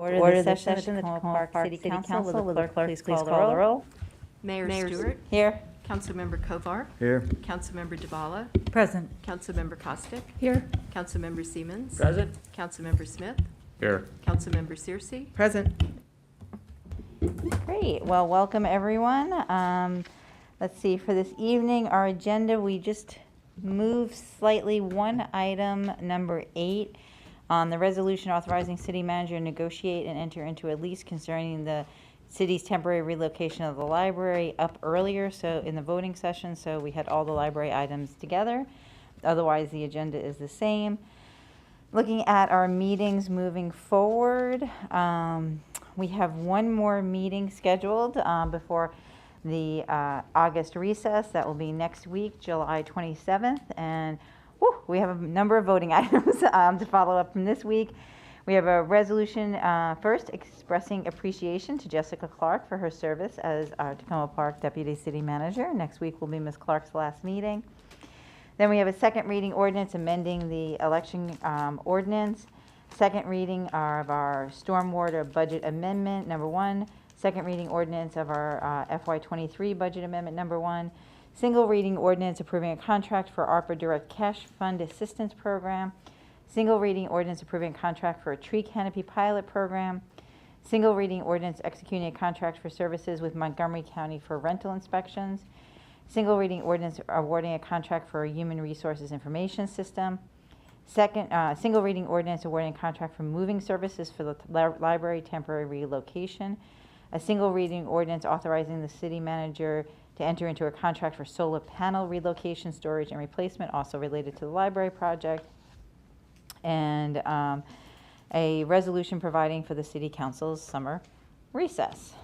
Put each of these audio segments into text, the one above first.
Order the session of the Tacoma Park City Council. Will the clerk please call the roll? Mayor Stewart. Here. Councilmember Kovar. Here. Councilmember Duvalla. Present. Councilmember Costick. Here. Councilmember Siemens. Present. Councilmember Smith. Here. Councilmember Searcy. Present. Great. Well, welcome everyone. Let's see, for this evening, our agenda, we just moved slightly one item, number 8, on the resolution authorizing city manager to negotiate and enter into a lease concerning the city's temporary relocation of the library up earlier, so in the voting session, so we had all the library items together. Otherwise, the agenda is the same. Looking at our meetings moving forward, we have one more meeting scheduled before the August recess. That will be next week, July 27th. And we have a number of voting items to follow up from this week. We have a resolution first expressing appreciation to Jessica Clark for her service as our Tacoma Park Deputy City Manager. Next week will be Ms. Clark's last meeting. Then we have a second reading ordinance amending the election ordinance. Second reading of our stormwater budget amendment, number 1. Second reading ordinance of our FY23 budget amendment, number 1. Single reading ordinance approving a contract for ARPA Direct Cash Fund Assistance Program. Single reading ordinance approving a contract for a tree canopy pilot program. Single reading ordinance executing a contract for services with Montgomery County for rental inspections. Single reading ordinance awarding a contract for a human resources information system. Second, single reading ordinance awarding a contract for moving services for the library temporary relocation. A single reading ordinance authorizing the city manager to enter into a contract for solar panel relocation, storage, and replacement, also related to the library project. And a resolution providing for the city council's summer recess.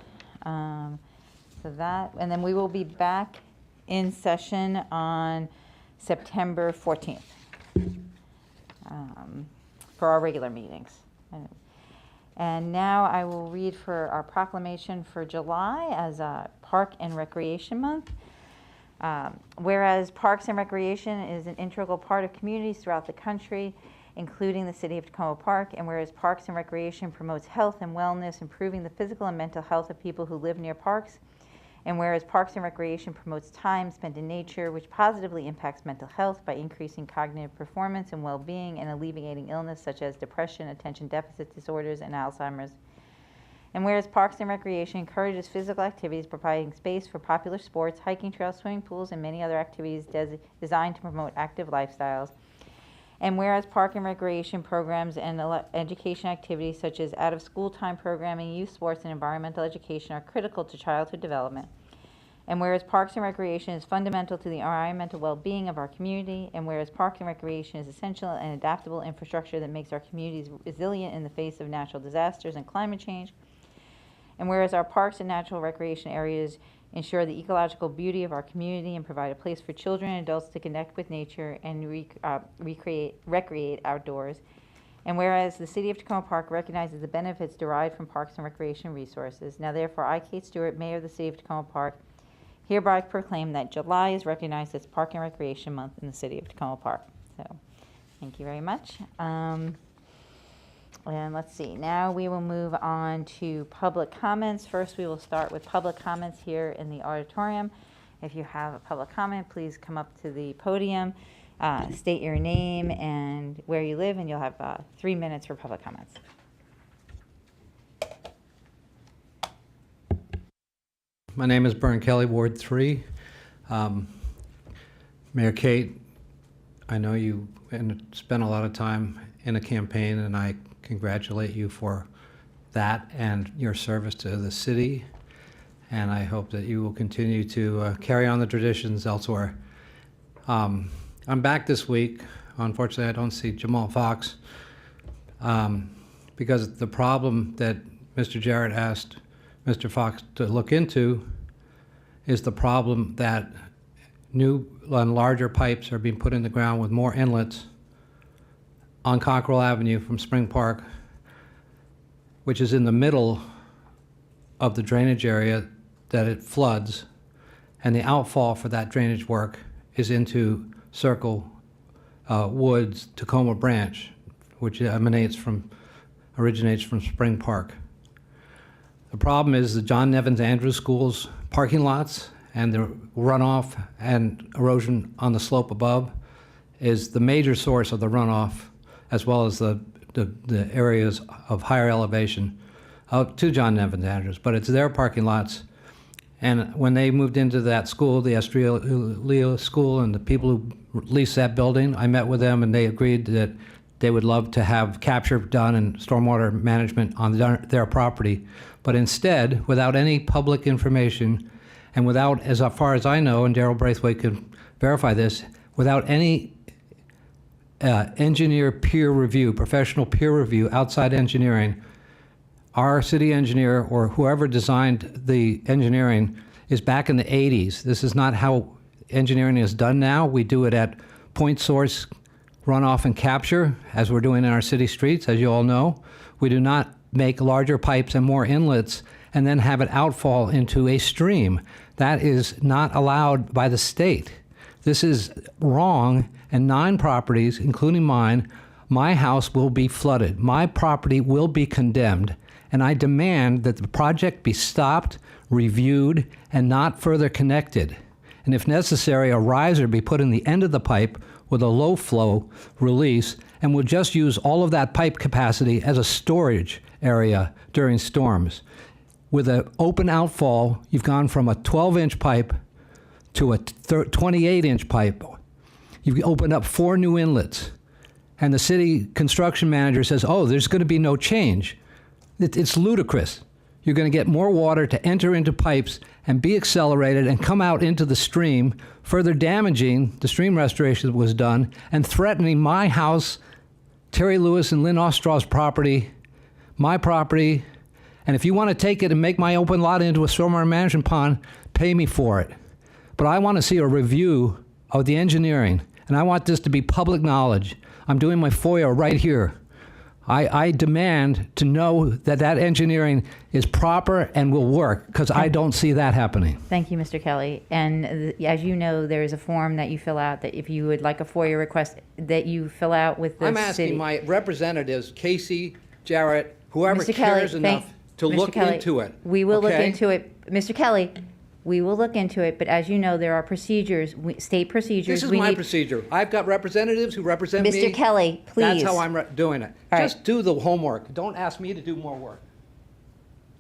So that, and then we will be back in session on September 14th for our regular meetings. And now I will read for our proclamation for July as Park and Recreation Month. Whereas Parks and Recreation is an integral part of communities throughout the country, including the city of Tacoma Park, and whereas Parks and Recreation promotes health and wellness, improving the physical and mental health of people who live near parks, and whereas Parks and Recreation promotes time spent in nature, which positively impacts mental health by increasing cognitive performance and well-being and alleviating illness such as depression, attention deficit disorders, and Alzheimer's. And whereas Parks and Recreation encourages physical activities, providing space for popular sports, hiking trails, swimming pools, and many other activities designed to promote active lifestyles. And whereas Park and Recreation programs and education activities such as out-of-school time programming, youth sports, and environmental education are critical to childhood development. And whereas Parks and Recreation is fundamental to the environmental well-being of our community, and whereas Parks and Recreation is essential and adaptable infrastructure that makes our communities resilient in the face of natural disasters and climate change, and whereas our parks and natural recreation areas ensure the ecological beauty of our community and provide a place for children and adults to connect with nature and recreate outdoors. And whereas the City of Tacoma Park recognizes the benefits derived from parks and recreation resources, now therefore I, Kate Stewart, Mayor of the City of Tacoma Park, hereby proclaim that July is recognized as Park and Recreation Month in the City of Tacoma Park. So, thank you very much. And let's see, now we will move on to public comments. First, we will start with public comments here in the auditorium. If you have a public comment, please come up to the podium, state your name and where you live, and you'll have 3 minutes for public comments. My name is Bern Kelly, Ward 3. Mayor Kate, I know you spent a lot of time in a campaign, and I congratulate you for that and your service to the city, and I hope that you will continue to carry on the traditions elsewhere. I'm back this week. Unfortunately, I don't see Jamal Fox because the problem that Mr. Jarrett asked Mr. Fox to look into is the problem that new and larger pipes are being put in the ground with more inlets on Cockrell Avenue from Spring Park, which is in the middle of the drainage area that it floods, and the outfall for that drainage work is into Circle Woods, Tacoma Branch, which emanates from originates from Spring Park. The problem is the John Nevins Andrews School's parking lots and the runoff and erosion on the slope above is the major source of the runoff, as well as the areas of higher elevation out to John Nevins Andrews. But it's their parking lots. And when they moved into that school, the Estrella School, and the people who leased that building, I met with them and they agreed that they would love to have capture done and stormwater management on their property. But instead, without any public information, and without, as far as I know, and Daryl Braithwaite can verify this, without any engineer peer review, professional peer review, outside engineering, our city engineer or whoever designed the engineering is back in the 80s. This is not how engineering is done now. We do it at point source runoff and capture, as we're doing in our city streets, as you all know. We do not make larger pipes and more inlets and then have it outfall into a stream. That is not allowed by the state. This is wrong, and 9 properties, including mine, my house will be flooded. My property will be condemned, and I demand that the project be stopped, reviewed, and not further connected. And if necessary, a riser be put in the end of the pipe with a low flow release, and we'll just use all of that pipe capacity as a storage area during storms. With an open outfall, you've gone from a 12-inch pipe to a 28-inch pipe. You've opened up 4 new inlets. And the city construction manager says, oh, there's going to be no change. It's ludicrous. You're going to get more water to enter into pipes and be accelerated and come out into the stream, further damaging the stream restoration that was done and threatening my house, Terry Lewis and Lynn Ostraw's property, my property. And if you want to take it and make my open lot into a stormwater management pond, pay me for it. But I want to see a review of the engineering, and I want this to be public knowledge. I'm doing my FOIA right here. I demand to know that that engineering is proper and will work, because I don't see that happening. Thank you, Mr. Kelly. And as you know, there is a form that you fill out that if you would like a FOIA request that you fill out with the I'm city. asking my representatives, Casey, Jarrett, whoever Mr. Kelly, cares enough to Mr. look Kelly, into it. We will look okay? into it. Mr. Kelly, we will look into it, but as you know, there are procedures, state procedures. This is we my need- procedure. I've got representatives who represent me. Mr. Kelly, please. That's how I'm doing it. All right. Just do the homework. Don't ask me to do more work.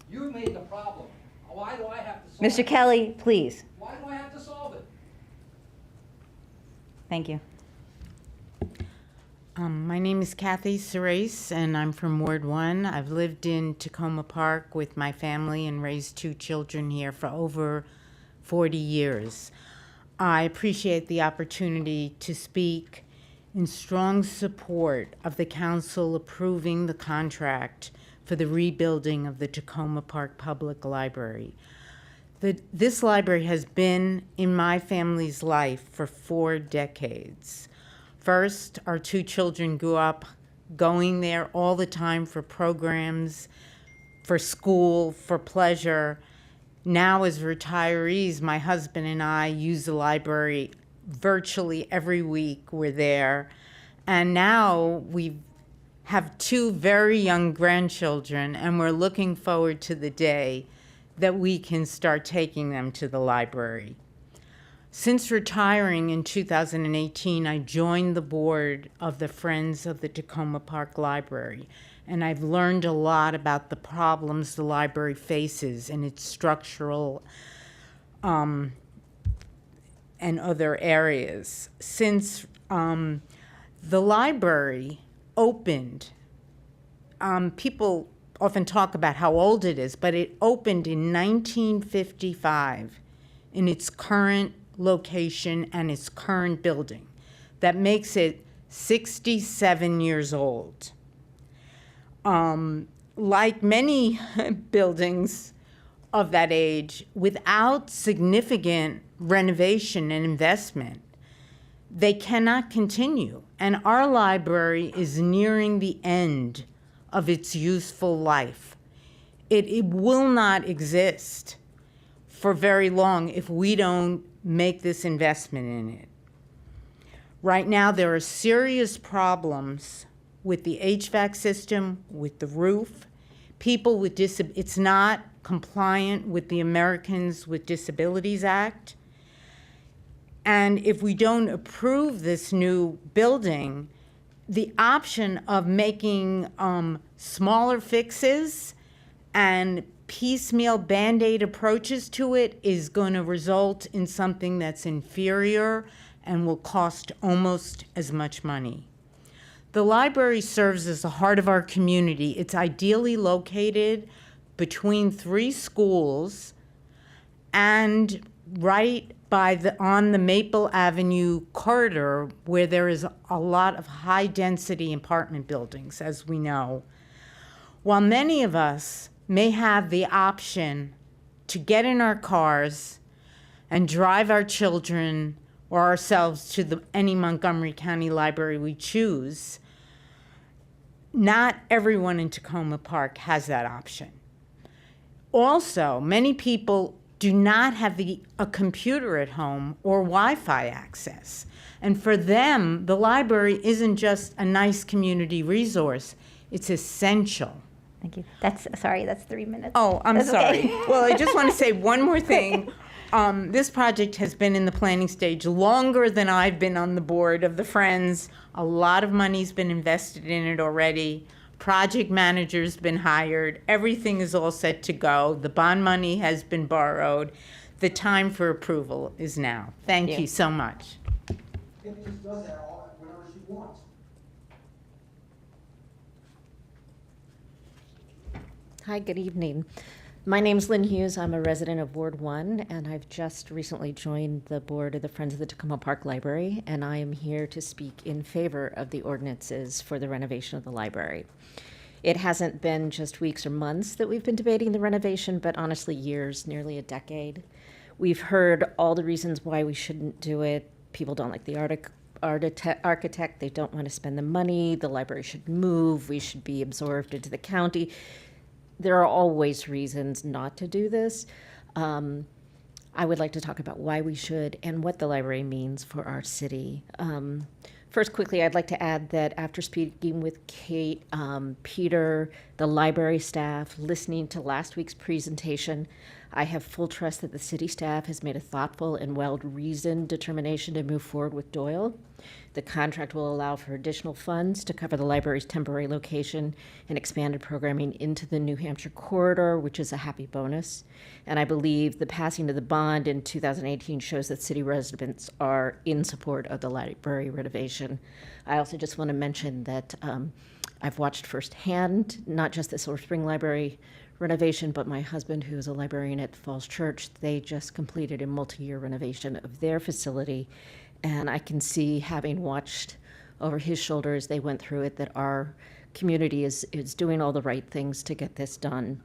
You made the problem. Why do I have to solve Mr. it? Kelly, please. Why do I have to solve it? Thank you. My name is Kathy Cerace, and I'm from Ward 1. I've lived in Tacoma Park with my family and raised 2 children here for over 40 years. I appreciate the opportunity to speak in strong support of the council approving the contract for the rebuilding of the Tacoma Park Public Library. This library has been in my family's life for 4 decades. First, our 2 children grew up going there all the time for programs, for school, for pleasure. Now, as retirees, my husband and I use the library virtually every week. We're there. And now we have 2 very young grandchildren, and we're looking forward to the day that we can start taking them to the library. Since retiring in 2018, I joined the board of the Friends of the Tacoma Park Library, and I've learned a lot about the problems the library faces and its structural and other areas. Since the library opened, people often talk about how old it is, but it opened in 1955 in its current location and its current building. That makes it 67 years old. Like many buildings of that age, without significant renovation and investment, they cannot continue. And our library is nearing the end of its useful life. It will not exist for very long if we don't make this investment in it. Right now, there are serious problems with the HVAC system, with the roof. People with it's not compliant with the Americans with Disabilities Act. And if we don't approve this new building, the option of making smaller fixes and piecemeal Band-Aid approaches to it is going to result in something that's inferior and will cost almost as much money. The library serves as the heart of our community. It's ideally located between 3 schools and right on the Maple Avenue corridor, where there is a lot of high-density apartment buildings, as we know. While many of us may have the option to get in our cars and drive our children or ourselves to any Montgomery County library we choose, not everyone in Tacoma Park has that option. Also, many people do not have a computer at home or Wi-Fi access. And for them, the library isn't just a nice community resource, it's essential. Thank you. That's 3 minutes. Oh, I'm That's sorry. okay. Well, I just want to say one more thing. This project has been in the planning stage longer than I've been on the board of the Friends. A lot of money's been invested in it already. Project manager's been hired. Everything is all set to go. The bond money has been borrowed. The time for approval is now. Thank you so much. It just does that whenever she wants. Hi, good evening. My name's Lynn Hughes. I'm a resident of Ward 1, and I've just recently joined the board of the Friends of the Tacoma Park Library, and I am here to speak in favor of the ordinances for the renovation of the library. It hasn't been just weeks or months that we've been debating the renovation, but honestly years, nearly a decade. We've heard all the reasons why we shouldn't do it. People don't like the architect, they don't want to spend the money, the library should move, we should be absorbed into the county. There are always reasons not to do this. I would like to talk about why we should and what the library means for our city. First, quickly, I'd like to add that after speaking with Kate, Peter, the library staff, listening to last week's presentation, I have full trust that the city staff has made a thoughtful and well-reasoned determination to move forward with Doyle. The contract will allow for additional funds to cover the library's temporary location and expanded programming into the New Hampshire corridor, which is a happy bonus. And I believe the passing of the bond in 2018 shows that city residents are in support of the library renovation. I also just want to mention that I've watched firsthand, not just the Silver Spring Library renovation, but my husband, who is a librarian at Falls Church, they just completed a multi-year renovation of their facility. And I can see, having watched over his shoulder as they went through it, that our community is doing all the right things to get this done.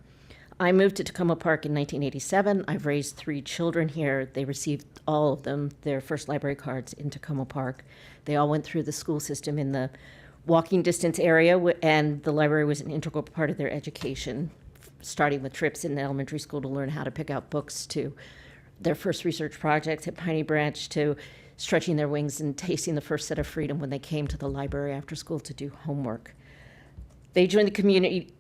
I moved to Tacoma Park in 1987. I've raised 3 children here. They received, all of them, their first library cards in Tacoma Park. They all went through the school system in the walking distance area, and the library was an integral part of their education, starting with trips in the elementary school to learn how to pick out books, to their first research projects at Piney Branch, to stretching their wings and tasting the first set of freedom when they came to the library after school to do homework. They joined the community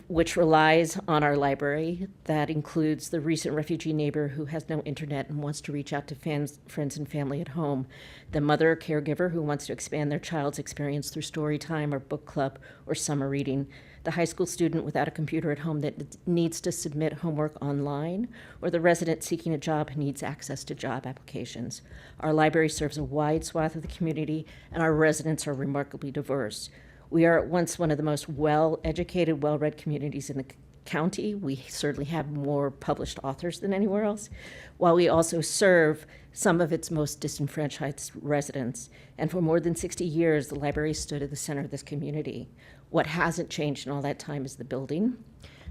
which relies on our library. That includes the recent refugee neighbor who has no internet and wants to reach out to friends and family at home, the mother or caregiver who wants to expand their child's experience through story time or book club or summer reading, the high school student without a computer at home that needs to submit homework online, or the resident seeking a job who needs access to job applications. Our library serves a wide swath of the community, and our residents are remarkably diverse. We are at once one of the most well-educated, well-read communities in the county. We certainly have more published authors than anywhere else, while we also serve some of its most disenfranchised residents. And for more than 60 years, the library stood at the center of this community. What hasn't changed in all that time is the building.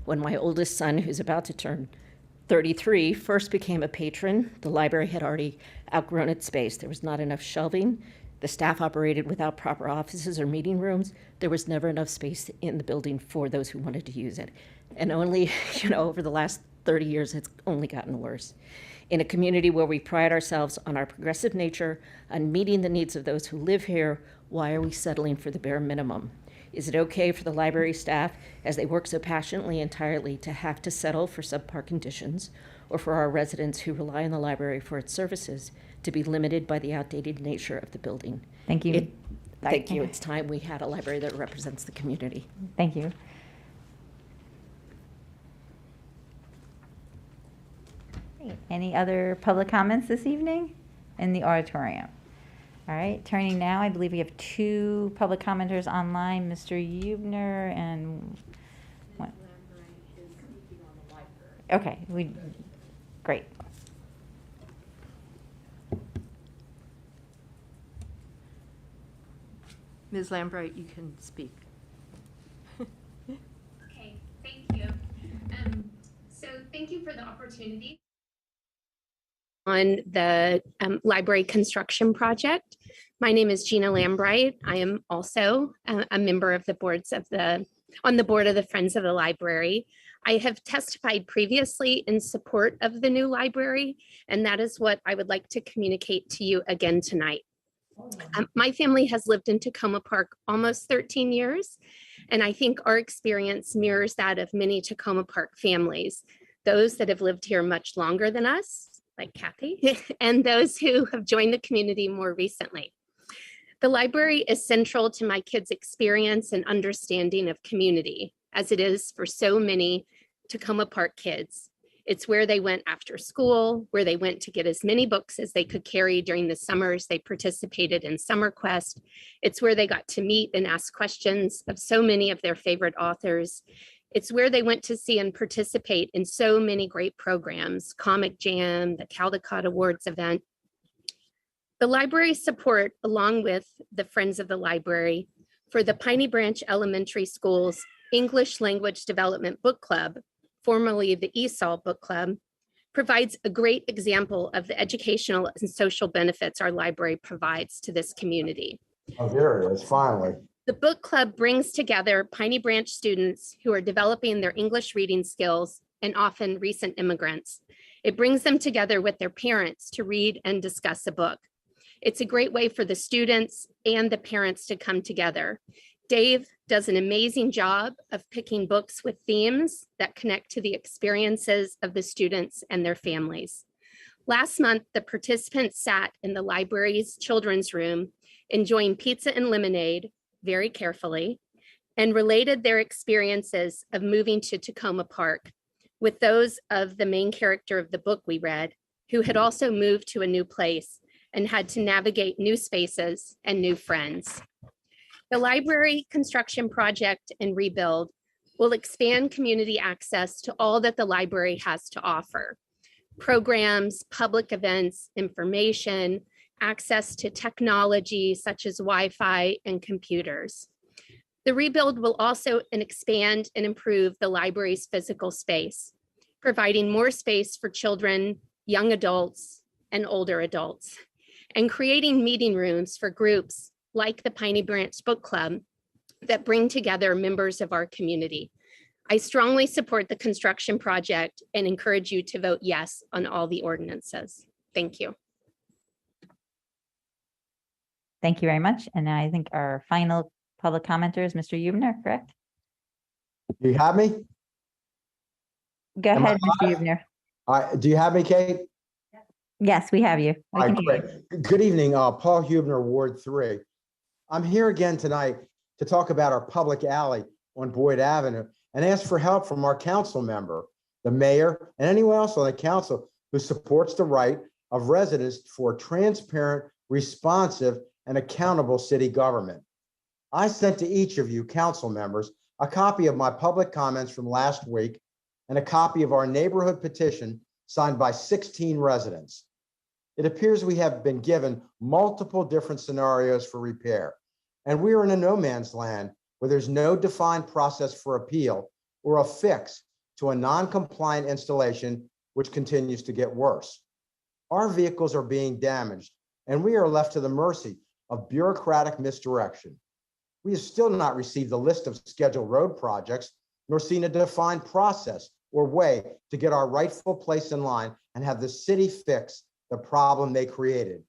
When my oldest son, who's about to turn 33, first became a patron, the library had already outgrown its space. There was not enough shelving. The staff operated without proper offices or meeting rooms. There was never enough space in the building for those who wanted to use it. And only, over the last 30 years, it's only gotten worse. In a community where we pride ourselves on our progressive nature, on meeting the needs of those who live here, why are we settling for the bare minimum? Is it okay for the library staff, as they work so passionately and tirely, to have to settle for subpar conditions, or for our residents who rely on the library for its services to be limited by the outdated nature of the building? Thank you. Thank you. It's time we had a library that represents the community. Thank you. Great. Any other public comments this evening in the auditorium? All right, turning now, I believe we have two public commenters online, Mr. Eubner and what? Okay, great. Ms. Lambright, you can speak. Okay, thank you. So thank you for the opportunity on the library construction project. My name is Gina Lambright. I am also a member of the on the board of the Friends of the Library. I have testified previously in support of the new library, and that is what I would like to communicate to you again tonight. My family has lived in Takoma Park almost 13 years, and I think our experience mirrors that of many Takoma Park families, those that have lived here much longer than us, like Kathy, and those who have joined the community more recently. The library is central to my kids' experience and understanding of community, as it is for so many Takoma Park kids. It's where they went after school, where they went to get as many books as they could carry during the summers they participated in Summer Quest. It's where they got to meet and ask questions of so many of their favorite authors. It's where they went to see and participate in so many great programs, Comic Jam, the Caldecott Awards event. The library's support, along with the Friends of the Library, for the Piney Branch Elementary School's English Language Development Book Club, formerly the ESOL Book Club, provides a great example of the educational and social benefits our library provides to this community. Oh, there it is, finally. The book club brings together Piney Branch students who are developing their English reading skills and often recent immigrants. It brings them together with their parents to read and discuss a book. It's a great way for the students and the parents to come together. Dave does an amazing job of picking books with themes that connect to the experiences of the students and their families. Last month, the participants sat in the library's children's room, enjoying pizza and lemonade very carefully, and related their experiences of moving to Takoma Park with those of the main character of the book we read, who had also moved to a new place and had to navigate new spaces and new friends. The library construction project and rebuild will expand community access to all that the library has to offer: programs, public events, information, access to technology such as Wi-Fi and computers. The rebuild will also expand and improve the library's physical space, providing more space for children, young adults, and older adults, and creating meeting rooms for groups like the Piney Branch Book Club that bring together members of our community. I strongly support the construction project and encourage you to vote yes on all the ordinances. Thank you. Thank you very much. And I think our final public commenter is Mr. Eubner, correct? Do you have me? Go Am I ahead, Mr. Eubner. Do you have me, Kate? Yes, we have you. We All can right, hear you. great. Good evening, Paul Hubner, Ward 3. I'm here again tonight to talk about our public alley on Boyd Avenue and ask for help from our council member, the mayor, and anyone else on the council who supports the right of residents for transparent, responsive, and accountable city government. I sent to each of you council members a copy of my public comments from last week and a copy of our neighborhood petition signed by 16 residents. It appears we have been given multiple different scenarios for repair, and we are in a no man's land where there's no defined process for appeal or a fix to a non-compliant installation, which continues to get worse. Our vehicles are being damaged, and we are left to the mercy of bureaucratic misdirection. We have still not received the list of scheduled road projects, nor seen a defined process or way to get our rightful place in line and have the city fix the problem they created.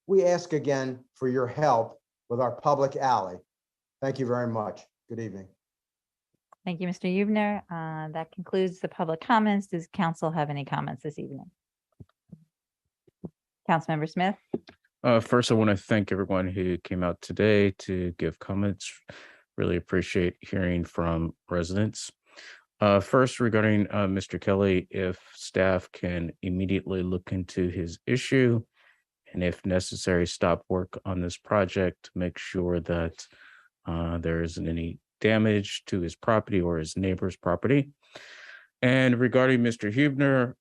We ask again for your help with our public alley. Thank you very much. Good evening. Thank you, Mr. Hubner. That concludes the public comments. Does council have any comments this evening? Councilmember Smith? First, I want to thank everyone who came out today to give comments. Really appreciate hearing from residents. First, regarding Mr. Kelly, if staff can immediately look into his issue and if necessary, stop work on this project to make sure that there isn't any damage to his property or his neighbor's property. And regarding Mr. Hubner,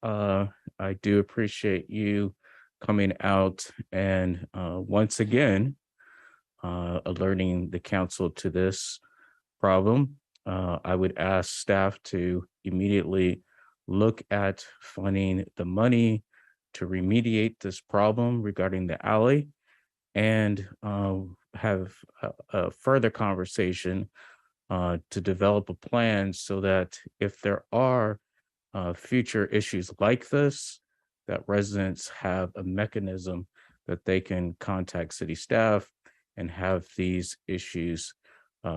I do appreciate you coming out and once again alerting the council to this problem. I would ask staff to immediately look at finding the money to remediate this problem regarding the alley and have a further conversation to develop a plan so that if there are future issues like this, that residents have a mechanism that they can contact city staff and have these issues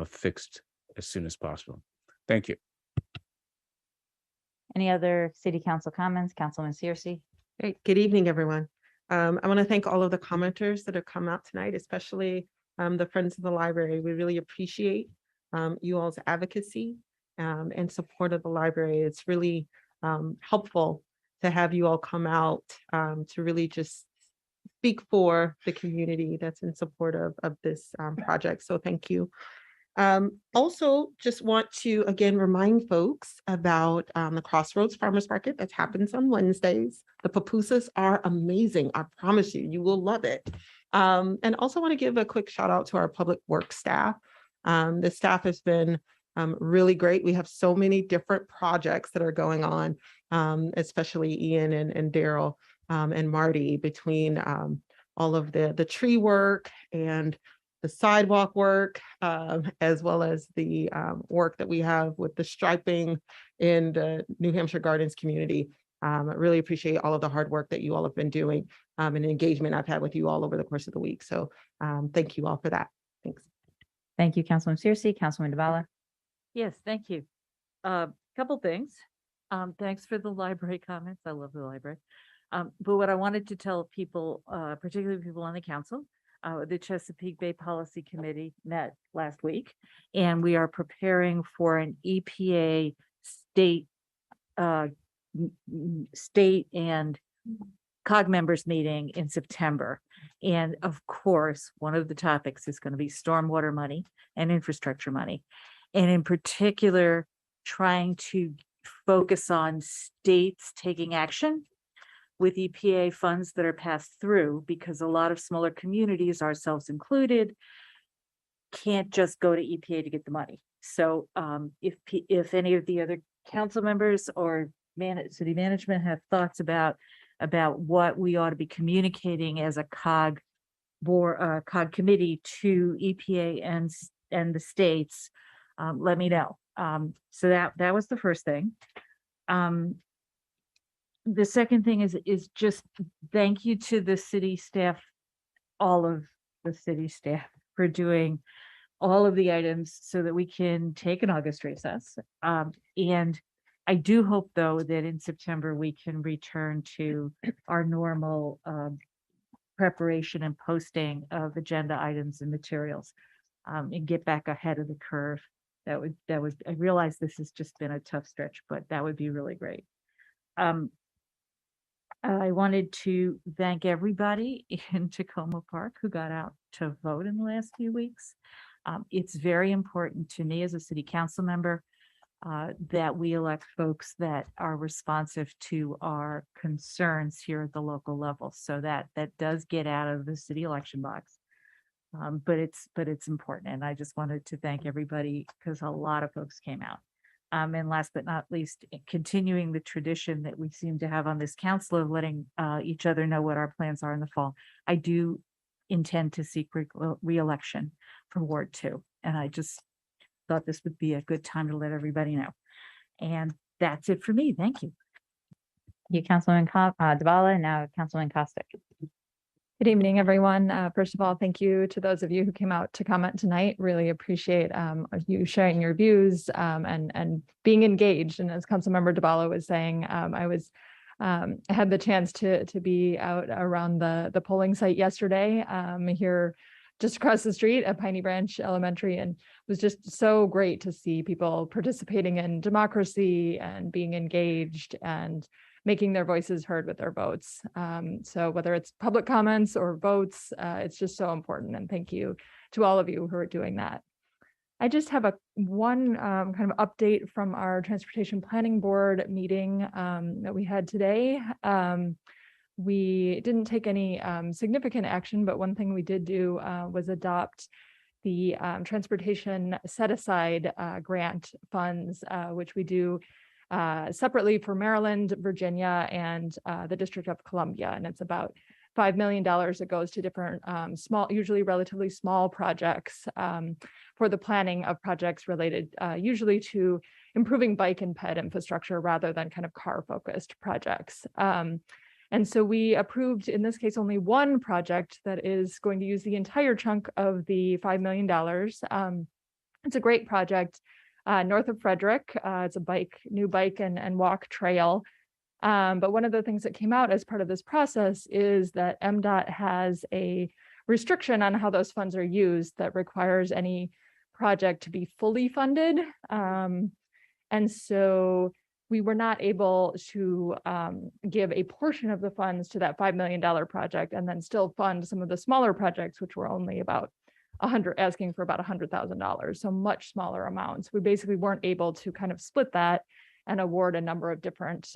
fixed as soon as possible. Thank you. Any other city council comments? Councilman Searcy? Great. Good evening, everyone. I want to thank all of the commenters that have come out tonight, especially the Friends of the Library. We really appreciate you all's advocacy and support of the library. It's really helpful to have you all come out to really just speak for the community that's in support of this project. So thank you. Also, just want to again remind folks about the Crossroads Farmers Market that happens on Wednesdays. The pupusas are amazing. I promise you, you will love it. And also want to give a quick shout out to our public works staff. The staff has been really great. We have so many different projects that are going on, especially Ian and Daryl and Marty, between all of the tree work and the sidewalk work, as well as the work that we have with the striping in the New Hampshire Gardens community. I really appreciate all of the hard work that you all have been doing and engagement I've had with you all over the course of the week. So thank you all for that. Thanks. Thank you, Councilman Searcy. Councilman DeBala? Yes, thank you. Couple things. Thanks for the library comments. I love the library. But what I wanted to tell people, particularly people on the council, the Chesapeake Bay Policy Committee met last week, and we are preparing for an EPA state and COG members meeting in September. And of course, one of the topics is going to be stormwater money and infrastructure money. And in particular, trying to focus on states taking action with EPA funds that are passed through, because a lot of smaller communities, ourselves included, can't just go to EPA to get the money. So if any of the other council members or city management have thoughts about what we ought to be communicating as a COG committee to EPA and the states, let me know. So that was the first thing. The second thing is just thank you to the city staff, all of the city staff, for doing all of the items so that we can take an August recess. And I do hope, though, that in September we can return to our normal preparation and posting of agenda items and materials and get back ahead of the curve. That would I realize this has just been a tough stretch, but that would be really great. I wanted to thank everybody in Tacoma Park who got out to vote in the last few weeks. It's very important to me as a city council member that we elect folks that are responsive to our concerns here at the local level. So that does get out of the city election box. But it's important. And I just wanted to thank everybody because a lot of folks came out. And last but not least, continuing the tradition that we seem to have on this council of letting each other know what our plans are in the fall. I do intend to seek re-election for Ward 2. And I just thought this would be a good time to let everybody know. And that's it for me. Thank you. You, Councilman DeBala, and now Councilman Costick. Good evening, everyone. First of all, thank you to those of you who came out to comment tonight. Really appreciate you sharing your views and being engaged. And as Councilmember DiBala was saying, I had the chance to be out around the polling site yesterday here just across the street at Piney Branch Elementary, and it was just so great to see people participating in democracy and being engaged and making their voices heard with their votes. So whether it's public comments or votes, it's just so important. And thank you to all of you who are doing that. I just have one kind of update from our Transportation Planning Board meeting that we had today. We didn't take any significant action, but one thing we did do was adopt the transportation set-aside grant funds, which we do separately for Maryland, Virginia, and the District of Columbia. And it's about $5 million that goes to different small, usually relatively small projects for the planning of projects related usually to improving bike and ped infrastructure rather than kind of car-focused projects. And so we approved, in this case, only one project that is going to use the entire chunk of the $5 million. It's a great project north of Frederick. It's a new bike and walk trail. But one of the things that came out as part of this process is that MDOT has a restriction on how those funds are used that requires any project to be fully funded. And so we were not able to give a portion of the funds to that $5 million project and then still fund some of the smaller projects, which were only about asking for about $100,000, so much smaller amounts. We basically weren't able to kind of split that and award a number of different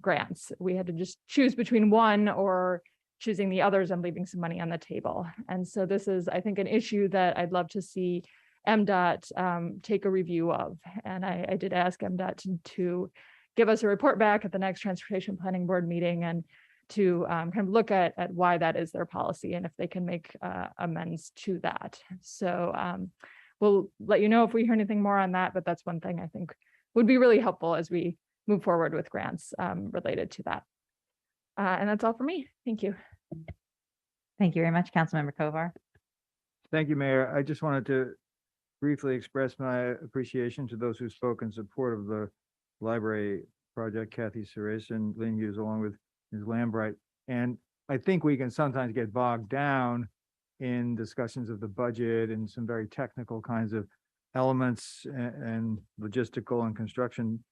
grants. We had to just choose between one or choosing the others and leaving some money on the table. And so this is, I think, an issue that I'd love to see MDOT take a review of. And I did ask MDOT to give us a report back at the next Transportation Planning Board meeting and to kind of look at why that is their policy and if they can make amends to that. So we'll let you know if we hear anything more on that, but that's one thing I think would be really helpful as we move forward with grants related to that. And that's all for me. Thank you. Thank you very much, Councilmember Kovar. Thank you, Mayor. I just wanted to briefly express my appreciation to those who spoke in support of the library project, Kathy Ceres and Lynn Hughes, along with Ms. Lambright. And I think we can sometimes get bogged down in discussions of the budget and some very technical kinds of elements and logistical and construction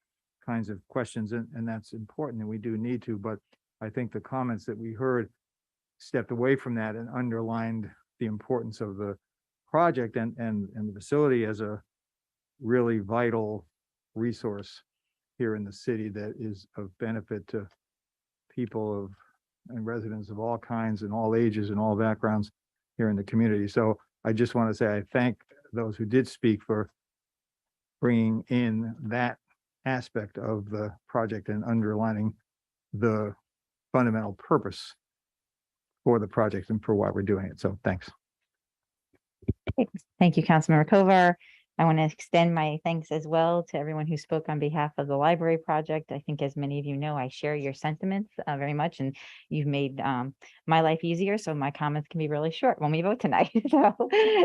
kinds of questions. And that's important and we do need to, but I think the comments that we heard stepped away from that and underlined the importance of the project and the facility as a really vital resource here in the city that is of benefit to people and residents of all kinds and all ages and all backgrounds here in the community. So I just want to say I thank those who did speak for bringing in that aspect of the project and underlining the fundamental purpose for the project and for why we're doing it. So thanks. Thank you, Councilmember Kovar. I want to extend my thanks as well to everyone who spoke on behalf of the library project. I think as many of you know, I share your sentiments very much, and you've made my life easier, so my comments can be really short when we vote tonight. So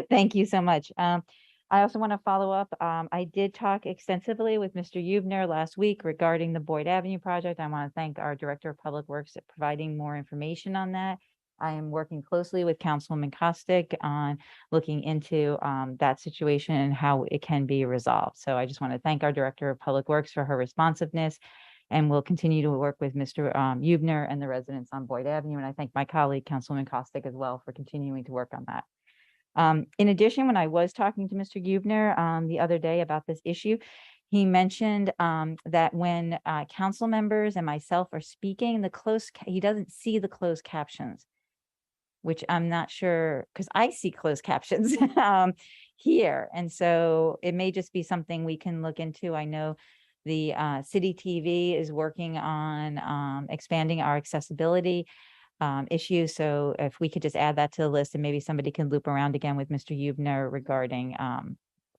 thank you so much. I also want to follow up. I did talk extensively with Mr. Eubner last week regarding the Boyd Avenue project. I want to thank our Director of Public Works for providing more information on that. I am working closely with Councilwoman Costick on looking into that situation and how it can be resolved. So I just want to thank our Director of Public Works for her responsiveness, and we'll continue to work with Mr. Eubner and the residents on Boyd Avenue. And I thank my colleague, Councilwoman Costick, as well for continuing to work on that. In addition, when I was talking to Mr. Eubner the other day about this issue, he mentioned that when council members and myself are speaking, he doesn't see the closed captions, which I'm not sure, because I see closed captions here. And so it may just be something we can look into. I know the City TV is working on expanding our accessibility issues. So if we could just add that to the list and maybe somebody can loop around again with Mr. Eubner regarding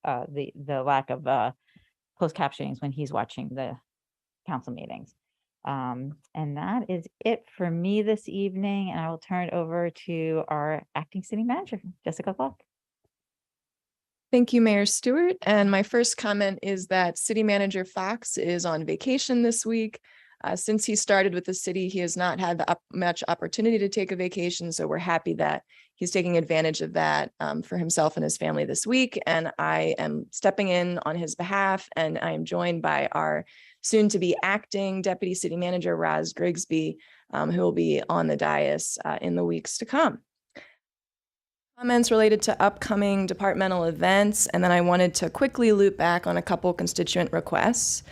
the lack of closed captionings when he's watching the council meetings. And that is it for me this evening, and I will turn it over to our acting city manager, Jessica Clark. Thank you, Mayor Stewart. And my first comment is that City Manager Fox is on vacation this week. Since he started with the city, he has not had much opportunity to take a vacation. So we're happy that he's taking advantage of that for himself and his family this week. And I am stepping in on his behalf, and I am joined by our soon-to-be acting Deputy City Manager, Roz Grigsby, who will be on the dais in the weeks to come. Comments related to upcoming departmental events, and then I wanted to quickly loop back on a couple constituent requests.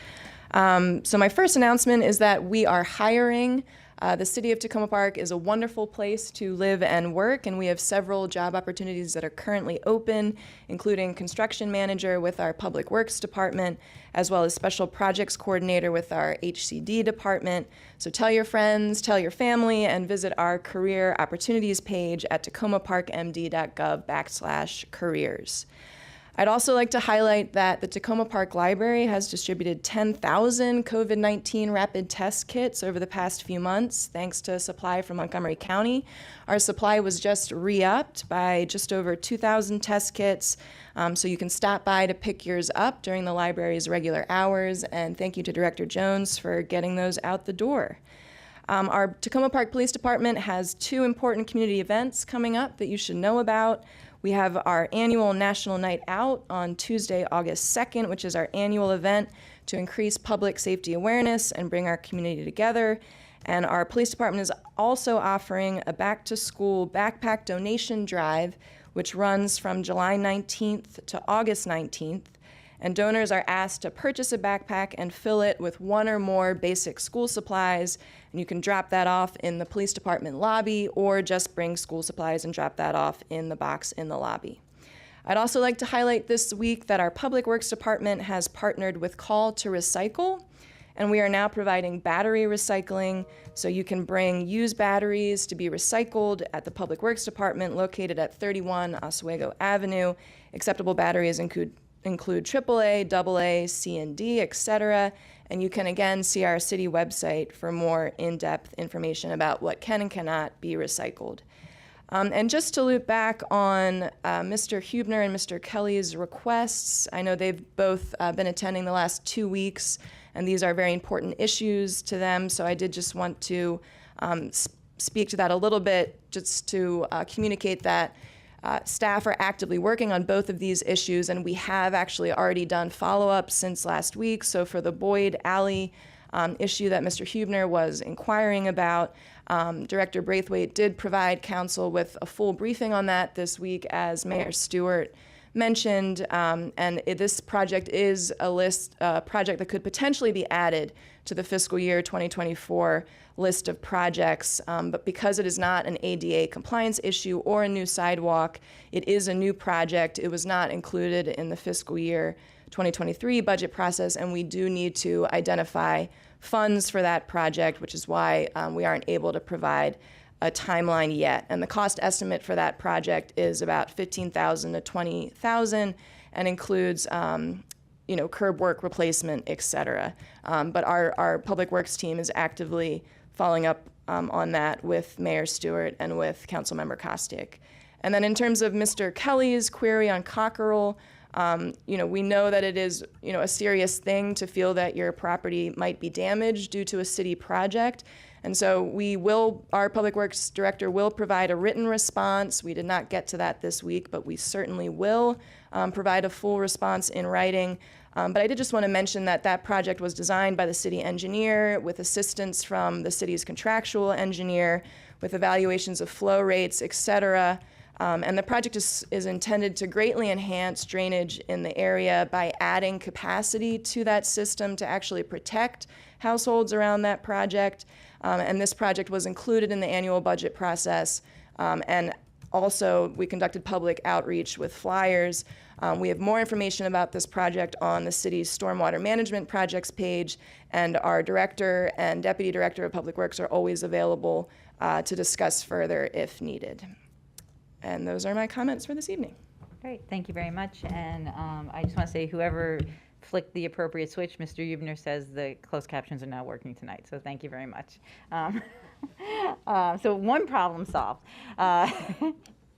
So my first announcement is that we are hiring. The city of Tacoma Park is a wonderful place to live and work, and we have several job opportunities that are currently open, including construction manager with our Public Works Department, as well as special projects coordinator with our HCD department. So tell your friends, tell your family, and visit our career opportunities page at tacomaparkmd.gov/careers. I'd also like to highlight that the Tacoma Park Library has distributed 10,000 COVID-19 rapid test kits over the past few months, thanks to supply from Montgomery County. Our supply was just re-upped by just over 2,000 test kits, so you can stop by to pick yours up during the library's regular hours, and thank you to Director Jones for getting those out the door. Our Tacoma Park Police Department has 2 important community events coming up that you should know about. We have our annual National Night Out on Tuesday, August 2nd, which is our annual event to increase public safety awareness and bring our community together. And our police department is also offering a back-to-school backpack donation drive, which runs from July 19th to August 19th. And donors are asked to purchase a backpack and fill it with 1 or more basic school supplies. And you can drop that off in the police department lobby, or just bring school supplies and drop that off in the box in the lobby. I'd also like to highlight this week that our Public Works Department has partnered with Call to Recycle, and we are now providing battery recycling, so you can bring used batteries to be recycled at the Public Works Department located at 31 Oswego Avenue. Acceptable batteries include AAA, AA, C and D, etc. And you can again see our city website for more in-depth information about what can and cannot be recycled. And just to loop back on Mr. Hubner and Mr. Kelly's requests, I know they've both been attending the last 2 weeks, and these are very important issues to them. So I did just want to speak to that a little bit, just to communicate that staff are actively working on both of these issues, and we have actually already done follow-up since last week. So for the Boyd Alley issue that Mr. Hubner was inquiring about, Director Braithwaite did provide council with a full briefing on that this week, as Mayor Stewart mentioned, and this project is a project that could potentially be added to the fiscal year 2024 list of projects, but because it is not an ADA compliance issue or a new sidewalk, it is a new project. It was not included in the fiscal year 2023 budget process, and we do need to identify funds for that project, which is why we aren't able to provide a timeline yet. And the cost estimate for that project is about $15,000 to $20,000 and includes curb work replacement, et cetera. But our Public Works team is actively following up on that with Mayor Stewart and with Councilmember Kostick. And then in terms of Mr. Kelly's query on Cockerel, we know that it is, a serious thing to feel that your property might be damaged due to a city project. And so our Public Works Director will provide a written response. We did not get to that this week, but we certainly will provide a full response in writing. But I did just want to mention that project was designed by the city engineer with assistance from the city's contractual engineer, with evaluations of flow rates, et cetera. And the project is intended to greatly enhance drainage in the area by adding capacity to that system to actually protect households around that project. And this project was included in the annual budget process. And also, we conducted public outreach with flyers. We have more information about this project on the city's stormwater management projects page, and our director and deputy director of Public Works are always available to discuss further if needed. And those are my comments for this evening. Great, thank you very much. And I just want to say, whoever flicked the appropriate switch. Mr. Hubner says the closed captions are now working tonight, so thank you very much. So one problem solved.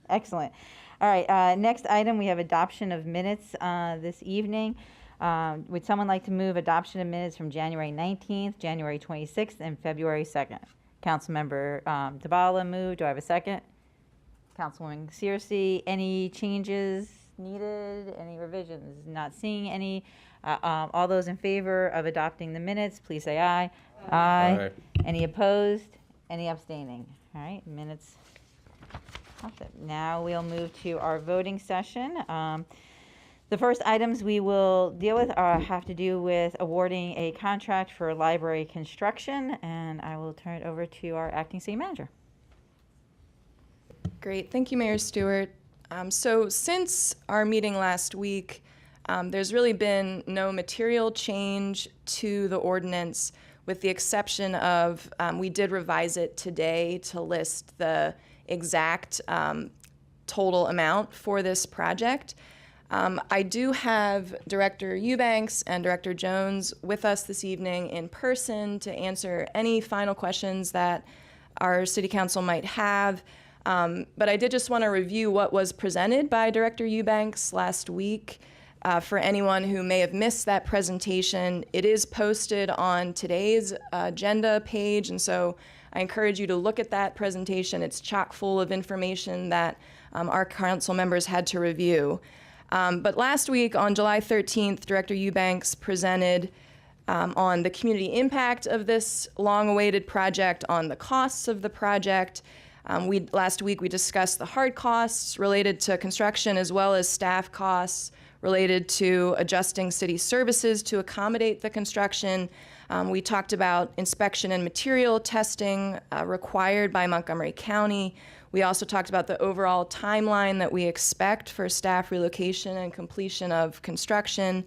Excellent. All right, next item, we have adoption of minutes this evening. Would someone like to move adoption of minutes from January 19th, January 26th, and February 2nd? Councilmember DeBala moved. Do I have a second? Councilwoman Searcy, any changes needed? Any revisions? Not seeing any. All those in favor of adopting the minutes, please say aye. Aye. Any opposed? Any abstaining? All right, minutes. Now we'll move to our voting session. The first items we will deal with have to do with awarding a contract for library construction, and I will turn it over to our acting city manager. Great. Thank you, Mayor Stewart. So since our meeting last week, there's really been no material change to the ordinance, with the exception of we did revise it today to list the exact total amount for this project. I do have Director Eubanks and Director Jones with us this evening in person to answer any final questions that our City Council might have. But I did just want to review what was presented by Director Eubanks last week. For anyone who may have missed that presentation, it is posted on today's agenda page, and so I encourage you to look at that presentation. It's chock full of information that our council members had to review. But last week, on July 13th, Director Eubanks presented on the community impact of this long-awaited project, on the costs of the project. Last week, we discussed the hard costs related to construction, as well as staff costs related to adjusting city services to accommodate the construction. We talked about inspection and material testing required by Montgomery County. We also talked about the overall timeline that we expect for staff relocation and completion of construction.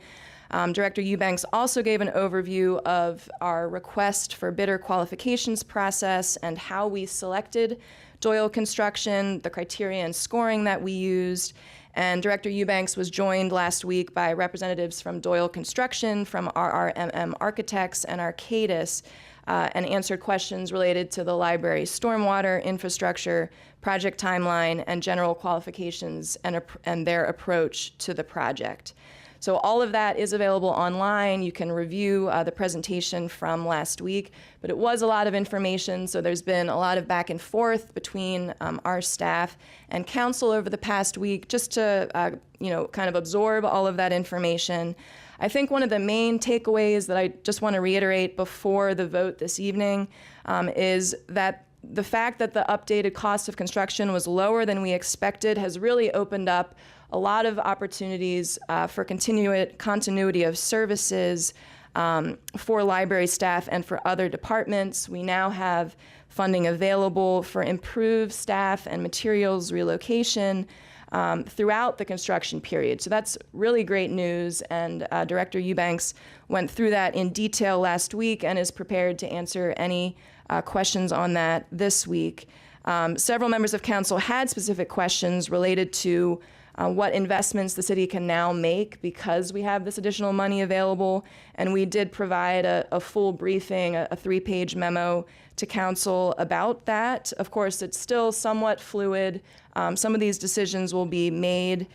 Director Eubanks also gave an overview of our request for bidder qualifications process and how we selected Doyle Construction, the criteria and scoring that we used. And Director Eubanks was joined last week by representatives from Doyle Construction, from RRMM Architects, and Arcadis, and answered questions related to the library's stormwater infrastructure, project timeline, and general qualifications and their approach to the project. So all of that is available online. You can review the presentation from last week, but it was a lot of information, so there's been a lot of back and forth between our staff and council over the past week just to kind of absorb all of that information. I think one of the main takeaways that I just want to reiterate before the vote this evening is that the fact that the updated cost of construction was lower than we expected has really opened up a lot of opportunities for continuity of services for library staff and for other departments. We now have funding available for improved staff and materials relocation throughout the construction period. So that's really great news, and Director Eubanks went through that in detail last week and is prepared to answer any questions on that this week. Several members of council had specific questions related to what investments the city can now make because we have this additional money available, and we did provide a full briefing, a 3-page memo to council about that. Of course, it's still somewhat fluid. Some of these decisions will be made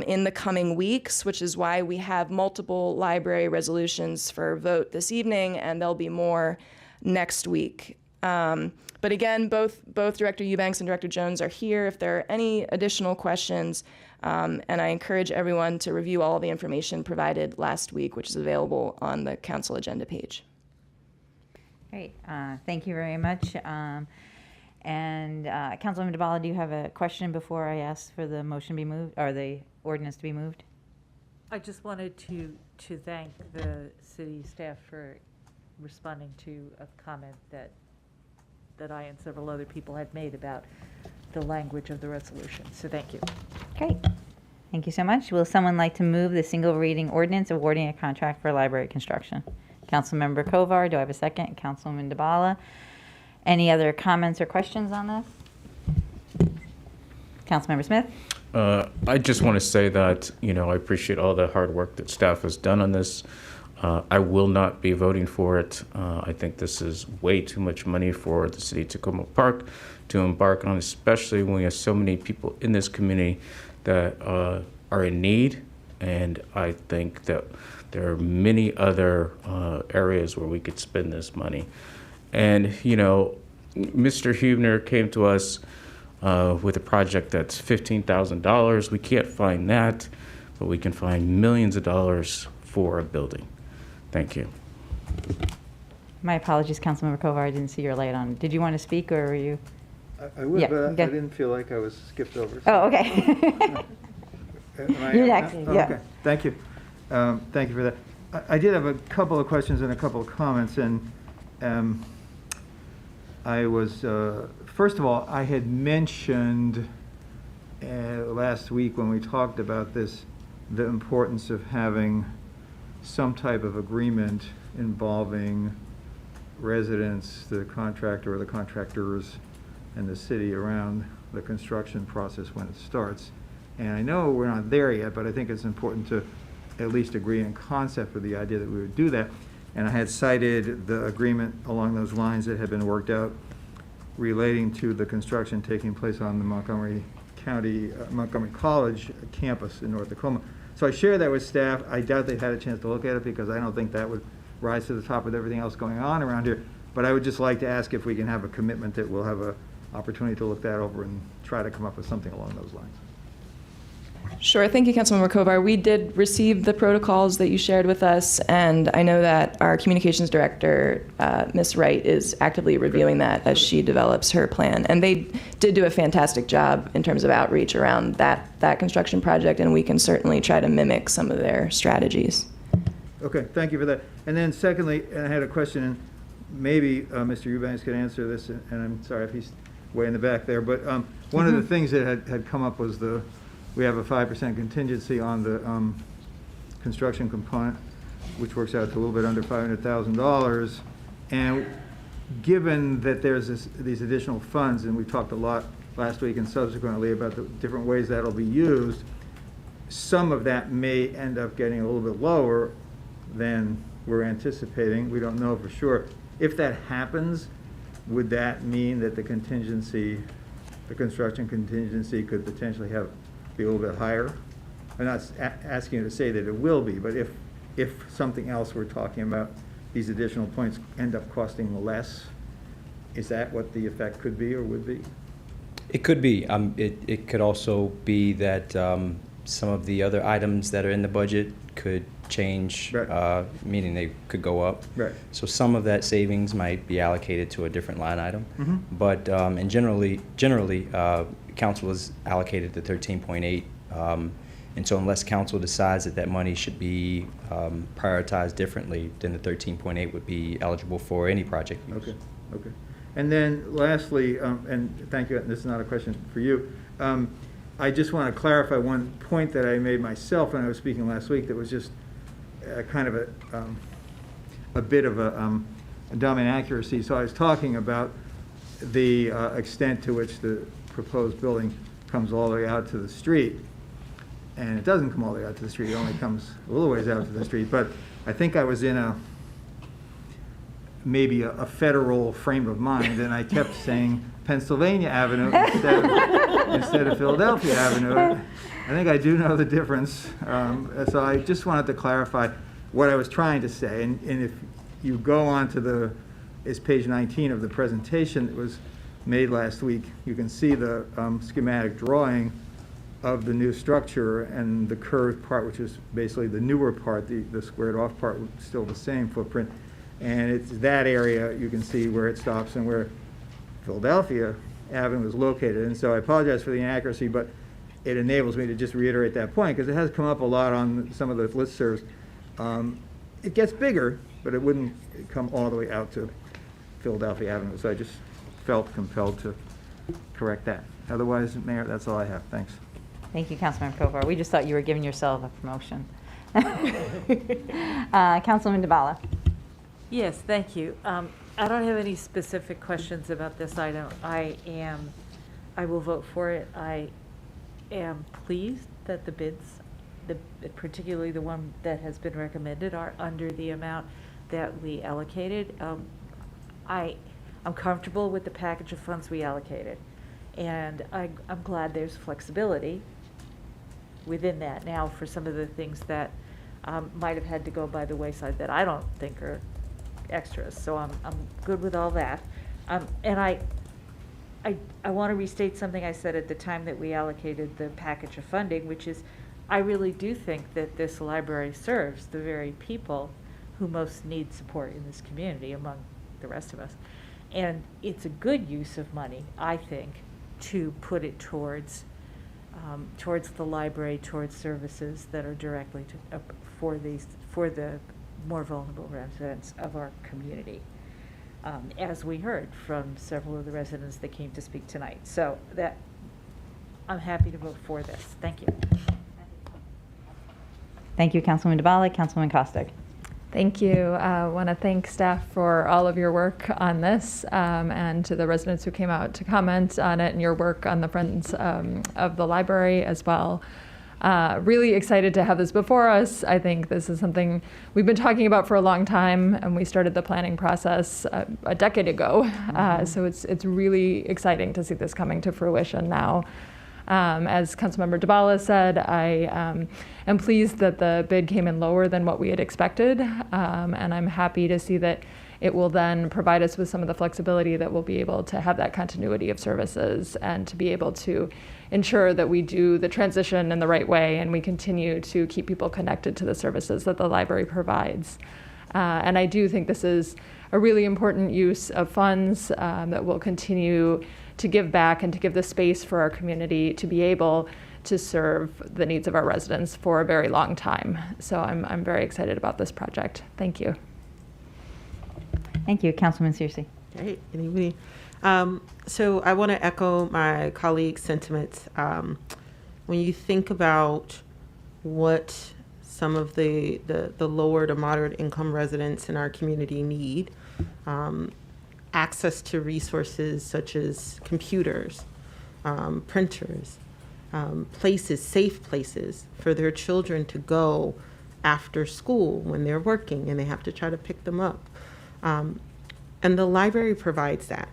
in the coming weeks, which is why we have multiple library resolutions for vote this evening, and there'll be more next week. But again, both Director Eubanks and Director Jones are here if there are any additional questions. And I encourage everyone to review all the information provided last week, which is available on the council agenda page. Great. Thank you very much. And Councilwoman DeBala, do you have a question before I ask for the motion to be moved, or the ordinance to be moved? I just wanted to thank the city staff for responding to a comment that I and several other people had made about the language of the resolution. So thank you. Great. Thank you so much. Will someone like to move the single reading ordinance awarding a contract for library construction? Councilmember Kovar, do I have a second? Councilwoman DeBala. Any other comments or questions on this? Councilmember Smith? I just want to say that, I appreciate all the hard work that staff has done on this. I will not be voting for it. I think this is way too much money for the city of Tacoma Park to embark on, especially when we have so many people in this community that are in need. And I think that there are many other areas where we could spend this money. And, Mr. Huebner came to us with a project that's $15,000. We can't find that, but we can find millions of dollars for a building. Thank you. My apologies, Councilmember Kovar, I didn't see your light on. Did you want to speak, or were you? I would, Yeah, but I okay. didn't feel like I was skipped over. Oh, okay. You're next, Oh, yeah. Okay, thank you. Thank you for that. I did have a couple of questions and a couple of comments, and I was, first of all, I had mentioned last week when we talked about this, the importance of having some type of agreement involving residents, the contractor or the contractors, and the city around the construction process when it starts. And I know we're not there yet, but I think it's important to at least agree in concept with the idea that we would do that. And I had cited the agreement along those lines that had been worked out relating to the construction taking place on the Montgomery College campus in North Tacoma. So I shared that with staff. I doubt they've had a chance to look at it because I don't think that would rise to the top with everything else going on around here. But I would just like to ask if we can have a commitment that we'll have an opportunity to look that over and try to come up with something along those lines. Sure. Thank you, Councilmember Kovar. We did receive the protocols that you shared with us, and I know that our communications director, Ms. Wright, is actively reviewing that as she develops her plan. And they did do a fantastic job in terms of outreach around that construction project, and we can certainly try to mimic some of their strategies. Okay, thank you for that. And then secondly, and I had a question, and maybe Mr. Eubanks could answer this, and I'm sorry if he's way in the back there, but one of the things that had come up was we have a 5% contingency on the construction component, which works out to a little bit under $500,000. And given that there's these additional funds, and we talked a lot last week and subsequently about the different ways that'll be used, some of that may end up getting a little bit lower than we're anticipating. We don't know for sure. If that happens, would that mean that the contingency, the construction contingency could potentially be a little bit higher? I'm not asking you to say that it will be, but if something else we're talking about, these additional points end up costing less, is that what the effect could be or would be? It could be. It could also be that some of the other items that are in the budget could change, Right. Meaning they could go up. Right. So some of that savings might be allocated to a different line item. Mhm. But and generally, council is allocated to 13.8. And so unless council decides that money should be prioritized differently, then the 13.8 would be eligible for any project use. Okay, okay. And then lastly, and thank you, and this is not a question for you, I just want to clarify one point that I made myself when I was speaking last week that was just kind of a bit of a dumb inaccuracy. So I was talking about the extent to which the proposed building comes all the way out to the street. And it doesn't come all the way out to the street, it only comes a little ways out to the street. But I think I was in maybe a federal frame of mind, and I kept saying Pennsylvania Avenue instead of Philadelphia Avenue. I think I do know the difference. So I just wanted to clarify what I was trying to say. And if you go on to it's page 19 of the presentation that was made last week, you can see the schematic drawing of the new structure and the curved part, which is basically the newer part, the squared off part, still the same footprint. And it's that area, you can see where it stops and where Philadelphia Avenue is located. And so I apologize for the inaccuracy, but it enables me to just reiterate that point because it has come up a lot on some of the listservs. It gets bigger, but it wouldn't come all the way out to Philadelphia Avenue. So I just felt compelled to correct that. Otherwise, Mayor, that's all I have. Thanks. Thank you, Councilmember Kovar. We just thought you were giving yourself a promotion. Councilwoman DeBala. Yes, thank you. I don't have any specific questions about this item. I will vote for it. I am pleased that the bids, particularly the one that has been recommended, are under the amount that we allocated. I'm comfortable with the package of funds we allocated, and I'm glad there's flexibility within that now for some of the things that might have had to go by the wayside that I don't think are extras. So I'm good with all that. And I want to restate something I said at the time that we allocated the package of funding, which is I really do think that this library serves the very people who most need support in this community, among the rest of us. And it's a good use of money, I think, to put it towards the library, towards services that are directly for the more vulnerable residents of our community, as we heard from several of the residents that came to speak tonight. So that I'm happy to vote for this. Thank you. Thank you, Councilwoman DeBala. Councilwoman Costick. Thank you. I want to thank staff for all of your work on this, and to the residents who came out to comment on it and your work on the Friends of the Library as well. Really excited to have this before us. I think this is something we've been talking about for a long time, and we started the planning process a decade ago. So it's really exciting to see this coming to fruition now. As Councilmember DeBala said, I am pleased that the bid came in lower than what we had expected, and I'm happy to see that it will then provide us with some of the flexibility that we'll be able to have that continuity of services and to be able to ensure that we do the transition in the right way and we continue to keep people connected to the services that the library provides. And I do think this is a really important use of funds that will continue to give back and to give the space for our community to be able to serve the needs of our residents for a very long time. So I'm very excited about this project. Thank you. Thank you, Councilman Searcy. Hey, good evening. So I want to echo my colleague's sentiments. When you think about what some of the lower to moderate income residents in our community need, access to resources such as computers, printers, places, safe places for their children to go after school when they're working and they have to try to pick them up. And the library provides that.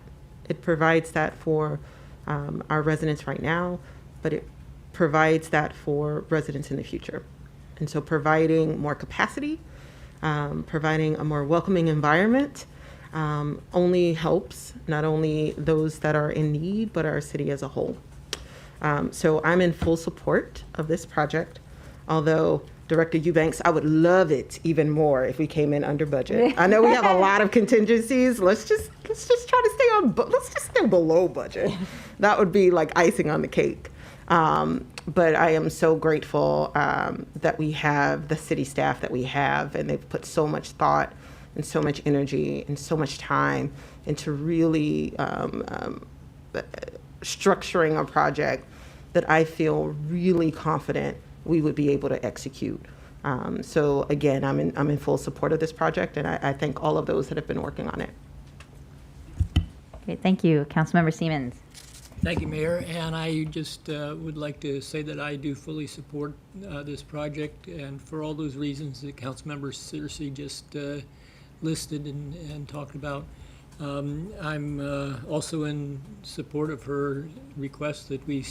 It provides that for our residents right now, but it provides that for residents in the future. And so providing more capacity, providing a more welcoming environment, only helps not only those that are in need, but our city as a whole. So I'm in full support of this project, although Director Eubanks, I would love it even more if we came in under budget. I know we have a lot of contingencies. Let's just try to stay on. Let's just stay below budget. That would be like icing on the cake. But I am so grateful that we have the city staff that we have, and they've put so much thought and so much energy and so much time into really structuring a project that I feel really confident we would be able to execute. So again, I'm in full support of this project, and I thank all of those that have been working on it. Great, thank you. Councilmember Siemens. Thank you, Mayor. And I just would like to say that I do fully support this project, and for all those reasons that Councilmember Searcy just listed and talked about. I'm also in support of her request that we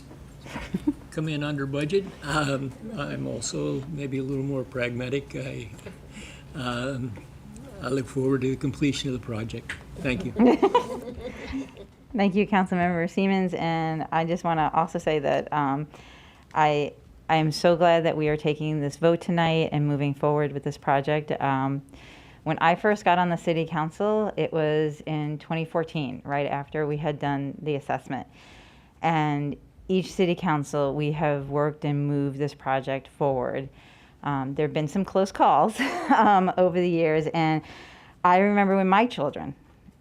come in under budget. I'm also maybe a little more pragmatic. I look forward to the completion of the project. Thank you. Thank you, Councilmember Siemens. And I just want to also say that I am so glad that we are taking this vote tonight and moving forward with this project. When I first got on the city council, it was in 2014, right after we had done the assessment. And each city council, we have worked and moved this project forward. There have been some close calls over the years, and I remember when my children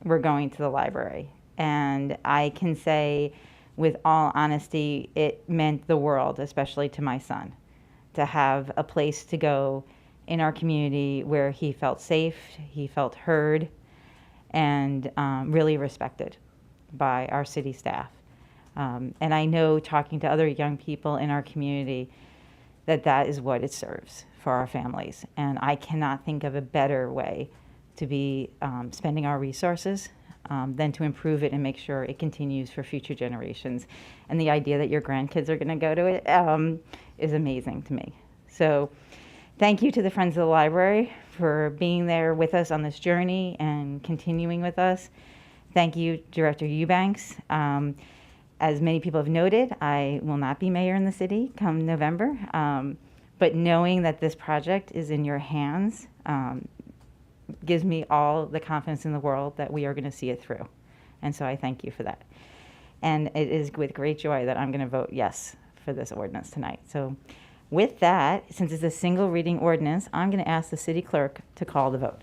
were going to the library, and I can say with all honesty, it meant the world, especially to my son, to have a place to go in our community where he felt safe, he felt heard, and really respected by our city staff. And I know, talking to other young people in our community, that that is what it serves for our families. And I cannot think of a better way to be spending our resources than to improve it and make sure it continues for future generations. And the idea that your grandkids are going to go to it is amazing to me. So thank you to the Friends of the Library for being there with us on this journey and continuing with us. Thank you, Director Eubanks. As many people have noted, I will not be mayor in the city come November, but knowing that this project is in your hands gives me all the confidence in the world that we are going to see it through. And so I thank you for that. And it is with great joy that I'm going to vote yes for this ordinance tonight. So with that, since it's a single reading ordinance, I'm going to ask the city clerk to call the vote.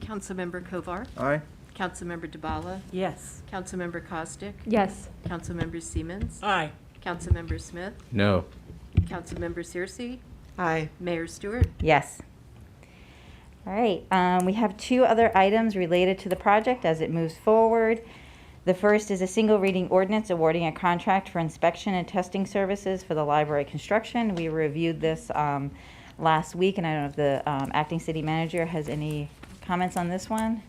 Councilmember Kovar. Aye. Councilmember DeBala. Yes. Councilmember Costick. Yes. Councilmember Siemens. Aye. Councilmember Smith. No. Councilmember Searcy. Aye. Mayor Stewart. Yes. All right, we have two other items related to the project as it moves forward. The first is a single reading ordinance awarding a contract for inspection and testing services for the library construction. We reviewed this last week, and I don't know if the acting city manager has any comments on this one.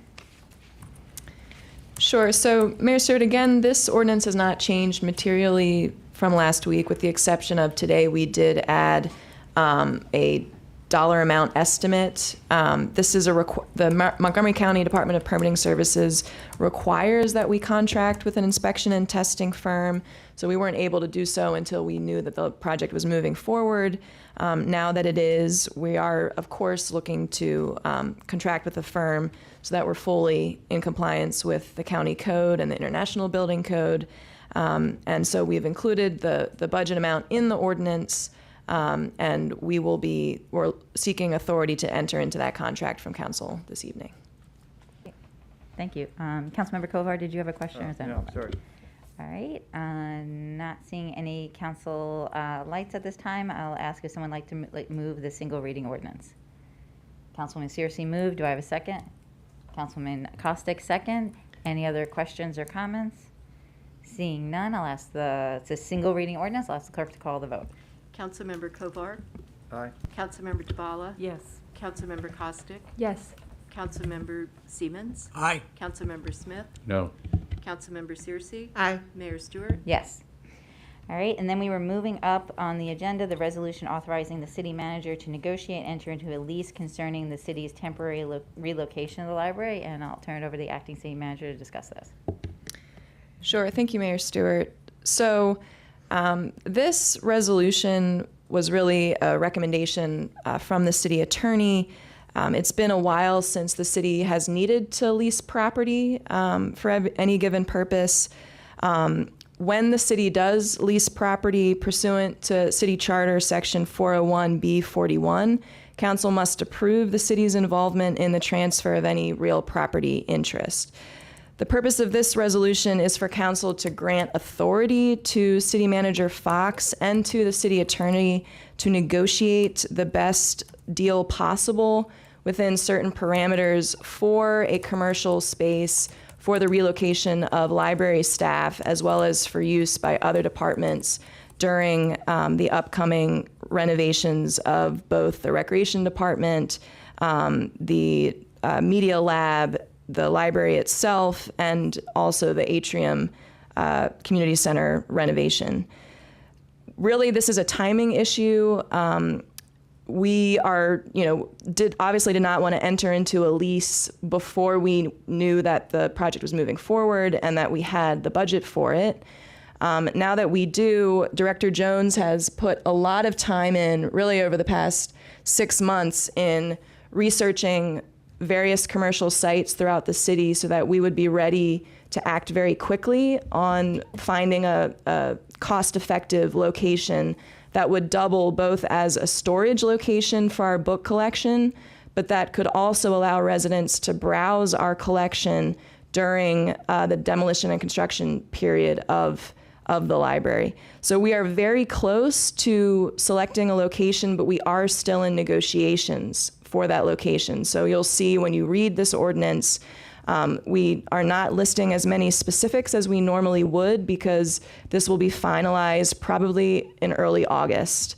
Sure. So, Mayor Stewart, again, this ordinance has not changed materially from last week, with the exception of today we did add a dollar amount estimate. This is the Montgomery County Department of Permitting Services requires that we contract with an inspection and testing firm. So we weren't able to do so until we knew that the project was moving forward. Now that it is, we are, of course, looking to contract with a firm so that we're fully in compliance with the county code and the International Building Code. And so we've included the budget amount in the ordinance. And we're seeking authority to enter into that contract from council this evening. Thank you. Councilmember Kovar, did you have a question? Or is that No, sorry. All right. Not seeing any council lights at this time. I'll ask if someone would like to move the single reading ordinance. Councilwoman Searcy moved. Do I have a second? Councilman Costick second. Any other questions or comments? Seeing none, it's a single reading ordinance. I'll ask the clerk to call the vote. Councilmember Kovar. Aye. Councilmember DeBala. Yes. Councilmember Costick. Yes. Councilmember Siemens. Aye. Councilmember Smith. No. Councilmember Searcy. Aye. Mayor Stewart. Yes. All right, and then we were moving up on the agenda, the resolution authorizing the city manager to negotiate and enter into a lease concerning the city's temporary relocation of the library, and I'll turn it over to the acting city manager to discuss this. Sure. Thank you, Mayor Stewart. So this resolution was really a recommendation from the city attorney. It's been a while since the city has needed to lease property for any given purpose. When the city does lease property pursuant to City Charter Section 401B41, council must approve the city's involvement in the transfer of any real property interest. The purpose of this resolution is for council to grant authority to City Manager Fox and to the city attorney to negotiate the best deal possible within certain parameters for a commercial space for the relocation of library staff, as well as for use by other departments during the upcoming renovations of both the recreation department, the media lab, the library itself, and also the atrium community center renovation. Really, this is a timing issue. We obviously did not want to enter into a lease before we knew that the project was moving forward and that we had the budget for it. Now that we do, Director Jones has put a lot of time in, really over the past 6 months, in researching various commercial sites throughout the city so that we would be ready to act very quickly on finding a cost-effective location that would double both as a storage location for our book collection, but that could also allow residents to browse our collection during the demolition and construction period of the library. So we are very close to selecting a location, but we are still in negotiations for that location. So you'll see when you read this ordinance, We are not listing as many specifics as we normally would because this will be finalized probably in early August.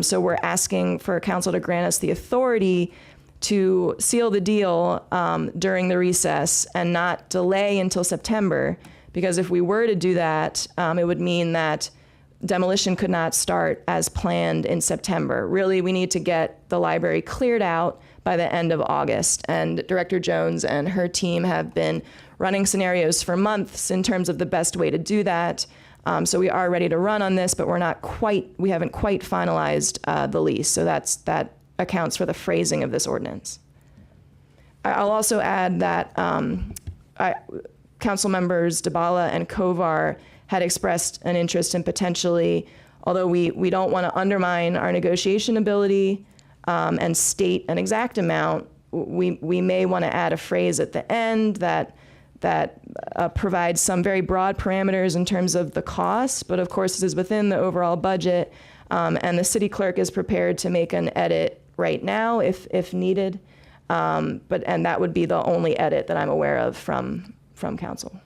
So we're asking for council to grant us the authority to seal the deal during the recess and not delay until September. Because if we were to do that, it would mean that demolition could not start as planned in September. Really, we need to get the library cleared out by the end of August. And Director Jones and her team have been running scenarios for months in terms of the best way to do that. So we are ready to run on this, but we haven't quite finalized the lease. So that accounts for the phrasing of this ordinance. I'll also add that council members DeBala and Kovar had expressed an interest in potentially, although we don't want to undermine our negotiation ability and state an exact amount, we may want to add a phrase at the end that provides some very broad parameters in terms of the cost, but of course this is within the overall budget, and the city clerk is prepared to make an edit right now if needed, and that would be the only edit that I'm aware of from council.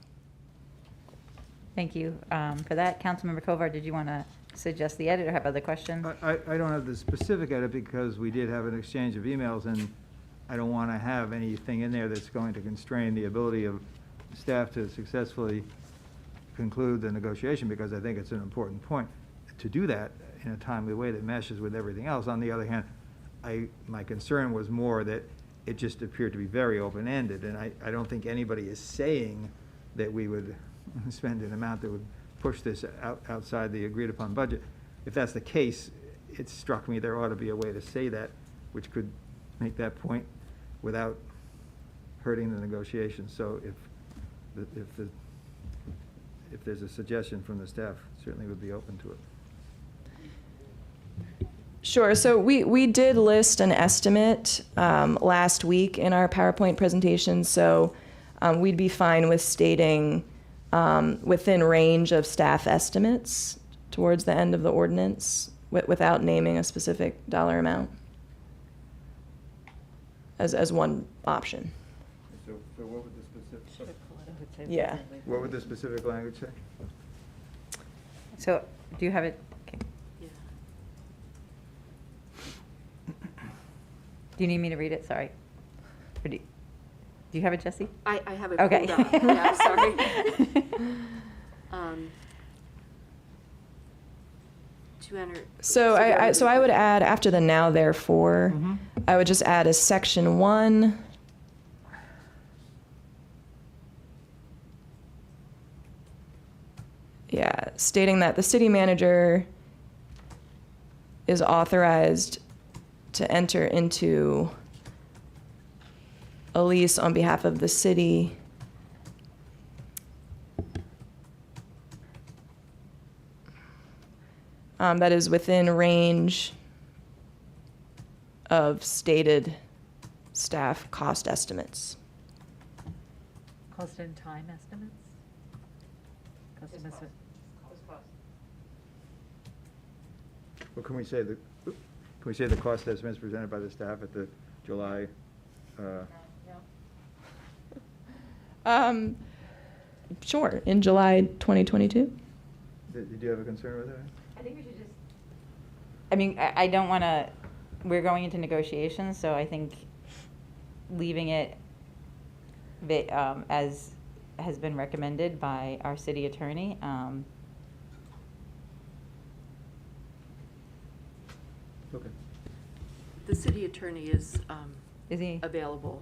Thank you for that. Councilmember Kovar, did you want to suggest the edit or have other questions? I don't have the specific edit because we did have an exchange of emails, and I don't want to have anything in there that's going to constrain the ability of staff to successfully conclude the negotiation, because I think it's an important point to do that in a timely way that meshes with everything else. On the other hand, my concern was more that it just appeared to be very open-ended, and I don't think anybody is saying that we would spend an amount that would push this outside the agreed-upon budget. If that's the case, it struck me there ought to be a way to say that, which could make that point without hurting the negotiations. So if there's a suggestion from the staff, certainly would be open to it. Sure. So we did list an estimate last week in our PowerPoint presentation. So we'd be fine with stating within range of staff estimates towards the end of the ordinance without naming a specific dollar amount as one option. So what would the specific? Yeah. What would the specific language say? So do you have it? Okay. Yeah. Do you need me to read it? Sorry. Or do you have it, Jesse? I have it Okay. pulled up. Yeah, sorry. 200. So I would add after the now therefore, I would just add a section 1. Yeah, stating that the city manager is authorized to enter into a lease on behalf of the city that is within range of stated staff cost estimates. Cost and time estimates? Well, can we say the cost estimates presented by the staff at the July? Sure, in July 2022. Did you have a concern with that? I think we should just. I mean, I don't want to. We're going into negotiations, so I think leaving it as has been recommended by our city attorney. Okay. The city attorney is he available.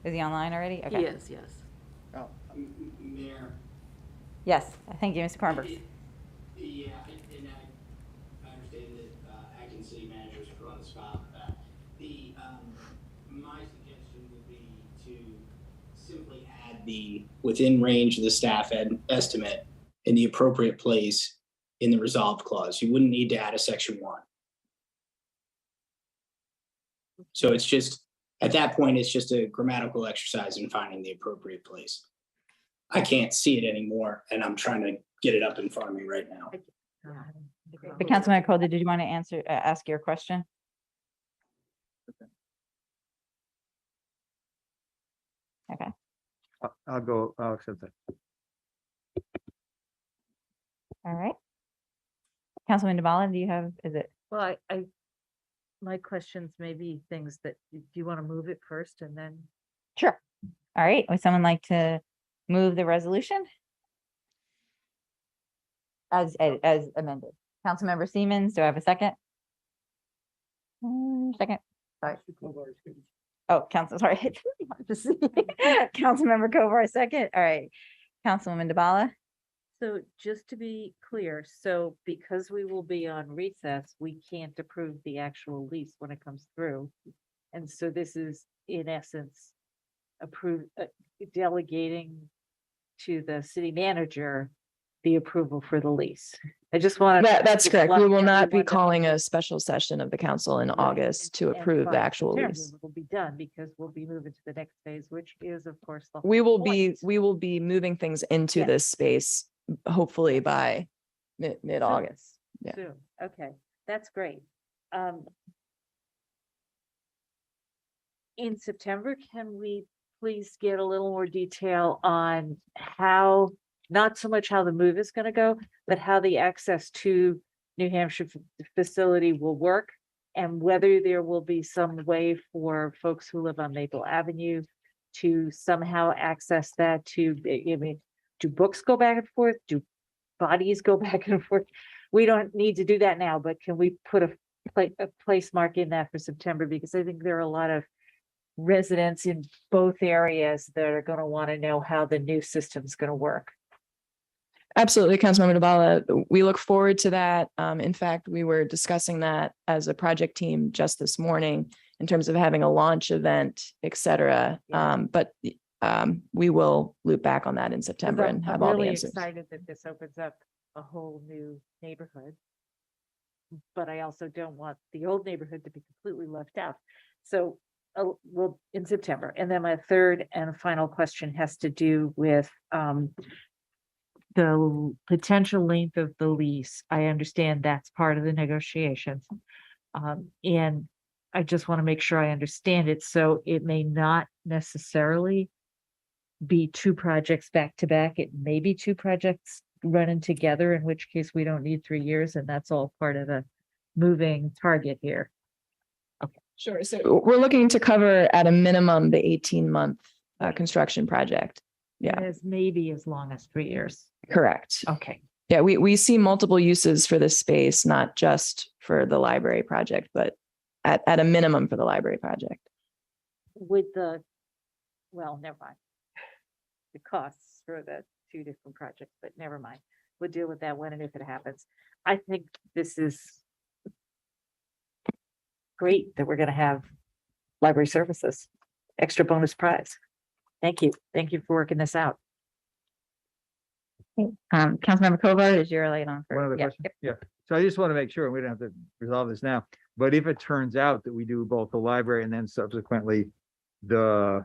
Is he online already? Okay. He is, yes. Mayor. Yes. Thank you, Mr. Kornberg. Yeah, and I understand that acting city managers are put on the spot. My suggestion would be to simply add the within range of the staff estimate in the appropriate place in the resolved clause. You wouldn't need to add a section 1. So it's just, at that point, it's just a grammatical exercise in finding the appropriate place. I can't see it anymore, and I'm trying to get it up in front of me right now. But Councilman Cole, did you want to ask your question? Okay, I'll accept that. all right. Councilman DeBala, do you have, is it? Well, my questions may be things that, do you want to move it first and then? Sure. All right, would someone like to move the resolution? As amended. Councilmember Siemens, do I have a second? Second, sorry. Oh, sorry. Councilmember Kovar, second. All right. Councilwoman DeBala? So just to be clear, so because we will be on recess, we can't approve the actual lease when it comes through. And so this is in essence, delegating to the city manager the approval for the lease. I just want to. That's correct. We will not be calling a special session of the council in August to approve the actual lease. It will be done because we'll be moving to the next phase, which is of course. The We whole will point. be moving things into Yes. this space, hopefully by mid-August. Yeah. Soon. Okay, that's great. In September, can we please get a little more detail on how, not so much how the move is gonna go, but how the access to New Hampshire facility will work? And whether there will be some way for folks who live on Maple Avenue to somehow access that do books go back and forth? Do bodies go back and forth? We don't need to do that now, but can we put a place mark in that for September? Because I think there are a lot of residents in both areas that are going to want to know how the new system is going to work. Absolutely, Councilmember DeBala. We look forward to that. In fact, we were discussing that as a project team just this morning in terms of having a launch event, et cetera. But we will loop back on that in September and have all the really answers. Excited that this opens up a whole new neighborhood. But I also don't want the old neighborhood to be completely left out. So well, in September. And then my third and final question has to do with the potential length of the lease. I understand that's part of the negotiations. And I just want to make sure I understand it. So it may not necessarily be two projects back to back. It may be two projects running together, in which case we don't need 3 years. And that's all part of the moving target here. Sure. So we're looking to cover at a minimum the 18-month construction project. Yeah, As maybe as long as 3 years. correct. Okay. Yeah, we see multiple uses for this space, not just for the library project, but at a minimum for the library project. With well, never mind. The costs for the two different projects, but never mind. We'll deal with that when and if it happens. I think this is great that we're going to have library services, extra bonus prize. Thank you. Thank you for working this out. Councilmember Kovar, is your light on? One other question? Yeah. So I just want to make sure, and we don't have to resolve this now, but if it turns out that we do both the library and then subsequently the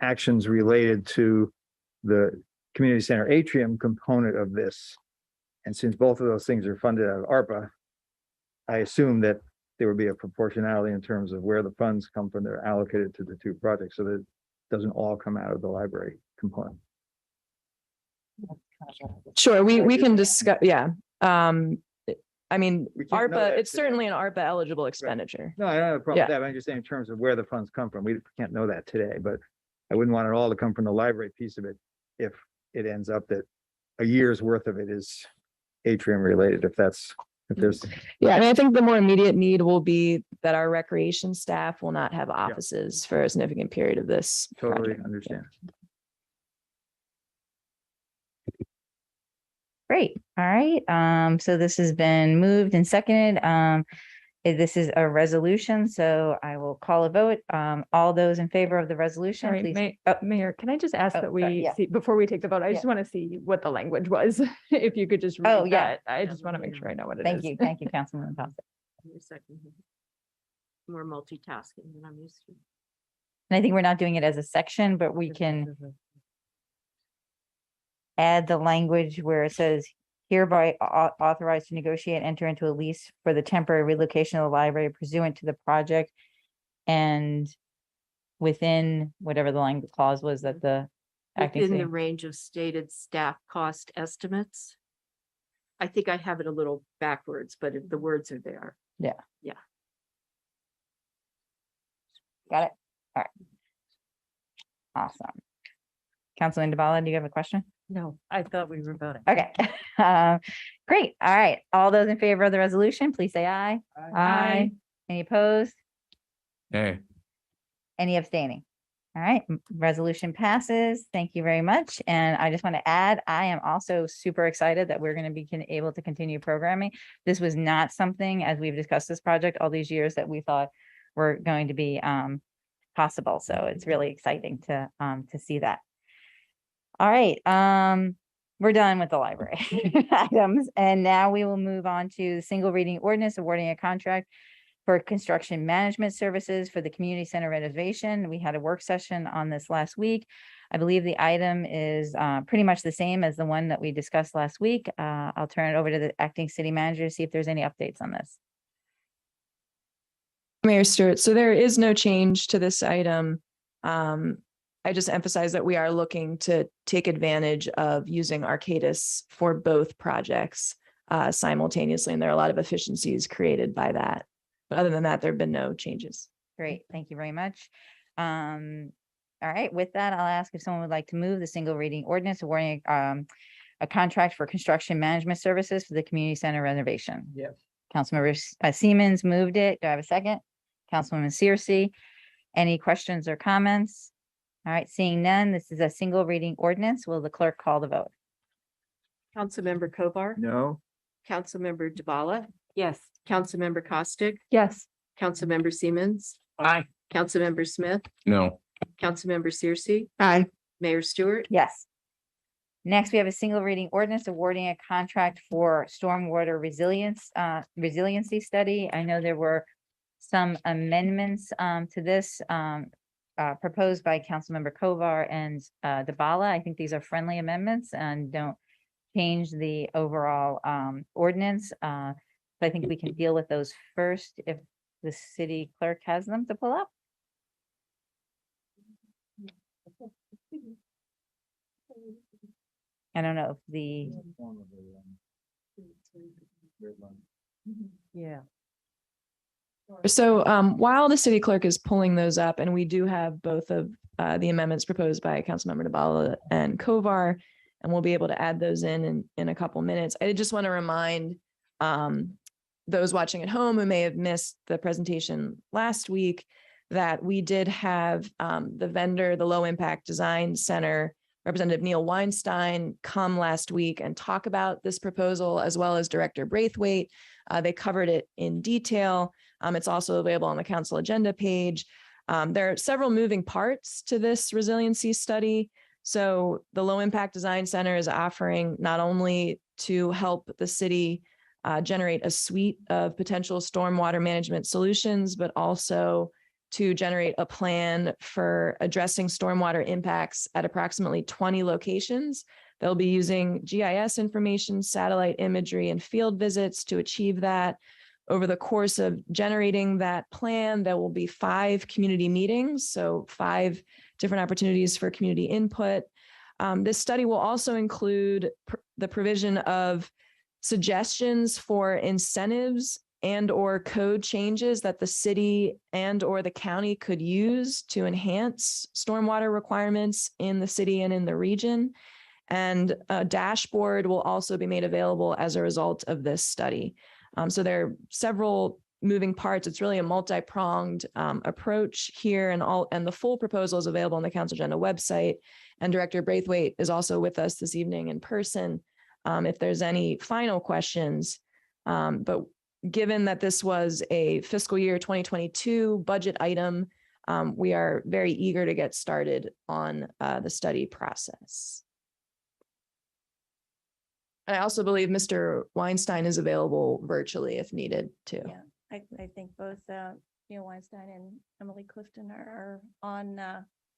actions related to the community center atrium component of this, and since both of those things are funded out of ARPA, I assume that there would be a proportionality in terms of where the funds come from. They're allocated to the two projects, so that it doesn't all come out of the library component. Sure, we can discuss, yeah. I mean, We can't know ARPA, that it's today. certainly an ARPA eligible expenditure. No, I don't have a problem with Yeah. that. but I'm just saying in terms of where the funds come from. We can't know that today, but I wouldn't want it all to come from the library piece of it if it ends up that a year's worth of it is atrium related, if there's. Yeah, I mean, I think the more immediate need will be that our recreation staff will not have offices for a significant period of this Totally project. understand. Great. All right. So this has been moved and seconded. This is a resolution, so I will call a vote. All those in favor of the resolution, Sorry, please. Mayor, can I just ask Oh, that sorry, we yeah. see, before we take the vote, I just want to see what the language was. If you could just Oh, read yeah. that. I just want to make sure I know what it is. Thank you. Thank you, Councilwoman Thompson. More multitasking than I'm used to. And I think we're not doing it as a section, but we can add the language where it says hereby authorized to negotiate, enter into a lease for the temporary relocation of the library pursuant to the project. And within whatever the language clause was that the acting Within city. the range of stated staff cost estimates. I think I have it a little backwards, but the words are there. Yeah. Yeah. Got it? All right. Awesome. Councilman DeBala, do you have a question? No, I thought we were voting. Okay. Great. All right. All those in favor of the resolution, please say aye. Aye. Any opposed? Nay. Any abstaining? All right, resolution passes. Thank you very much. And I just want to add, I am also super excited that we're going to be able to continue programming. This was not something, as we've discussed this project all these years, that we thought were going to be possible. So it's really exciting to see that. All right, we're done with the library items, and now we will move on to the single reading ordinance awarding a contract for construction management services for the community center renovation. We had a work session on this last week. I believe the item is pretty much the same as the one that we discussed last week. I'll turn it over to the acting city manager to see if there's any updates on this. Mayor Stewart, so there is no change to this item. I just emphasize that we are looking to take advantage of using Arcadis for both projects simultaneously, and there are a lot of efficiencies created by that. But other than that, there have been no changes. Great, thank you very much. All right, with that, I'll ask if someone would like to move the single reading ordinance awarding a contract for construction management services for the community center renovation. Yes. Councilmember Siemens moved it. Do I have a second? Councilwoman Searcy. Any questions or comments? All right, seeing none, this is a single reading ordinance. Will the clerk call the vote? Councilmember Kovar. No. Councilmember DeBala. Yes. Councilmember Costick. Yes. Councilmember Siemens. Aye. Councilmember Smith. No. Councilmember Searcy. Aye. Mayor Stewart. Yes. Next, we have a single reading ordinance awarding a contract for stormwater resiliency study. I know there were some amendments to this proposed by Councilmember Kovar and DeBala. I think these are friendly amendments and don't change the overall ordinance. So I think we can deal with those first if the city clerk has them to pull up. I don't know if the, Yeah. So while the city clerk is pulling those up, and we do have both of the amendments proposed by Councilmember DeBala and Kovar, and we'll be able to add those in a couple minutes. I just want to remind those watching at home who may have missed the presentation last week that we did have the vendor, the Low Impact Design Center, Representative Neil Weinstein, come last week and talk about this proposal, as well as Director Braithwaite. They covered it in detail. It's also available on the council agenda page. There are several moving parts to this resiliency study. So the Low Impact Design Center is offering not only to help the city generate a suite of potential stormwater management solutions, but also to generate a plan for addressing stormwater impacts at approximately 20 locations. They'll be using GIS information, satellite imagery, and field visits to achieve that. Over the course of generating that plan, there will be 5 community meetings, so 5 different opportunities for community input. This study will also include the provision of suggestions for incentives and or code changes that the city and or the county could use to enhance stormwater requirements in the city and in the region. And a dashboard will also be made available as a result of this study. So there are several moving parts. It's really a multi-pronged approach here, and the full proposal is available on the council agenda website. And Director Braithwaite is also with us this evening in person if there's any final questions. But given that this was a fiscal year 2022 budget item, we are very eager to get started on the study process. I also believe Mr. Weinstein is available virtually if needed too. Yeah, I think both Neil Weinstein and Emily Clifton are on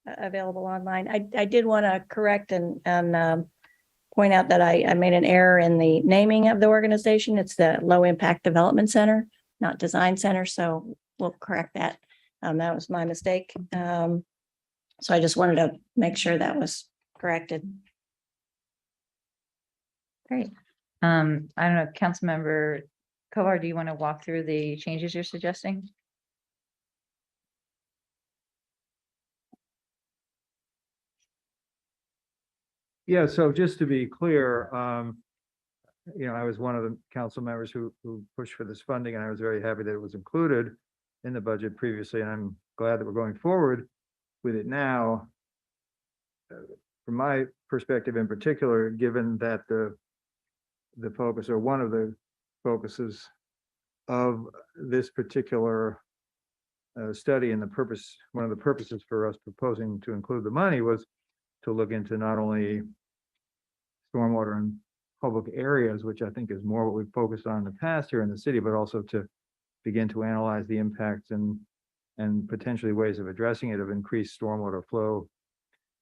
available online. I did want to correct and point out that I made an error in the naming of the organization. It's the Low Impact Development Center, not Design Center. So we'll correct that. That was my mistake. So I just wanted to make sure that was corrected. Great. I don't know, Councilmember Kovar, do you want to walk through the changes you're suggesting? Yeah, so just to be clear, I was one of the council members who pushed for this funding, and I was very happy that it was included in the budget previously, and I'm glad that we're going forward with it now. From my perspective in particular, given that the focus, or one of the focuses of this particular study, and one of the purposes for us proposing to include the money was to look into not only stormwater in public areas, which I think is more what we've focused on in the past here in the city, but also to begin to analyze the impacts and potentially ways of addressing it, of increased stormwater flow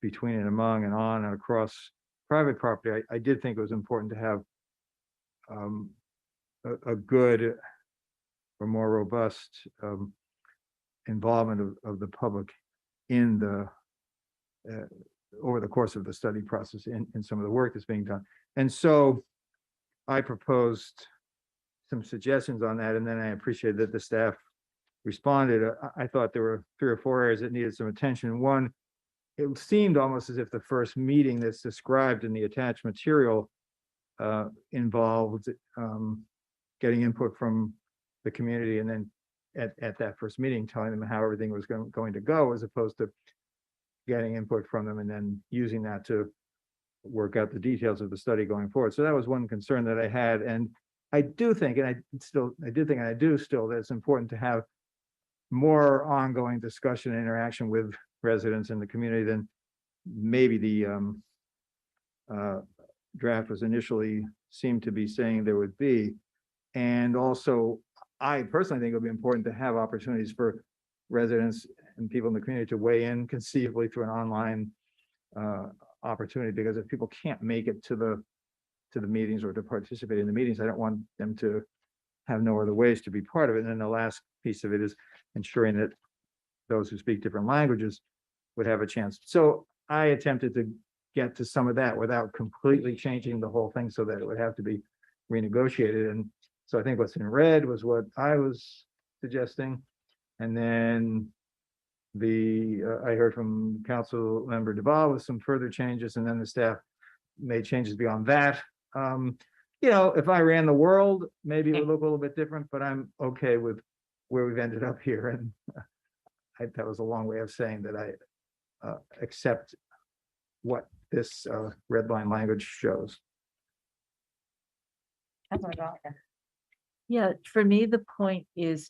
between and among and on and across private property. I did think it was important to have a good or more robust involvement of the public in the over the course of the study process in some of the work that's being done. And so I proposed some suggestions on that, and then I appreciated that the staff responded. I thought there were 3 or 4 areas that needed some attention. One, it seemed almost as if the first meeting that's described in the attached material involved getting input from the community, and then at that first meeting telling them how everything was going to go, as opposed to getting input from them and then using that to work out the details of the study going forward. So that was one concern that I had. And I do think, and I do still, that it's important to have more ongoing discussion and interaction with residents in the community than maybe the draft was initially seemed to be saying there would be. And also, I personally think it'll be important to have opportunities for residents and people in the community to weigh in conceivably through an online opportunity, because if people can't make it to the meetings or to participate in the meetings, I don't want them to have no other ways to be part of it. And then the last piece of it is ensuring that those who speak different languages would have a chance. So I attempted to get to some of that without completely changing the whole thing so that it would have to be renegotiated. And so I think what's in red was what I was suggesting. And then I heard from Council Member Duval with some further changes, and then the staff made changes beyond that. If I ran the world, maybe it would look a little bit different, but I'm okay with where we've ended up here. And that was a long way of saying that I accept what this red line language shows. Yeah, for me, the point is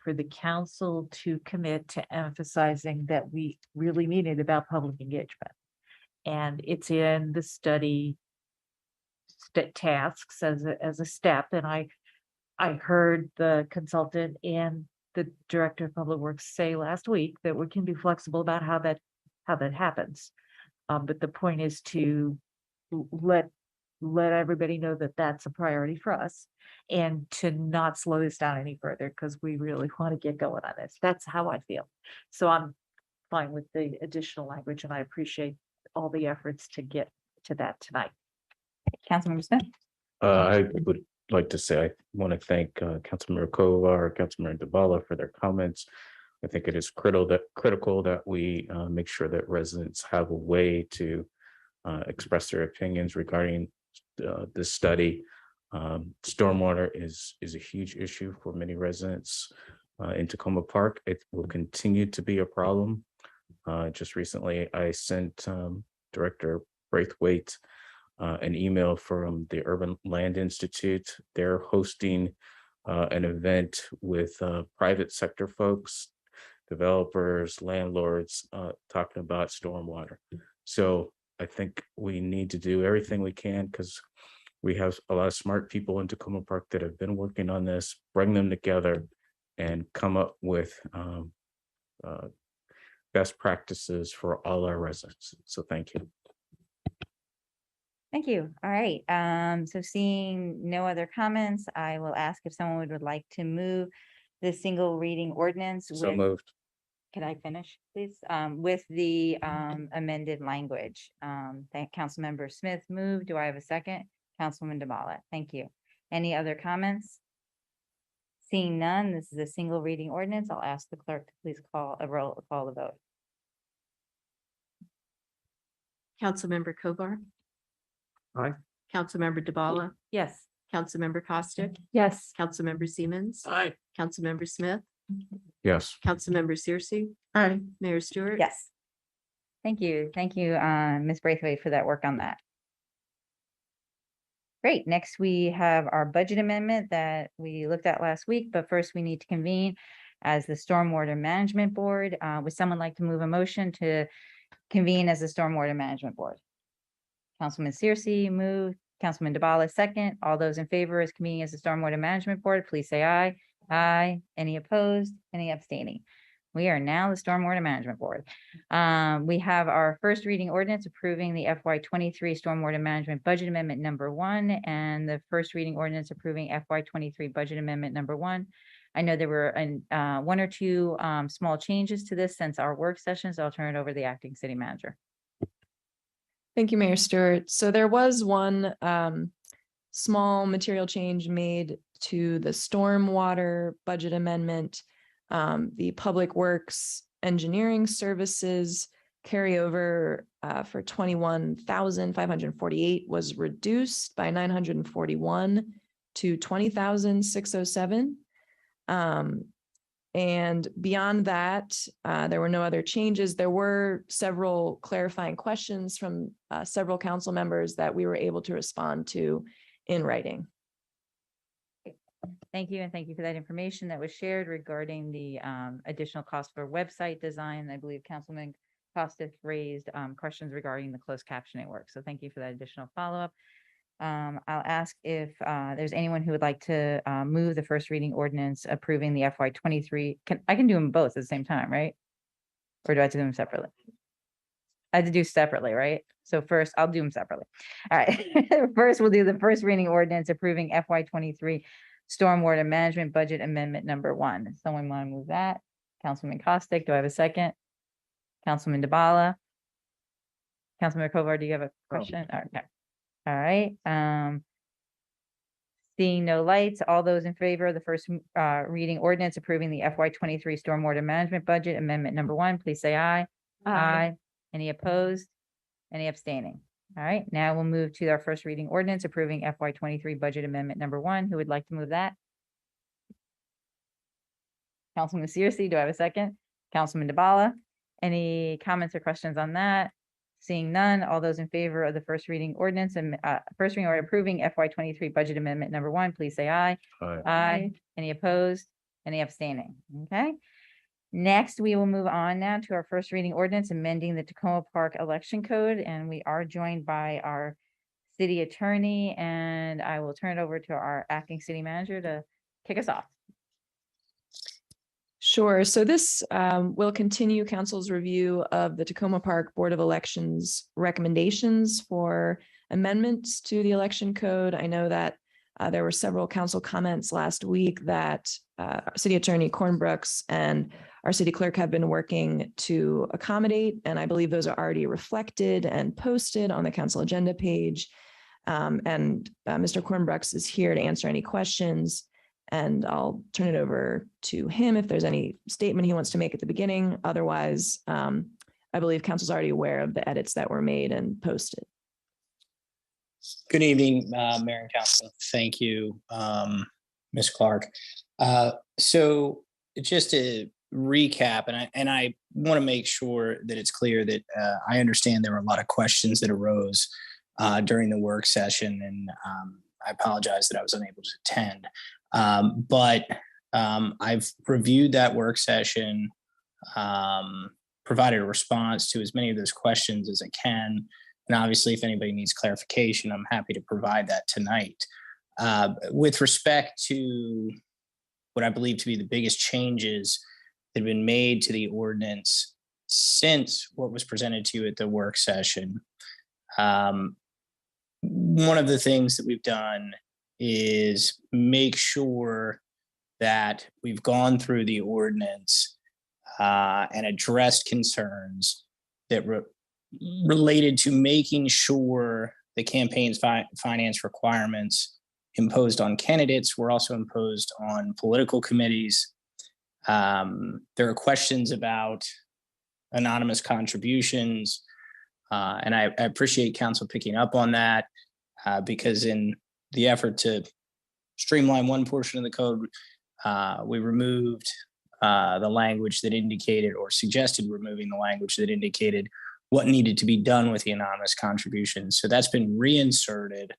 for the council to commit to emphasizing that we really mean it about public engagement. And it's in the study tasks as a step. And I heard the consultant and the director of public works say last week that we can be flexible about how that happens. But the point is to let everybody know that that's a priority for us, and to not slow this down any further, because we really want to get going on this. That's how I feel. So I'm fine with the additional language, and I appreciate all the efforts to get to that tonight. Councilmember Smith. I would like to say I want to thank Councilmember Kovar, Councilmember Duvall for their comments. I think it is critical that we make sure that residents have a way to express their opinions regarding this study. Stormwater is a huge issue for many residents in Tacoma Park. It will continue to be a problem. Just recently, I sent Director Braithwaite an email from the Urban Land Institute. They're hosting an event with private sector folks, developers, landlords, talking about stormwater. So I think we need to do everything we can, because we have a lot of smart people in Tacoma Park that have been working on this, bring them together and come up with best practices for all our residents. So thank you. Thank you. All right. So seeing no other comments, I will ask if someone would like to move the single reading ordinance. So with moved. can I finish, please? With the amended language. Thank Councilmember Smith moved. Do I have a second? Councilwoman Demola, thank you. Any other comments? Seeing none, this is a single reading ordinance. I'll ask the clerk to please call the vote. Councilmember Kovar, Aye. Councilmember DeBala, Yes. Councilmember Costick, Yes. Councilmember Siemens, Aye. Councilmember Smith, Yes. Councilmember Searcy. Aye. Mayor Stewart. Yes. Thank you. Thank you, Ms. Braithwaite, for that work on that. Great. Next, we have our budget amendment that we looked at last week, but first we need to convene as the Stormwater Management Board. Would someone like to move a motion to convene as the Stormwater Management Board? Councilman Searcy moved, Councilman DeBala second. All those in favor as convening as the Stormwater Management Board, please say aye. Aye. Any opposed? Any abstaining? We are now the Stormwater Management Board. We have our first reading ordinance approving the FY 23 Stormwater Management Budget Amendment number 1 and the first reading ordinance approving FY 23 Budget Amendment number 1. I know there were one or two small changes to this since our work sessions. I'll turn it over to the acting city manager. Thank you, Mayor Stewart. So there was one small material change made to the stormwater budget amendment. The Public Works Engineering Services carryover for 21,548 was reduced by 941 to 20,607. And beyond that, there were no other changes. There were several clarifying questions from several council members that we were able to respond to in writing. Thank you, and thank you for that information that was shared regarding the additional cost for website design. I believe Councilman Costa raised questions regarding the closed captioning work. So thank you for that additional follow-up. I'll ask if there's anyone who would like to move the first reading ordinance approving the FY 23. I can do them both at the same time, right? Or do I have to do them separately? I have to do separately, right? So first, I'll do them separately. All right. First, we'll do the first reading ordinance approving FY 23 Stormwater Management Budget Amendment number 1. Someone want to move that? Councilman Costick, do I have a second? Councilman DeBala? Councilman Kovar, do you have a question? Okay. All right. Seeing no lights, all those in favor of the first reading ordinance approving the FY 23 Stormwater Management Budget Amendment number 1, please say aye. Aye. Any opposed? Any abstaining? All right, now we'll move to our first reading ordinance approving FY 23 Budget Amendment number 1. Who would like to move that? Councilman Searcy, do I have a second? Councilman DeBala? Any comments or questions on that? Seeing none, all those in favor of the first reading ordinance and first reading order approving FY 23 Budget Amendment number 1, please say aye. Aye. Aye. Any opposed? Any abstaining? Okay. Next, we will move on now to our first reading ordinance amending the Tacoma Park Election Code, and we are joined by our city attorney, and I will turn it over to our acting city manager to kick us off. Sure. So this will continue council's review of the Tacoma Park Board of Elections recommendations for amendments to the election code. I know that there were several council comments last week that City Attorney Cornbrooks and our city clerk have been working to accommodate, and I believe those are already reflected and posted on the council agenda page. And Mr. Cornbrooks is here to answer any questions, and I'll turn it over to him if there's any statement he wants to make at the beginning. Otherwise, I believe council's already aware of the edits that were made and posted. Good evening, Mayor and Council. Thank you, Ms. Clark. So just to recap, and I want to make sure that it's clear that I understand there were a lot of questions that arose during the work session, and I apologize that I was unable to attend. But I've reviewed that work session, provided a response to as many of those questions as I can. And obviously, if anybody needs clarification, I'm happy to provide that tonight. With respect to what I believe to be the biggest changes that have been made to the ordinance since what was presented to you at the work session, one of the things that we've done is make sure that we've gone through the ordinance and addressed concerns that related to making sure the campaign's finance requirements imposed on candidates were also imposed on political committees. There are questions about anonymous contributions, and I appreciate council picking up on that because in the effort to streamline one portion of the code, we removed the language that indicated or suggested removing the language that indicated what needed to be done with the anonymous contributions. So that's been reinserted.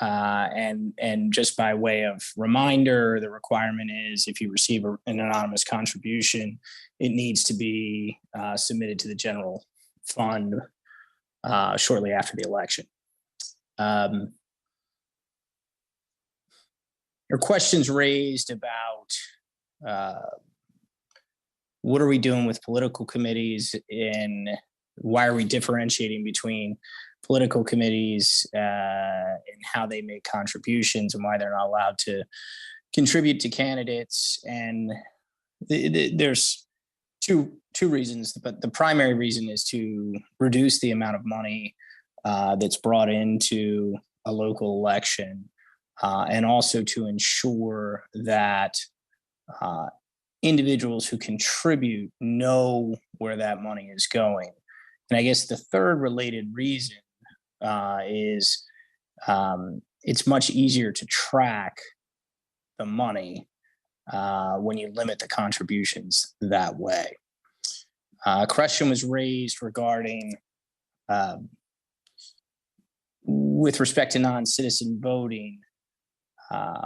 And just by way of reminder, the requirement is if you receive an anonymous contribution, it needs to be submitted to the general fund shortly after the election. There are questions raised about what are we doing with political committees and why are we differentiating between political committees and how they make contributions and why they're not allowed to contribute to candidates. And there's two reasons, but the primary reason is to reduce the amount of money that's brought into a local election and also to ensure that individuals who contribute know where that money is going. And I guess the third related reason is it's much easier to track the money when you limit the contributions that way. A question was raised regarding with respect to non-citizen voting,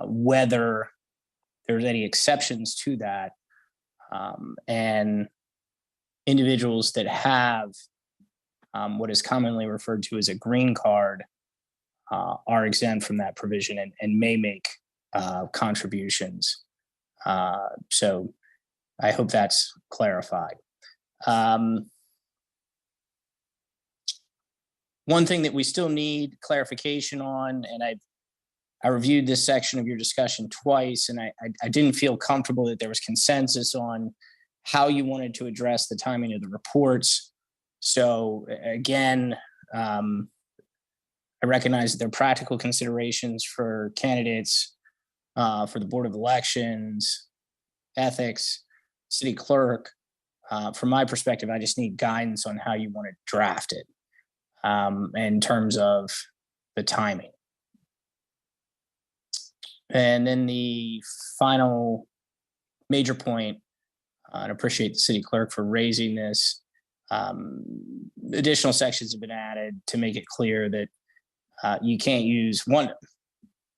whether there's any exceptions to that, and individuals that have what is commonly referred to as a green card are exempt from that provision and may make contributions. So I hope that's clarified. One thing that we still need clarification on, and I reviewed this section of your discussion twice, and I didn't feel comfortable that there was consensus on how you wanted to address the timing of the reports. So again, I recognize that there are practical considerations for candidates, for the Board of Elections, ethics, city clerk. From my perspective, I just need guidance on how you want to draft it in terms of the timing. And then the final major point, and I appreciate the city clerk for raising this. Additional sections have been added to make it clear that you can't use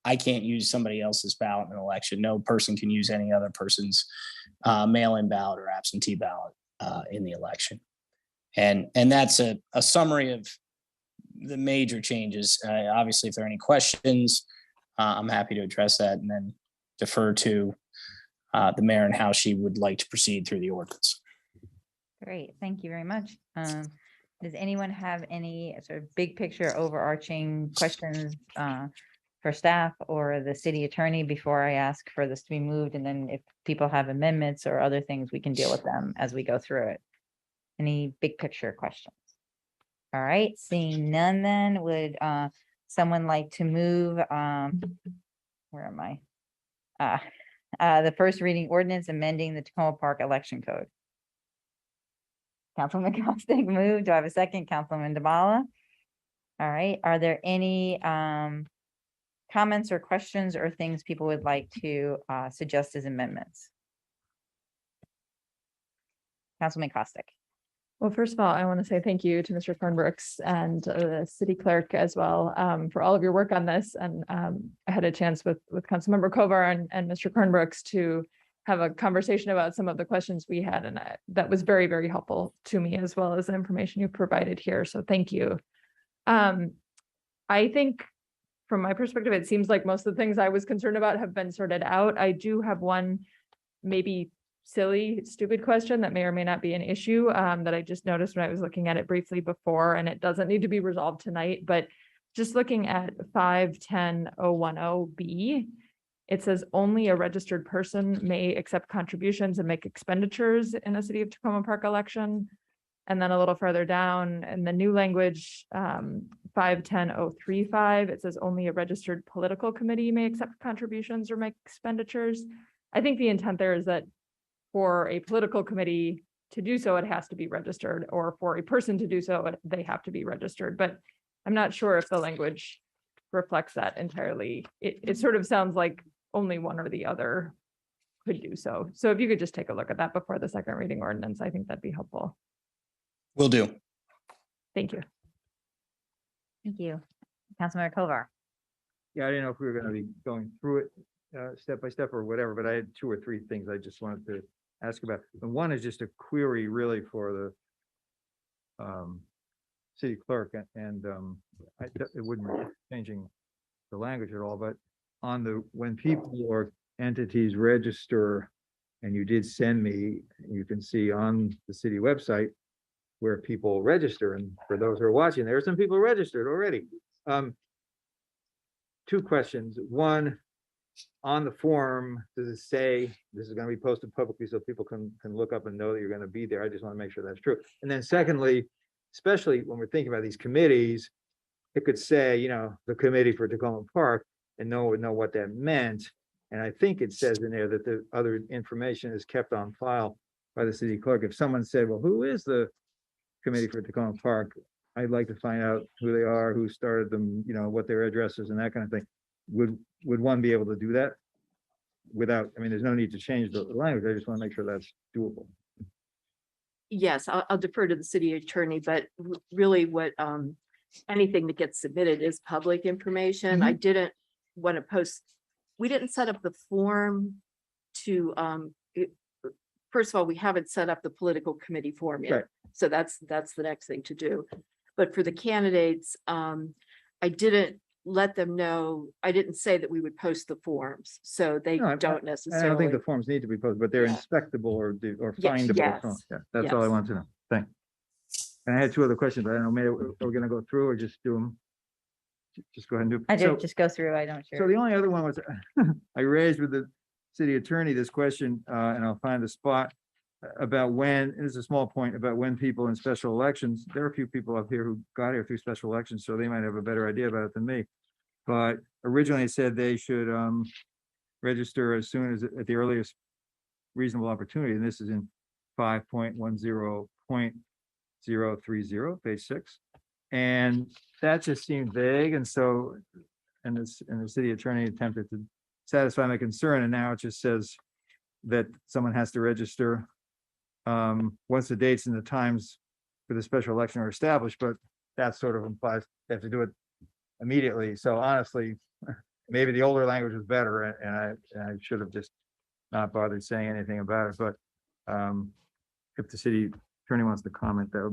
I can't use somebody else's ballot in an election. No person can use any other person's mail-in ballot or absentee ballot in the election. And that's a summary of the major changes. Obviously, if there are any questions, I'm happy to address that and then defer to the mayor and how she would like to proceed through the ordinance. Great, thank you very much. Does anyone have any sort of big picture overarching questions for staff or the city attorney before I ask for this to be moved? And then if people have amendments or other things, we can deal with them as we go through it. Any big picture questions? All right, seeing none then, would someone like to move, where am I? The first reading ordinance amending the Tacoma Park election code. Councilman Costick moved. Do I have a second? Councilman DeBala? All right, are there any comments or questions or things people would like to suggest as amendments? Councilman Costick. Well, first of all, I want to say thank you to Mr. Cornbrooks and the city clerk as well for all of your work on this. And I had a chance with Councilmember Kovar and Mr. Cornbrooks to have a conversation about some of the questions we had. And that was very, very helpful to me, as well as the information you provided here. So thank you. I think from my perspective, it seems like most of the things I was concerned about have been sorted out. I do have one maybe silly, stupid question that may or may not be an issue that I just noticed when I was looking at it briefly before, and it doesn't need to be resolved tonight, but just looking at 510010B, it says only a registered person may accept contributions and make expenditures in a City of Tacoma Park election. And then a little further down in the new language, 510035, it says only a registered political committee may accept contributions or make expenditures. I think the intent there is that for a political committee to do so, it has to be registered, or for a person to do so, they have to be registered. But I'm not sure if the language reflects that entirely. It sort of sounds like only one or the other could do so. So if you could just take a look at that before the second reading ordinance, I think that'd be helpful. Will do. Thank you. Thank you. Councilmember Kovar. Yeah, I didn't know if we were gonna be going through it step by step or whatever, but I had 2 or 3 things I just wanted to ask about. And one is just a query really for the city clerk and it wouldn't be changing the language at all, but when people or entities register, and you did send me, you can see on the city website where people register, and for those who are watching, there are some people registered already. 2 questions. One, on the form, does it say this is going to be posted publicly so people can look up and know that you're going to be there? I just want to make sure that's true. And then secondly, especially when we're thinking about these committees, it could say, you know, the committee for Tacoma Park, and no one would know what that meant. And I think it says in there that the other information is kept on file by the city clerk. If someone said, well, who is the committee for Tacoma Park? I'd like to find out who they are, who started them, you know, what their address is and that kind of thing. Would one be able to do that without, I mean, there's no need to change the language. I just want to make sure that's doable. Yes, I'll defer to the city attorney, but really what, anything that gets submitted is public information. I didn't want to post, we didn't set up the form to, first of all, we haven't set up the political committee form yet. Right. So that's the next thing to do. But for the candidates, I didn't let them know, I didn't say that we would post the forms, so they No, don't I don't necessarily. think the forms need to be posted, but they're inspectable or findable. Yes, So, yeah, that's all I yes. want to know. Thanks. And I had 2 other questions, but I don't know, maybe we're gonna go through or just do them. Just go ahead and do. I So- did just go through, I don't So sure. the only other one was, I raised with the city attorney this question, and I'll find the spot about when, and it's a small point, about when people in special elections, there are a few people up here who got here through special elections, so they might have a better idea about it than me. But originally it said they should register as soon as, at the earliest reasonable opportunity, and this is in 5.10.030, page 6. And that just seemed vague, and so, and the city attorney attempted to satisfy my concern, and now it just says that someone has to register once the dates and the times for the special election are established, but that sort of implies they have to do it immediately. So honestly, maybe the older language was better, and I should have just not bothered saying anything about it, but if the city attorney wants to comment, that would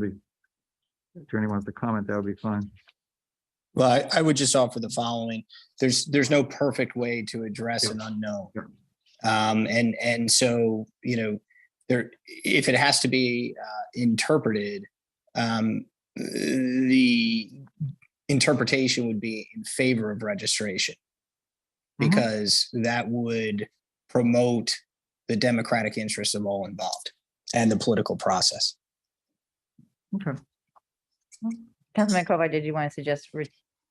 be fine. Well, I would just offer the following. There's no perfect way to address an unknown. And so, you know, if it has to be interpreted, the interpretation would be in favor of registration, because that would promote the democratic interests of all involved and the political process. Okay. Councilman Kovar, did you want to suggest having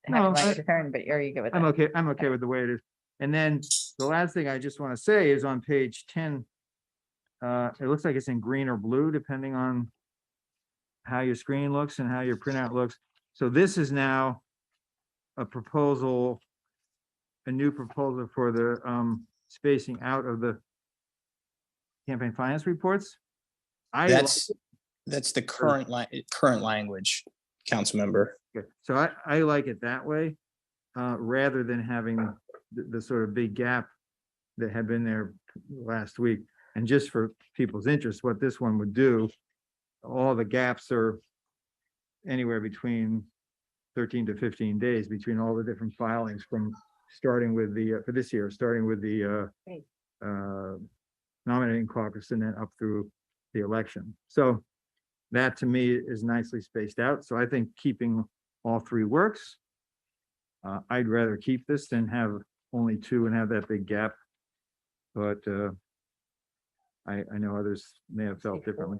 No, language return, but are you good with I'm that? okay. I'm okay with the way it is. And then the last thing I just want to say is on page 10. It looks like it's in green or blue, depending on how your screen looks and how your printout looks. So this is now a proposal, a new proposal for the spacing out of the campaign finance reports. That's the current language, council member. Okay, so I like it that way, rather than having the sort of big gap that had been there last week. And just for people's interest, what this one would do, all the gaps are anywhere between 13 to 15 days between all the different filings, from starting with the, for this year, starting with the nominating caucus and then up through the election. So that to me is nicely spaced out. So I think keeping all 3 works. I'd rather keep this than have only two and have that big gap. But I know others may have felt differently.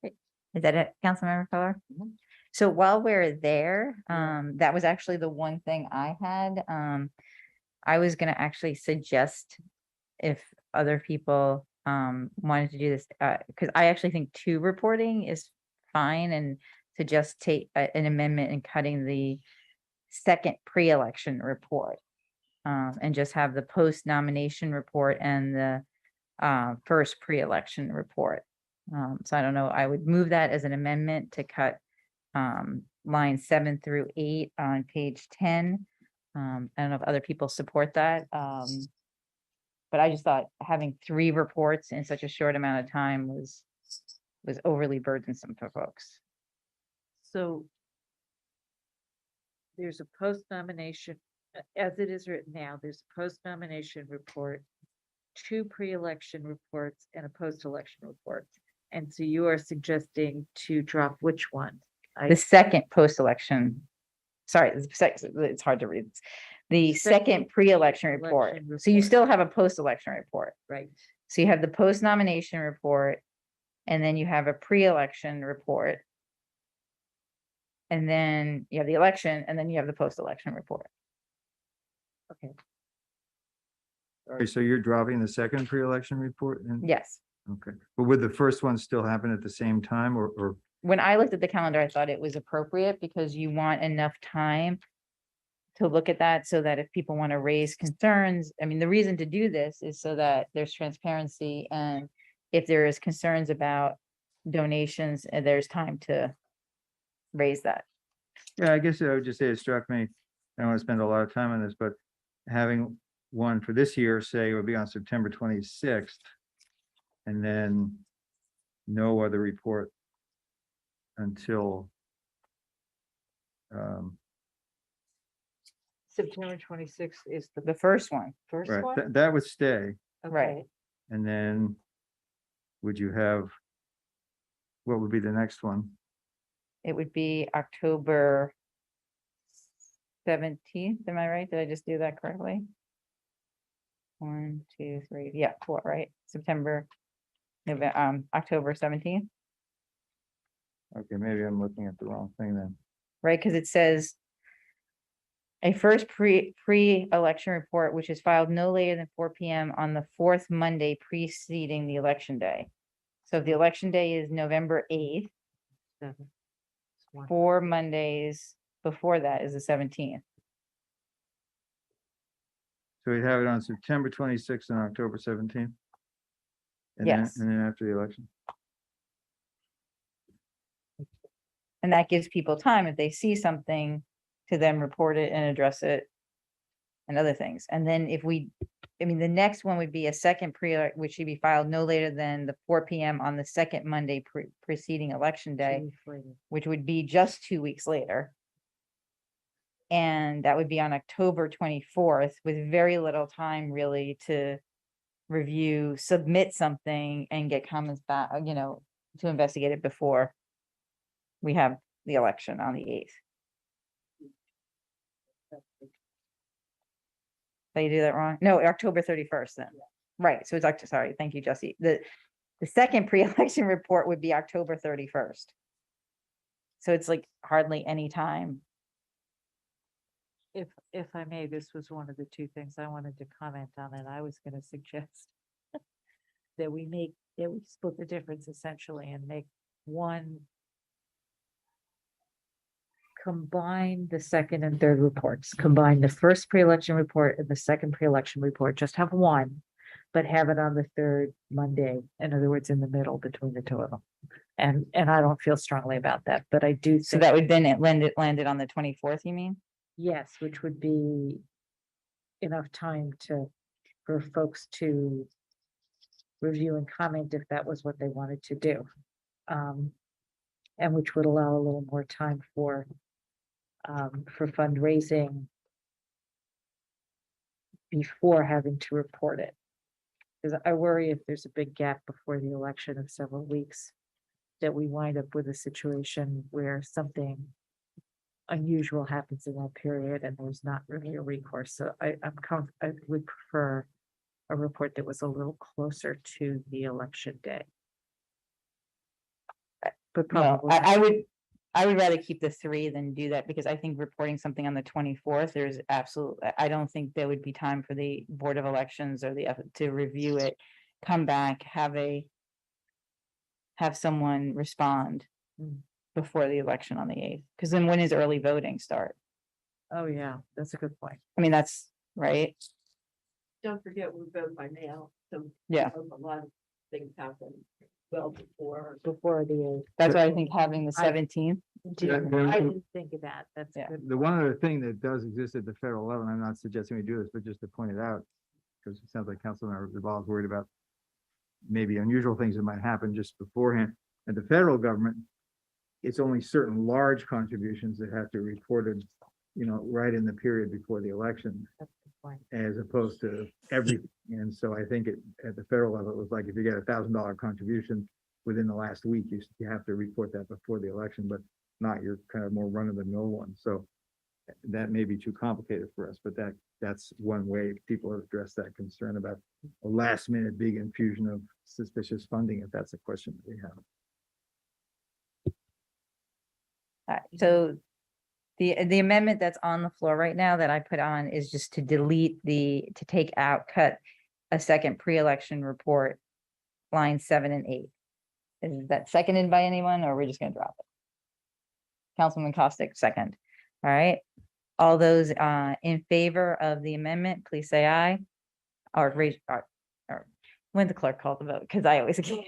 Is that it, Councilmember Fuller? So while we're there, that was actually the one thing I had. I was gonna actually suggest if other people wanted to do this, because I actually think two reporting is fine, and to just take an amendment and cutting the second pre-election report. And just have the post-nomination report and the first pre-election report. So I don't know, I would move that as an amendment to cut lines 7 through 8 on page 10. I don't know if other people support that. But I just thought having 3 reports in such a short amount of time was overly burdensome for folks. So there's a post-nomination, as it is written now, there's a post-nomination report, 2 pre-election reports, and a post-election report. And so you are suggesting to drop which one? The second post-election, sorry, it's hard to read. The second pre-election report. So you still have a post-election report. Right. So you have the post-nomination report, and then you have a pre-election report. And then you have the election, and then you have the post-election report. Okay. All right, so you're dropping the second pre-election report? Yes. Okay, but would the first one still happen at the same time or? When I looked at the calendar, I thought it was appropriate because you want enough time to look at that so that if people want to raise concerns, I mean, the reason to do this is so that there's transparency, and if there is concerns about donations, there's time to raise that. Yeah, I guess I would just say it struck me, I don't want to spend a lot of time on this, but having one for this year, say, it would be on September 26th. And then no other report until September 26th is The first one. first right, one? that would stay. Right. And then would you have, what would be the next one? It would be October 17th. Am I right? Did I just do that correctly? 1, 2, 3. Yeah, 4, right? September, November, October 17th, Okay, maybe I'm looking at the wrong thing then. right? Because it says a first pre-election report, which is filed no later than 4 p.m. on the 4th Monday preceding the election day. So if the election day is November 8th, 4 Mondays before that is the 17th. So we'd have it on September 26th and October 17th? And Yes. And then after the election? And that gives people time, if they see something, to then report it and address it and other things. And then if we, I mean, the next one would be a second which should be filed no later than the 4 p.m. on the second Monday preceding election day, which would be just 2 weeks later. And that would be on October 24th, with very little time really to review, submit something and get comments back, to investigate it before we have the election on the 8th. Did you do that wrong? No, October 31st then. Right, so it's October, sorry, thank you, Jesse. The second pre-election report would be October 31st. So it's like hardly any time. If I may, this was one of the 2 things I wanted to comment on, and I was gonna suggest that we split the difference essentially and make one, combine the second and third reports, combine the first pre-election report and the second pre-election report, just have one, but have it on the 3rd Monday, in other words, in the middle between the 2 of them. And I don't feel strongly about that, but I do. So that would then landed on the 24th, you mean? Yes, which would be enough time for folks to review and comment if that was what they wanted to do. And which would allow a little more time for fundraising before having to report it. Because I worry if there's a big gap before the election of several weeks, that we wind up with a situation where something unusual happens in that period and there's not really a recourse. So I would prefer a report that was a little closer to the election day. But Well, probably. I would rather keep the 3 than do that, because I think reporting something on the 24th, there's I don't think there would be time for the Board of Elections or to review it, come back, have someone respond before the election on the 8th, because then when is early voting start? Oh, yeah, that's a good point. I mean, that's right. Don't forget, we vote by mail, so. Yeah. A lot of things happen well before. Before the. That's why I think having the 17th. Yeah, I didn't think of that. That's Yeah. good. The one other thing that does exist at the federal level, and I'm not suggesting we do this, but just to point it out, because it sounds like Councilmember Duvall is worried about maybe unusual things that might happen just beforehand. At the federal government, it's only certain large contributions that have to be reported, right in the period before the election, That's a good point. as opposed to everything. And so I think at the federal level, it was like if you get $1,000 contribution within the last week, you have to report that before the election, but not your kind of more run-of-the-mill one. So that may be too complicated for us, but that's one way people have addressed that concern about a last-minute big infusion of suspicious funding, if that's a question that we have. So the amendment that's on the floor right now that I put on is just to cut a second pre-election report, lines 7 and 8. Is that seconded by anyone, or we're just gonna drop it? Councilman Costick, second. All right. All those in favor of the amendment, please say aye. Or raise, or when the clerk called the vote, because I always get.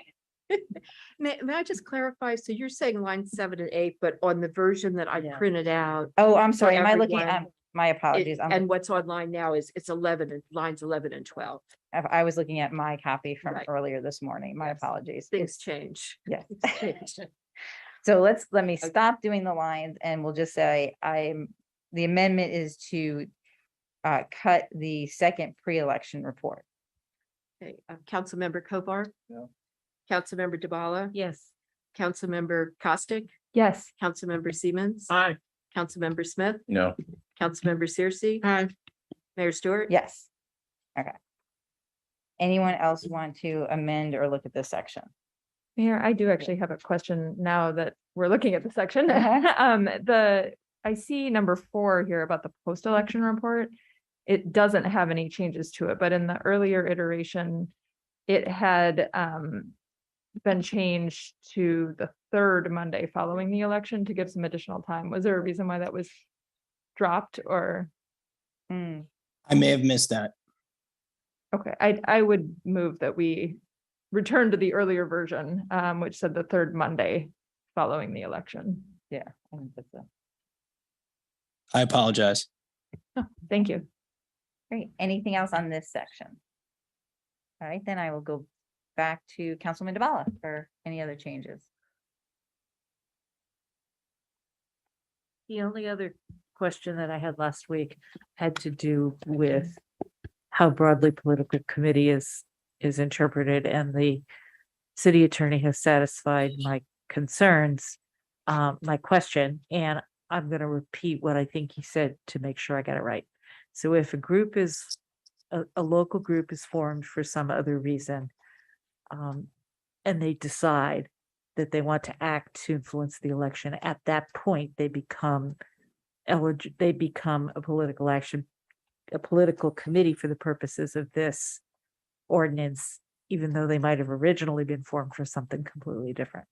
May I just clarify? So you're saying line 7 and 8, but on the version that I Yeah. printed out. Oh, I'm for sorry. Am I looking everyone, at, my apologies. and what's online now is it's 11 and lines 11 and 12. I was looking at my copy from Right. earlier this morning. My Yes. apologies. Things change. Yes. Things change. So let me stop doing the lines, and we'll just say the amendment is to cut the second pre-election report. Okay, Councilmember Kovar. No. Councilmember DeBala. Yes. Councilmember Costick. Yes. Councilmember Siemens. Aye. Councilmember Smith. No. Councilmember Searcy. Aye. Mayor Stewart. Yes. Okay. Anyone else want to amend or look at this section? Mayor, I do actually have a question now that we're looking at the section. Uh-huh. I see number 4 here about the post-election report. It doesn't have any changes to it, but in the earlier iteration, it had been changed to the 3rd Monday following the election to give some additional time. Was there a reason why that was dropped, or? Hmm. I may have missed that. Okay, I would move that we return to the earlier version, which said the 3rd Monday following the election. Yeah. I think that's I apologize. Thank you. Great. Anything else on this section? All right, then I will go back to Councilman DeBala for any other changes. The only other question that I had last week had to do with how broadly political committee is interpreted, and the city attorney has satisfied my concerns, my question, and I'm going to repeat what I think he said to make sure I got it right. So if a group is, a local group is formed for some other reason, and they decide that they want to act to influence the election, at that point, they become they become a political action, a political committee for the purposes of this ordinance, even though they might have originally been formed for something completely different.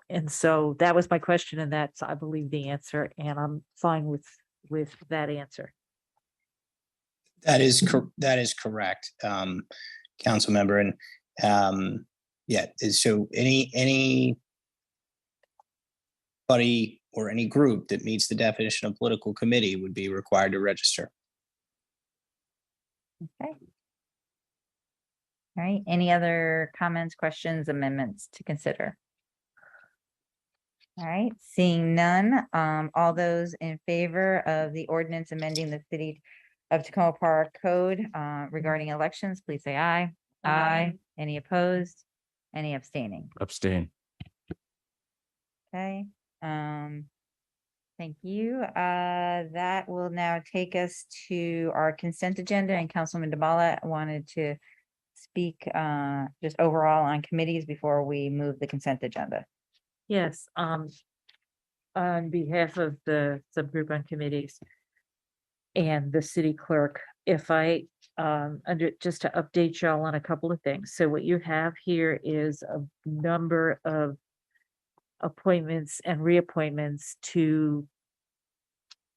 And so that was my question, and that's, I believe, the answer, and I'm fine with that answer. That is correct, council member. And yeah, so anybody or any group that meets the definition of political committee would be required to register. Okay. All right, any other comments, questions, amendments to consider? All right, seeing none, all those in favor of the ordinance amending the City of Tacoma Park Code regarding elections, please say aye. Aye. Any opposed? Any abstaining? Abstain. Okay, thank Thank you. That will now take us to our consent agenda, and Councilman DeBala wanted to speak just overall on committees before we move the consent agenda. Yes, on behalf of the subgroup on committees and the city clerk, if I, just to update y'all on a couple of things. So what you have here is a number of appointments and reappointments to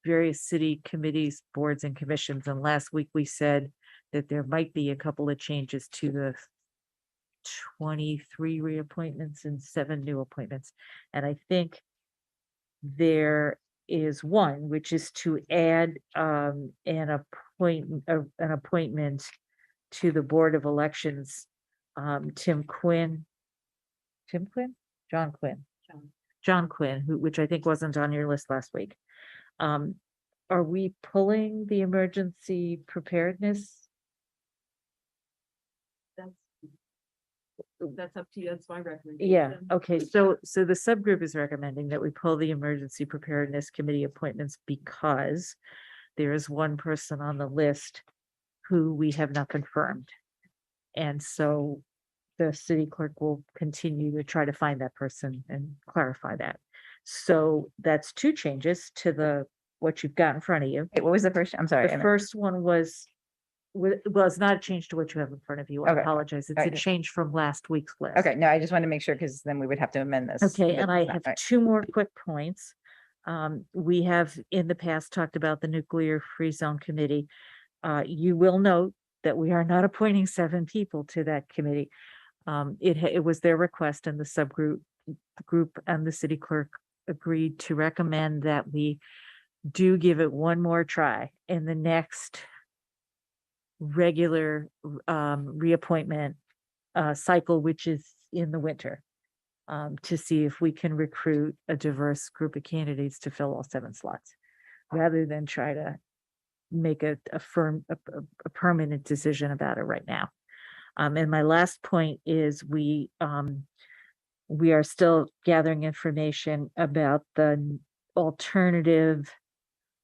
various city committees, boards, and commissions. And last week we said that there might be a couple of changes to the 23 reappointments and 7 new appointments. And I think there is one, which is to add an appointment to the Board of Elections, John Quinn, which I think wasn't on your list last week. Are we pulling the emergency preparedness? That's up to you. That's my recommendation. Yeah, okay, so the subgroup is recommending that we pull the emergency preparedness committee appointments because there is one person on the list who we have not confirmed. And so the city clerk will continue to try to find that person and clarify that. So that's 2 changes to what you've got in front of you. Wait, what was the first? I'm sorry. The first one was, well, it's not a change to what you have in front of you. I Okay. apologize. It's All a right. change from last week's list. Okay, no, I just wanted to make sure because then we would have to amend this. Okay, but and I it's not, have right. 2 more quick points. We have in the past talked about the nuclear free zone committee. You will note that we are not appointing 7 people to that committee. It was their request, and the subgroup and the city clerk agreed to recommend that we do give it one more try in the next regular reappointment cycle, which is in the winter, to see if we can recruit a diverse group of candidates to fill all 7 slots, rather than try to make a permanent decision about it right now. And my last point is we are still gathering information about the alternatives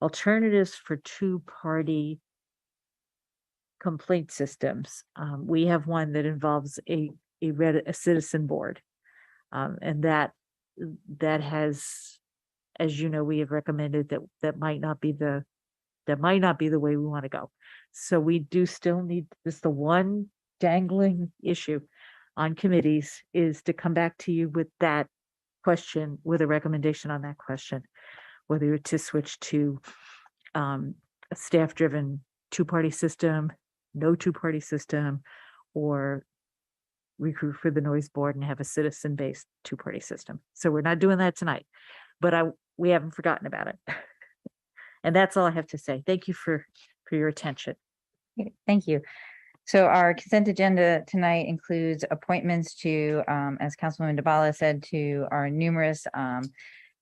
for 2-party complaint systems. We have one that involves a citizen board. And that has, as you know, we have recommended that might not be the way we want to go. So we do still need this. The one dangling issue on committees is to come back to you with that question, with a recommendation on that question, whether to switch to a staff-driven 2-party system, no 2-party system, or recruit for the noise board and have a citizen-based 2-party system. So we're not doing that tonight, but we haven't forgotten about it. And that's all I have to say. Thank you for your attention. Okay, thank you. So our consent agenda tonight includes appointments to, as Councilwoman DeBala said, to our numerous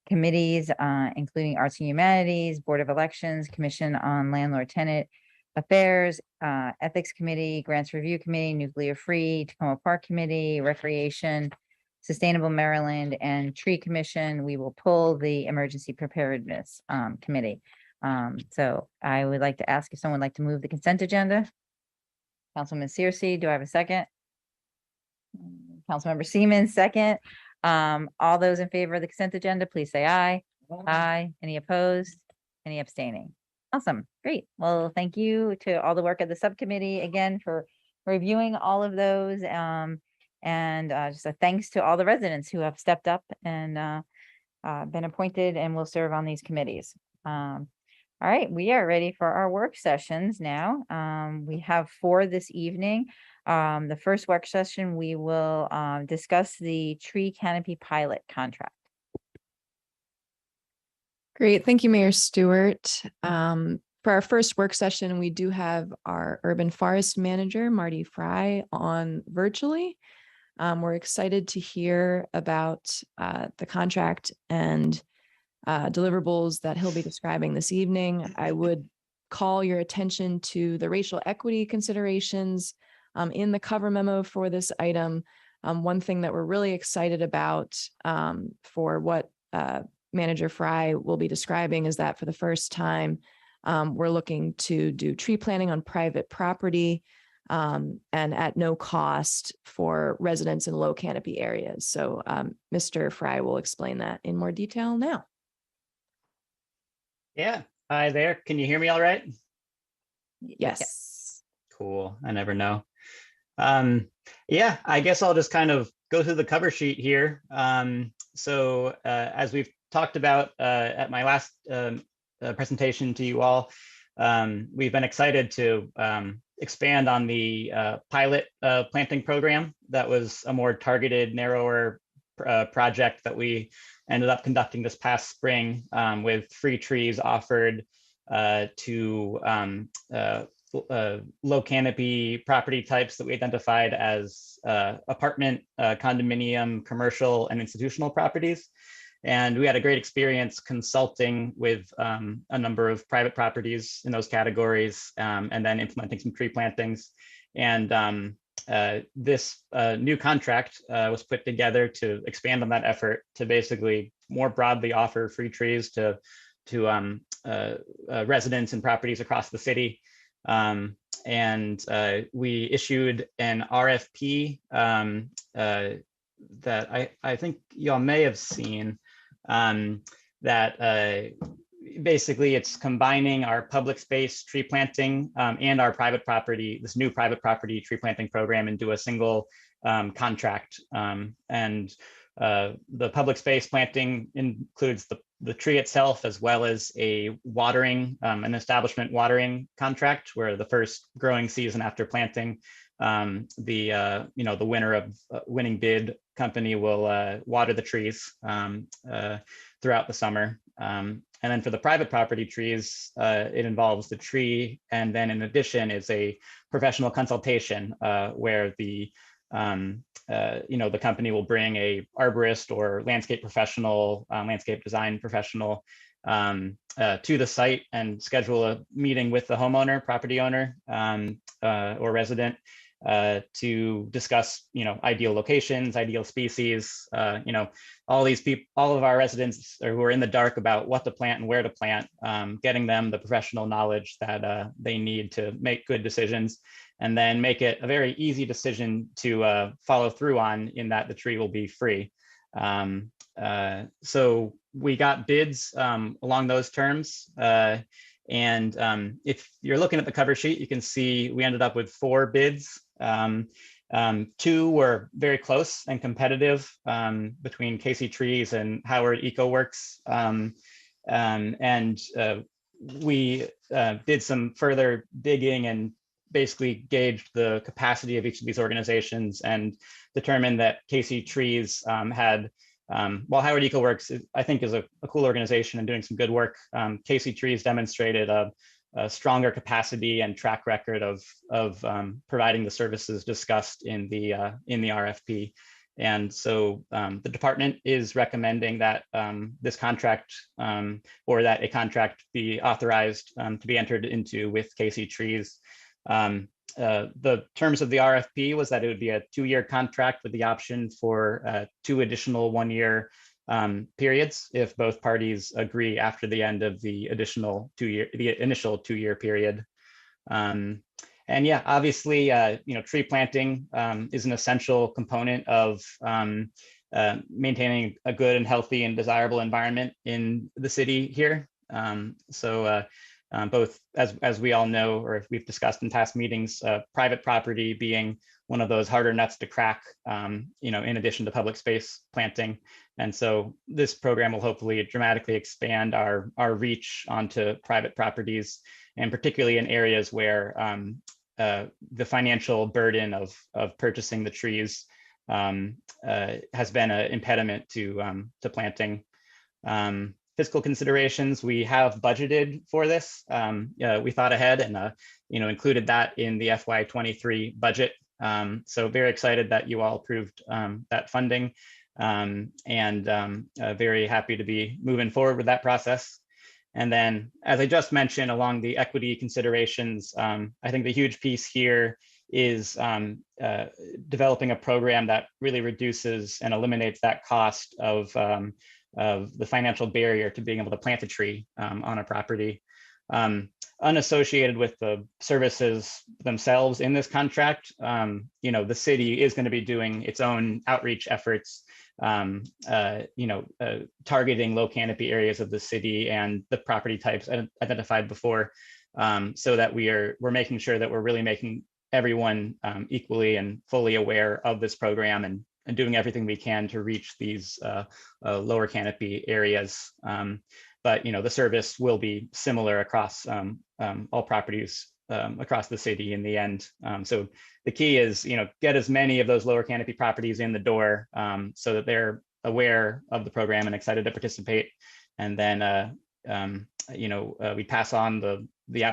committees, including Arts and Humanities, Board of Elections, Commission on Landlord-Tenant Affairs, Ethics Committee, Grants Review Committee, Nuclear Free, Tacoma Park Committee, Recreation, Sustainable Maryland, and Tree Commission. We will pull the Emergency Preparedness Committee. So I would like to ask if someone would like to move the consent agenda. Councilman Searcy, do I have a second? Councilmember Seaman, second. All those in favor of the consent agenda, please say aye. Aye. Any opposed? Any abstaining? Awesome, great. Well, thank you to all the work of the subcommittee again for reviewing all of those. And just a thanks to all the residents who have stepped up and been appointed and will serve on these committees. All right, we are ready for our work sessions now. We have 4 this evening. The first work session, we will discuss the tree canopy pilot contract. Great. Thank you, Mayor Stewart. For our first work session, we do have our urban forest manager, Marty Fry, on virtually. We're excited to hear about the contract and deliverables that he'll be describing this evening. I would call your attention to the racial equity considerations in the cover memo for this item. One thing that we're really excited about for what Manager Fry will be describing is that for the first time, we're looking to do tree planting on private property and at no cost for residents in low canopy areas. So Mr. Fry will explain that in more detail now. Yeah. Hi there. Can you hear me all right? Yes. Cool. I never know. Yeah, I guess I'll just kind of go through the cover sheet here. As we've talked about at my last presentation to you all, we've been excited to expand on the pilot planting program. That was a more targeted, narrower project that we ended up conducting this past spring with free trees offered to low canopy property types that we identified as apartment, condominium, commercial, and institutional properties. And we had a great experience consulting with a number of private properties in those categories, and then implementing some tree plantings. And this new contract was put together to expand on that effort to basically more broadly offer free trees to residents and properties across the city. We issued an RFP that I think y'all may have seen, that basically it's combining our public space tree planting and our private property, this new private property tree planting program, into a single contract. The public space planting includes the tree itself, as well as a watering, an establishment watering contract, where the first growing season after planting, the winner of winning bid company will water the trees throughout the summer. And then for the private property trees, it involves the tree, and then in addition is a professional consultation where the company will bring a arborist or landscape professional, landscape design professional to the site and schedule a meeting with the homeowner, property owner, or resident to discuss, ideal locations, ideal species. All these people, all of our residents who are in the dark about what to plant and where to plant, getting them the professional knowledge that they need to make good decisions, and then make it a very easy decision to follow through on, in that the tree will be free. So we got bids along those terms. If you're looking at the cover sheet, you can see we ended up with 4 bids. 2 were very close and competitive between Casey Trees and Howard EcoWorks. We did some further digging and basically gauged the capacity of each of these organizations and determined that Casey Trees had, while Howard EcoWorks I think is a cool organization and doing some good work, Casey Trees demonstrated a stronger capacity and track record of providing the services discussed in the RFP. And so the department is recommending that this contract, or that a contract be authorized to be entered into with Casey Trees. The terms of the RFP was that it would be a 2-year contract with the option for 2 additional 1-year periods if both parties agree after the end of the initial 2-year period. And yeah, obviously, tree planting is an essential component of maintaining a good and healthy and desirable environment in the city here. Both, as we all know, or we've discussed in past meetings, private property being one of those harder nuts to crack, in addition to public space planting. And so this program will hopefully dramatically expand our reach onto private properties, and particularly in areas where the financial burden of purchasing the trees has been an impediment to planting. Fiscal considerations, we have budgeted for this. We thought ahead and included that in the FY23 budget. So very excited that you all approved that funding, and very happy to be moving forward with that process. And then, as I just mentioned, along the equity considerations, I think the huge piece here is developing a program that really reduces and eliminates that cost of of the financial barrier to being able to plant a tree on a property. Unassociated with the services themselves in this contract, the city is going to be doing its own outreach efforts, targeting low canopy areas of the city and the property types identified before, so that we're making sure that we're really making everyone equally and fully aware of this program and doing everything we can to reach these lower canopy areas. But the service will be similar across all properties across the city in the end. So the key is, get as many of those lower canopy properties in the door so that they're aware of the program and excited to participate. And then, we pass on the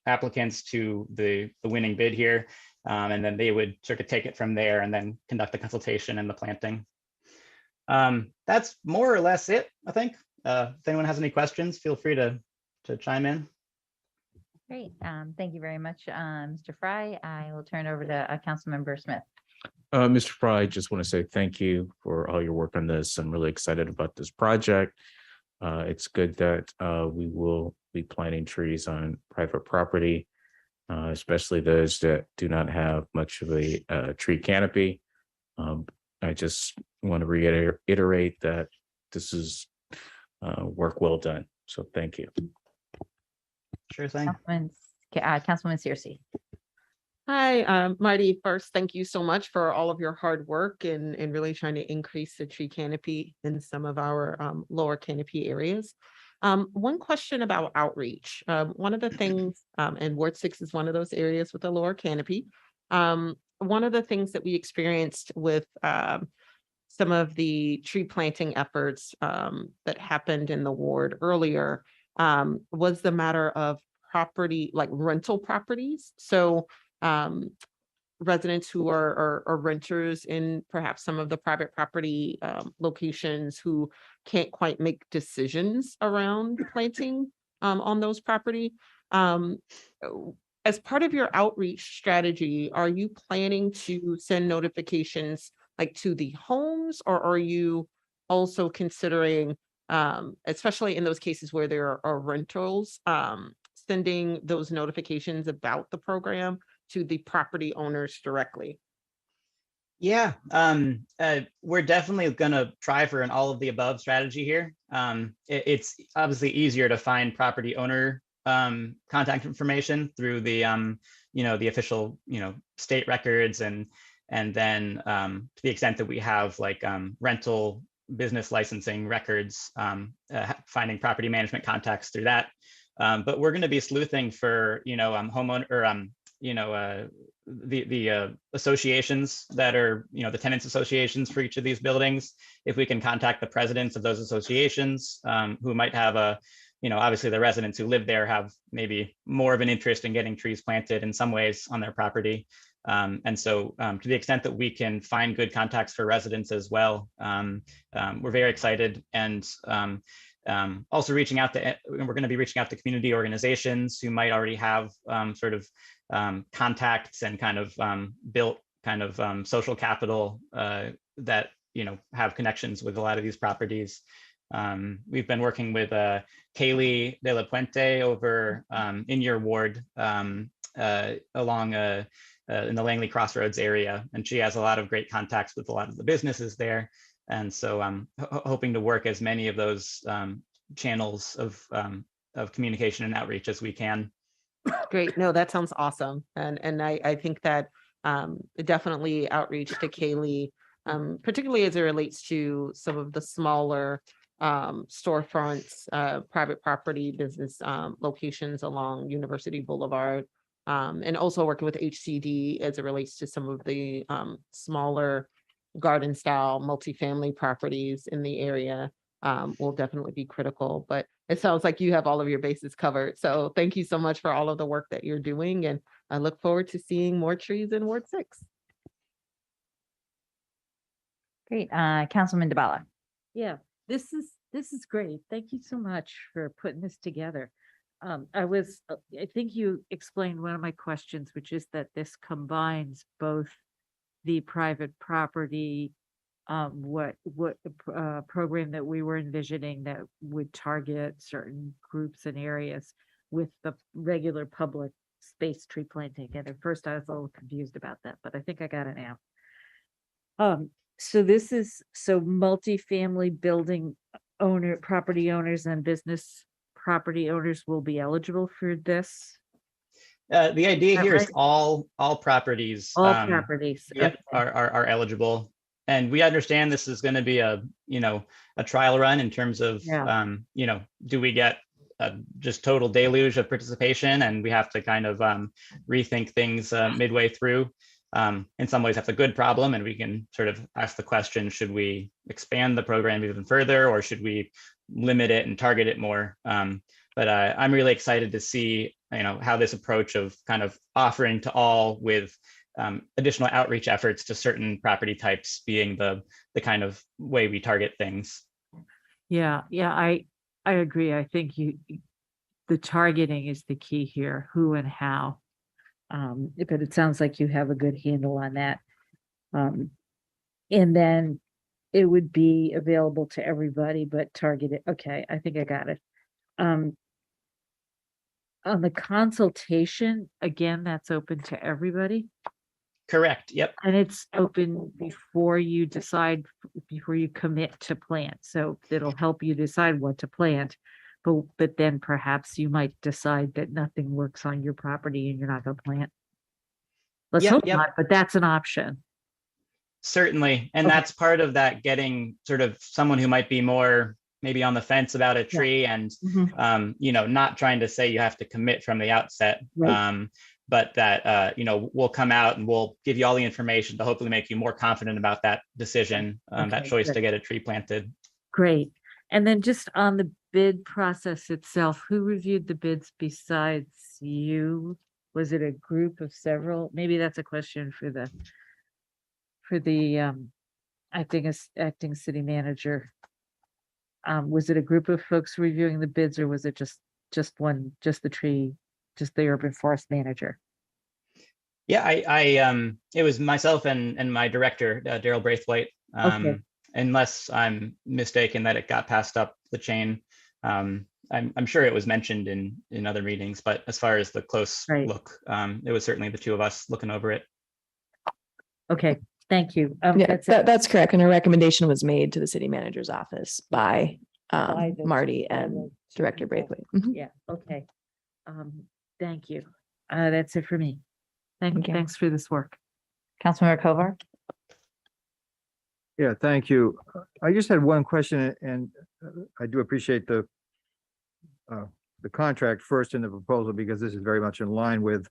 applicants to the winning bid here, and then they would sort of take it from there and then conduct the consultation and the planting. That's more or less it, I think. If anyone has any questions, feel free to chime in. Great. Thank you very much, Mr. Fry. I will turn over to Councilmember Smith. Mr. Fry, I just want to say thank you for all your work on this. I'm really excited about this project. It's good that we will be planting trees on private property, especially those that do not have much of a tree canopy. I just want to reiterate that this is work well done. So thank you. Sure thing. Councilwoman Searcy. Hi, Marty. First, thank you so much for all of your hard work in really trying to increase the tree canopy in some of our lower canopy areas. One question about outreach. One of the things, and Ward 6 is one of those areas with a lower canopy. One of the things that we experienced with some of the tree planting efforts that happened in the ward earlier was the matter of property, like rental properties. So residents who are renters in perhaps some of the private property locations who can't quite make decisions around planting on those property. As part of your outreach strategy, are you planning to send notifications like to the homes, or are you also considering, especially in those cases where there are rentals, sending those notifications about the program to the property owners directly? Yeah, we're definitely going to try for an all of the above strategy here. It's obviously easier to find property owner contact information through the the official state records, and then to the extent that we have like rental business licensing records, finding property management contacts through that. But we're going to be sleuthing for homeowner or the associations that are the tenants associations for each of these buildings. If we can contact the presidents of those associations who might have obviously the residents who live there have maybe more of an interest in getting trees planted in some ways on their property. And so to the extent that we can find good contacts for residents as well, we're very excited. And also reaching out to, we're going to be reaching out to community organizations who might already have sort of contacts and kind of built kind of social capital that have connections with a lot of these properties. We've been working with Kaylee De La Puente over in your ward along in the Langley Crossroads area, and she has a lot of great contacts with a lot of the businesses there. And so I'm hoping to work as many of those channels of communication and outreach as we can. Great. No, that sounds awesome. And I think that definitely outreach to Kaylee, particularly as it relates to some of the smaller storefronts, private property business locations along University Boulevard, and also working with HCD as it relates to some of the smaller garden style multifamily properties in the area will definitely be critical. But it sounds like you have all of your bases covered. So thank you so much for all of the work that you're doing. And I look forward to seeing more trees in Ward 6. Great. Councilman DeBala. Yeah, this is great. Thank you so much for putting this together. I think you explained one of my questions, which is that this combines both the private property what program that we were envisioning that would target certain groups and areas with the regular public space tree planting. And at first I was a little confused about that, but I think I got it now. So this is, so multifamily building property owners and business property owners will be eligible for this? The idea that here is right? all properties. All properties, Yep, okay. are eligible. And we understand this is going to be a trial run in terms of, Yeah. do we get just total deluge of participation and we have to kind of rethink things midway through. In some ways, that's a good problem, and we can sort of ask the question, should we expand the program even further, or should we limit it and target it more? But I'm really excited to see, how this approach of kind of offering to all with additional outreach efforts to certain property types being the kind of way we target things. Yeah, I agree. I think the targeting is the key here, who and how. But it sounds like you have a good handle on that. And then it would be available to everybody, but targeted. Okay, I think I got it. On the consultation, again, that's open to everybody. Correct. Yep. And it's open before you decide, before you commit to plant. So it'll help you decide what to plant. But then perhaps you might decide that nothing works on your property and you're not going to plant. Let's hope not, but that's an option. Certainly. And Okay. that's part of that, getting sort of someone who might be more maybe on the fence about a tree and, not trying to say you have to commit from the outset. Right. But that, we'll come out and we'll give you all the information to hopefully make you more confident about that decision, that Okay, choice good. to get a tree planted. Great. And then just on the bid process itself, who reviewed the bids besides you? Was it a group of several? Maybe that's a question for the acting city manager. Was it a group of folks reviewing the bids, or was it just the urban forest manager? Yeah, it was myself and my director, Daryl Braithwaite. Okay. Unless I'm mistaken that it got passed up the chain. I'm sure it was mentioned in other meetings, but as far as the close look, it was certainly the two of us looking over it. Okay, thank you. Yeah, that's correct. And a recommendation was made to the city manager's office by Marty and Director Braithwaite. Mhm. Yeah, okay. Thank you. That's it for me. Thanks for this work. Councilmember Kovar? Yeah, thank you. I just had one question, and I do appreciate the contract first in the proposal, because this is very much in line with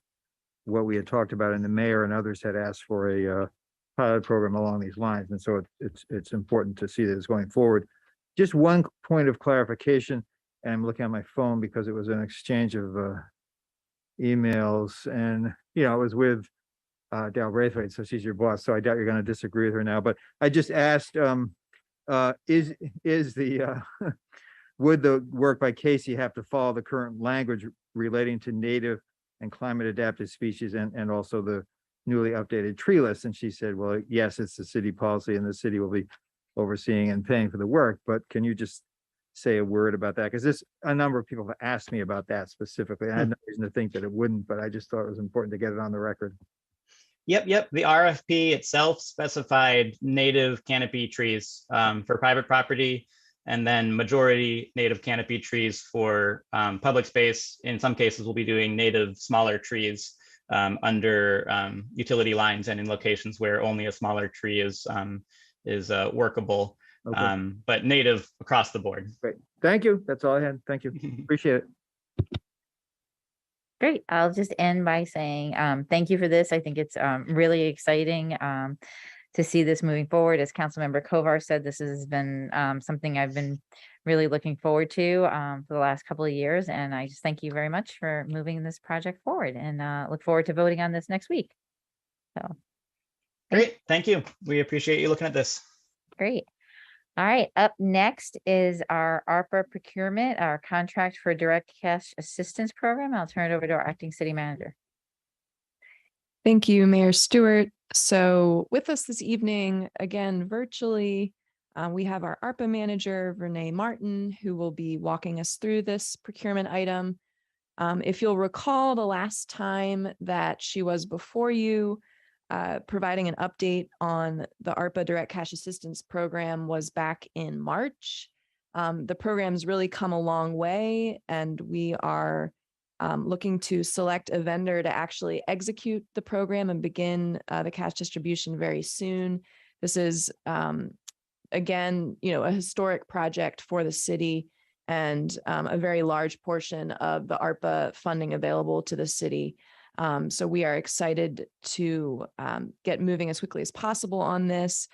what we had talked about, and the mayor and others had asked for a pilot program along these lines. And so it's important to see that it's going forward. Just one point of clarification, and I'm looking at my phone because it was an exchange of emails, and it was with Dal Braithwaite, so she's your boss, so I doubt you're going to disagree with her now. But I just asked, would the work by Casey have to follow the current language relating to native and climate adapted species and also the newly updated tree list? And she said, well, yes, it's the city policy and the city will be overseeing and paying for the work. But can you just say a word about that? Because a number of people have asked me about that specifically. I had no reason to think that it wouldn't, but I just thought it was important to get it on the record. Yep. The RFP itself specified native canopy trees for private property, and then majority native canopy trees for public space. In some cases, we'll be doing native smaller trees under utility lines and in locations where only a smaller tree is workable, Okay. but native across the board. Great. Thank you. That's all I had. Thank you. Appreciate it. Great. I'll just end by saying thank you for this. I think it's really exciting to see this moving forward. As Councilmember Kovar said, this has been something I've been really looking forward to for the last couple of years. And I just thank you very much for moving this project forward, and look forward to voting on this next week. So Great. Thank you. We appreciate you looking at this. great. All right, up next is our ARPA procurement, our contract for direct cash assistance program. I'll turn it over to our acting city manager. Thank you, Mayor Stewart. So with us this evening, again, virtually, we have our ARPA manager, Renee Martin, who will be walking us through this procurement item. If you'll recall, the last time that she was before you, providing an update on the ARPA Direct Cash Assistance Program was back in March. The program's really come a long way, and we are looking to select a vendor to actually execute the program and begin the cash distribution very soon. This is, again, a historic project for the city and a very large portion of the ARPA funding available to the city. So we are excited to get moving as quickly as possible on this.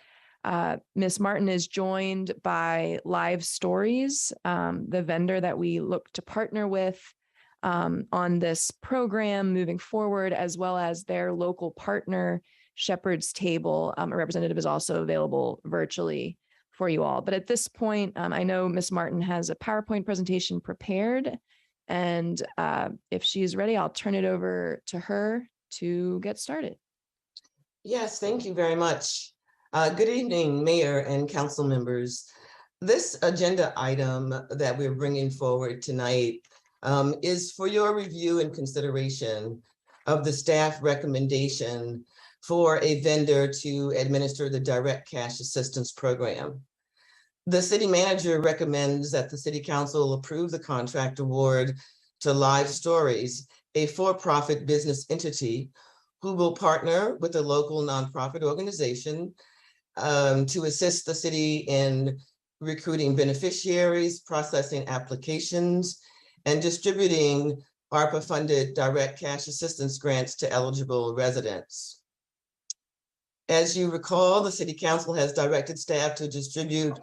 Ms. Martin is joined by Live Stories, the vendor that we look to partner with on this program moving forward, as well as their local partner, Shepherd's Table. A representative is also available virtually for you all. But at this point, I know Ms. Martin has a PowerPoint presentation prepared. And if she's ready, I'll turn it over to her to get started. Yes, thank you very much. Good evening, Mayor and council members. This agenda item that we're bringing forward tonight is for your review and consideration of the staff recommendation for a vendor to administer the Direct Cash Assistance Program. The city manager recommends that the city council approve the contract award to Live Stories, a for-profit business entity who will partner with a local nonprofit organization to assist the city in recruiting beneficiaries, processing applications, and distributing ARPA-funded direct cash assistance grants to eligible residents. As you recall, the City Council has directed staff to distribute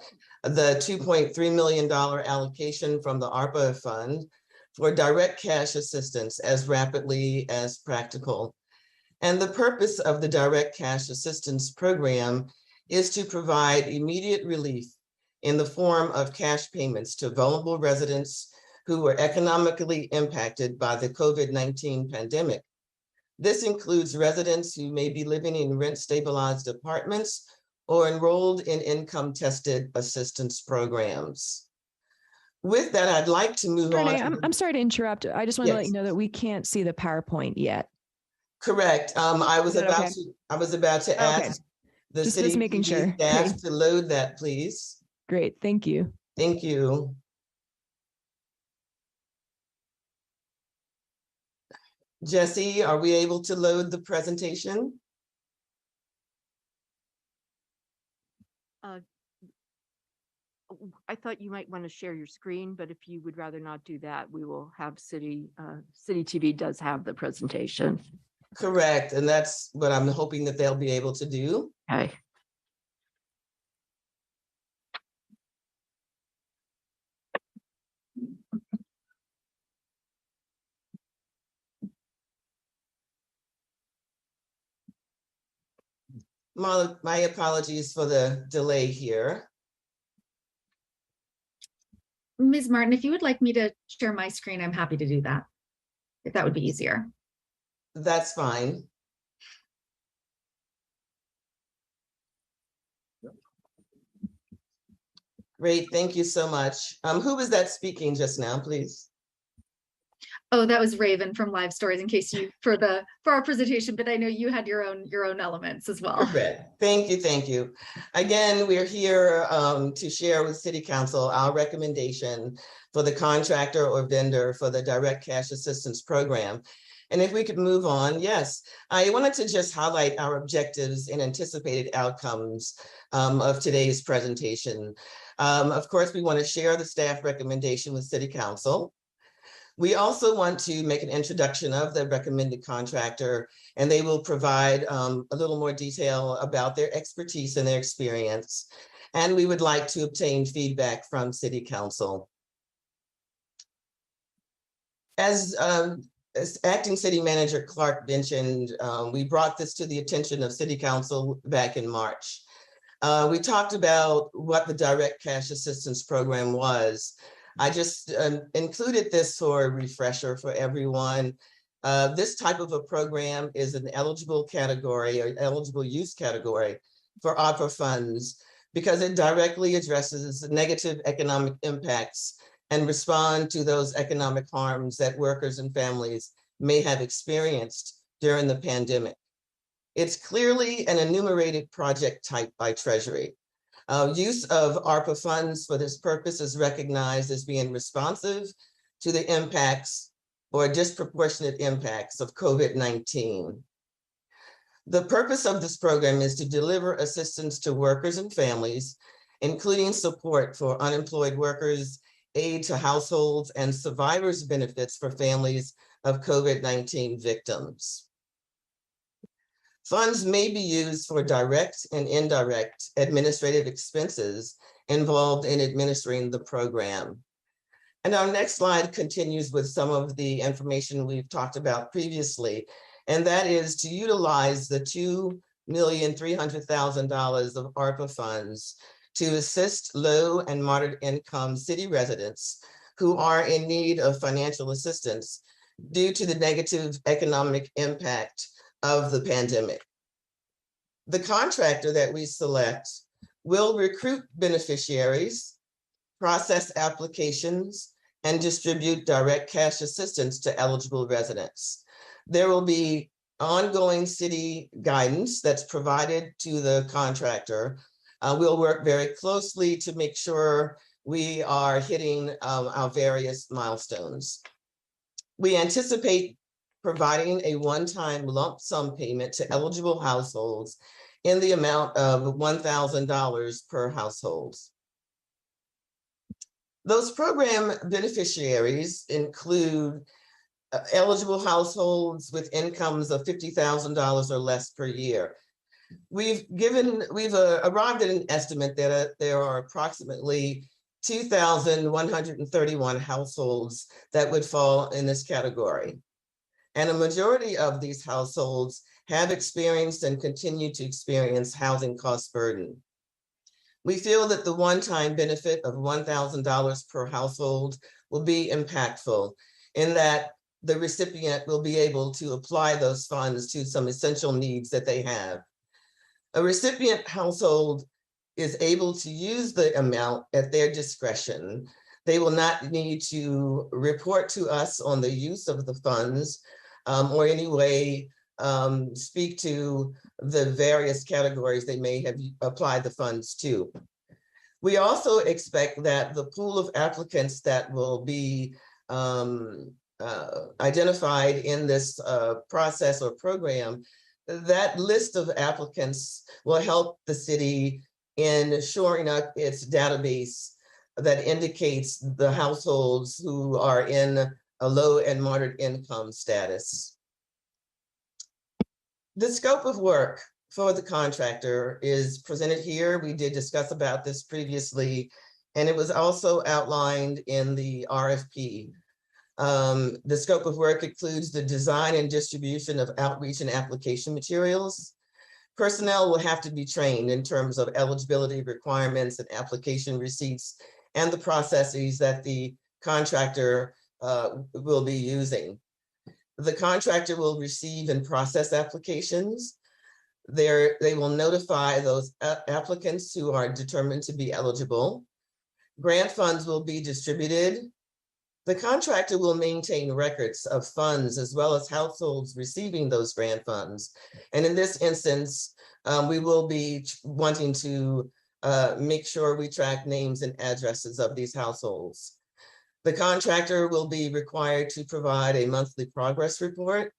the $2.3 million allocation from the ARPA fund for direct cash assistance as rapidly as practical. And the purpose of the Direct Cash Assistance Program is to provide immediate relief in the form of cash payments to vulnerable residents who were economically impacted by the COVID-19 pandemic. This includes residents who may be living in rent-stabilized apartments or enrolled in income-tested assistance programs. With that, I'd like to move on. Renee, I'm sorry to interrupt. I just want to let Yes. you know that we can't see the PowerPoint yet. Correct. I was Is that about okay? to Okay. ask the Just city making PD sure. staff Great. to load that, please. Great, thank you. Thank you. Jesse, are we able to load the presentation? I thought you might want to share your screen, but if you would rather not do that, we will have City TV does have the presentation. Correct, and that's what I'm hoping that they'll be able to do. Okay. My apologies for the delay here. Ms. Martin, if you would like me to share my screen, I'm happy to do that, if that would be easier. That's fine. Great, thank you so much. Who was that speaking just now, please? Oh, that was Raven from Live Stories, in case you, for our presentation, but I know you had your own elements as well. Correct. Thank you, thank you. Again, we're here to share with City Council our recommendation for the contractor or vendor for the Direct Cash Assistance Program. And if we could move on, yes, I wanted to just highlight our objectives and anticipated outcomes of today's presentation. Of course, we want to share the staff recommendation with City Council. We also want to make an introduction of the recommended contractor, and they will provide a little more detail about their expertise and their experience. And we would like to obtain feedback from City Council. As Acting City Manager Clark mentioned, we brought this to the attention of City Council back in March. We talked about what the Direct Cash Assistance Program was. I just included this for a refresher for everyone. This type of a program is an eligible category or eligible use category for ARPA funds because it directly addresses the negative economic impacts and respond to those economic harms that workers and families may have experienced during the pandemic. It's clearly an enumerated project type by Treasury. Use of ARPA funds for this purpose is recognized as being responsive to the impacts or disproportionate impacts of COVID-19. The purpose of this program is to deliver assistance to workers and families, including support for unemployed workers, aid to households, and survivors' benefits for families of COVID-19 victims. Funds may be used for direct and indirect administrative expenses involved in administering the program. And our next slide continues with some of the information we've talked about previously, and that is to utilize the $2,300,000 of ARPA funds to assist low and moderate income city residents who are in need of financial assistance due to the negative economic impact of the pandemic. The contractor that we select will recruit beneficiaries, process applications, and distribute direct cash assistance to eligible residents. There will be ongoing city guidance that's provided to the contractor. We'll work very closely to make sure we are hitting our various milestones. We anticipate providing a one-time lump sum payment to eligible households in the amount of $1,000 per household. Those program beneficiaries include eligible households with incomes of $50,000 or less per year. We've arrived at an estimate that there are approximately 2,131 households that would fall in this category. And a majority of these households have experienced and continue to experience housing cost burden. We feel that the one-time benefit of $1,000 per household will be impactful in that the recipient will be able to apply those funds to some essential needs that they have. A recipient household is able to use the amount at their discretion. They will not need to report to us on the use of the funds or any way speak to the various categories they may have applied the funds to. We also expect that the pool of applicants that will be identified in this process or program, that list of applicants will help the city in shoring up its database that indicates the households who are in a low and moderate income status. The scope of work for the contractor is presented here. We did discuss about this previously, and it was also outlined in the RFP. The scope of work includes the design and distribution of outreach and application materials. Personnel will have to be trained in terms of eligibility requirements and application receipts and the processes that the contractor will be using. The contractor will receive and process applications. They will notify those applicants who are determined to be eligible. Grant funds will be distributed. The contractor will maintain records of funds as well as households receiving those grant funds. And in this instance, we will be wanting to make sure we track names and addresses of these households. The contractor will be required to provide a monthly progress report.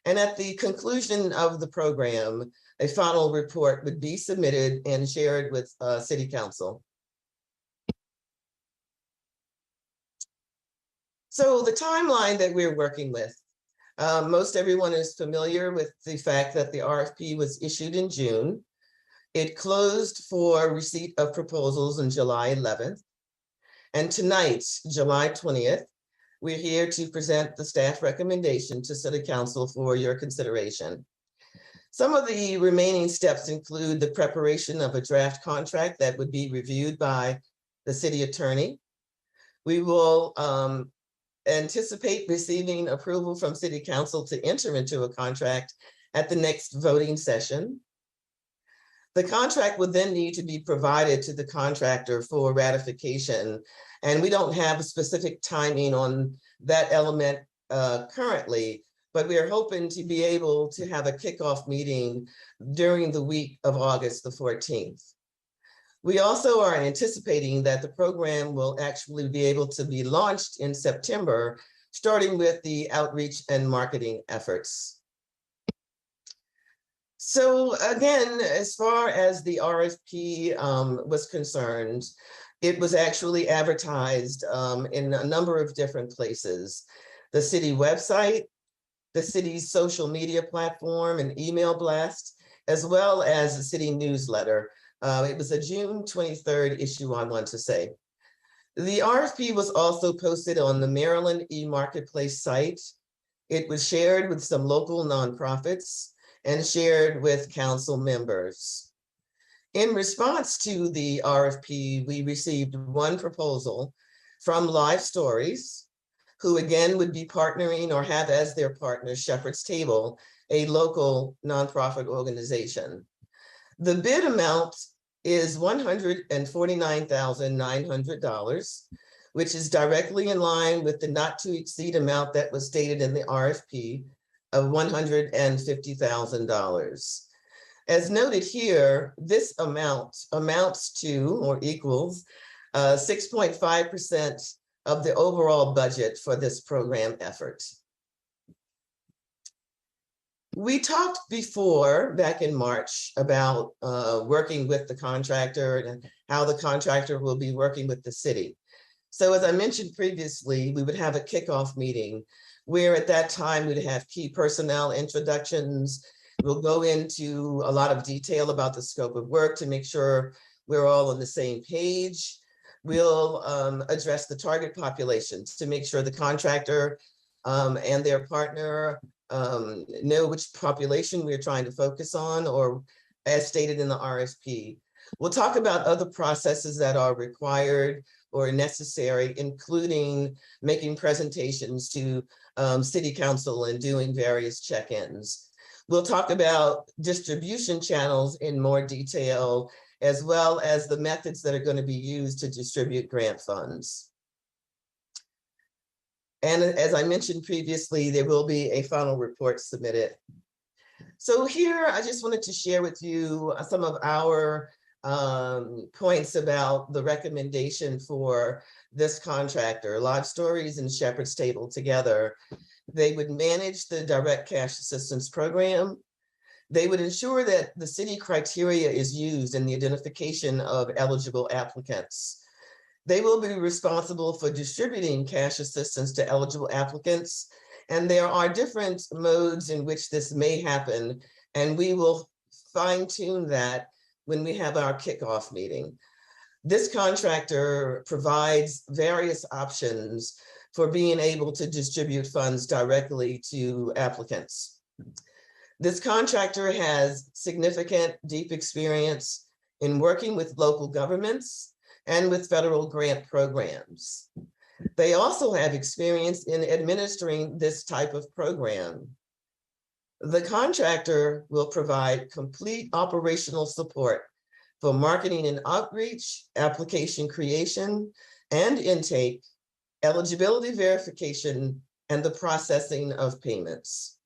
And at the conclusion of the program, a final report would be submitted and shared with City Council. So the timeline that we're working with, most everyone is familiar with the fact that the RFP was issued in June. It closed for receipt of proposals on July 11th. And tonight, July 20th, we're here to present the staff recommendation to City Council for your consideration. Some of the remaining steps include the preparation of a draft contract that would be reviewed by the city attorney. We will anticipate receiving approval from City Council to enter into a contract at the next voting session. The contract would then need to be provided to the contractor for ratification, and we don't have a specific timing on that element currently, but we are hoping to be able to have a kickoff meeting during the week of August the 14th. We also are anticipating that the program will actually be able to be launched in September, starting with the outreach and marketing efforts. So again, as far as the RFP was concerned, it was actually advertised in a number of different places. The city website, the city's social media platform and email blast, as well as the city newsletter. It was a June 23rd issue, I want to say. The RFP was also posted on the Maryland eMarketplace site. It was shared with some local nonprofits and shared with council members. In response to the RFP, we received one proposal from Live Stories, who again would be partnering or have as their partner Shepherd's Table, a local nonprofit organization. The bid amount is $149,900, which is directly in line with the not to exceed amount that was stated in the RFP of $150,000. As noted here, this amount amounts to or equals 6.5% of the overall budget for this program effort. We talked before, back in March, about working with the contractor and how the contractor will be working with the city. So as I mentioned previously, we would have a kickoff meeting where at that time we'd have key personnel introductions. We'll go into a lot of detail about the scope of work to make sure we're all on the same page. We'll address the target populations to make sure the contractor and their partner know which population we're trying to focus on, or as stated in the RFP. We'll talk about other processes that are required or necessary, including making presentations to City Council and doing various check-ins. We'll talk about distribution channels in more detail, as well as the methods that are going to be used to distribute grant funds. And as I mentioned previously, there will be a final report submitted. So here, I just wanted to share with you some of our points about the recommendation for this contractor. Live Stories and Shepherd's Table together. They would manage the direct cash assistance program. They would ensure that the city criteria is used in the identification of eligible applicants. They will be responsible for distributing cash assistance to eligible applicants. And there are different modes in which this may happen. And we will fine tune that when we have our kickoff meeting. This contractor provides various options for being able to distribute funds directly to applicants. This contractor has significant, deep experience in working with local governments and with federal grant programs. They also have experience in administering this type of program. The contractor will provide complete operational support for marketing and outreach, application creation and intake, eligibility verification, and the processing of payments.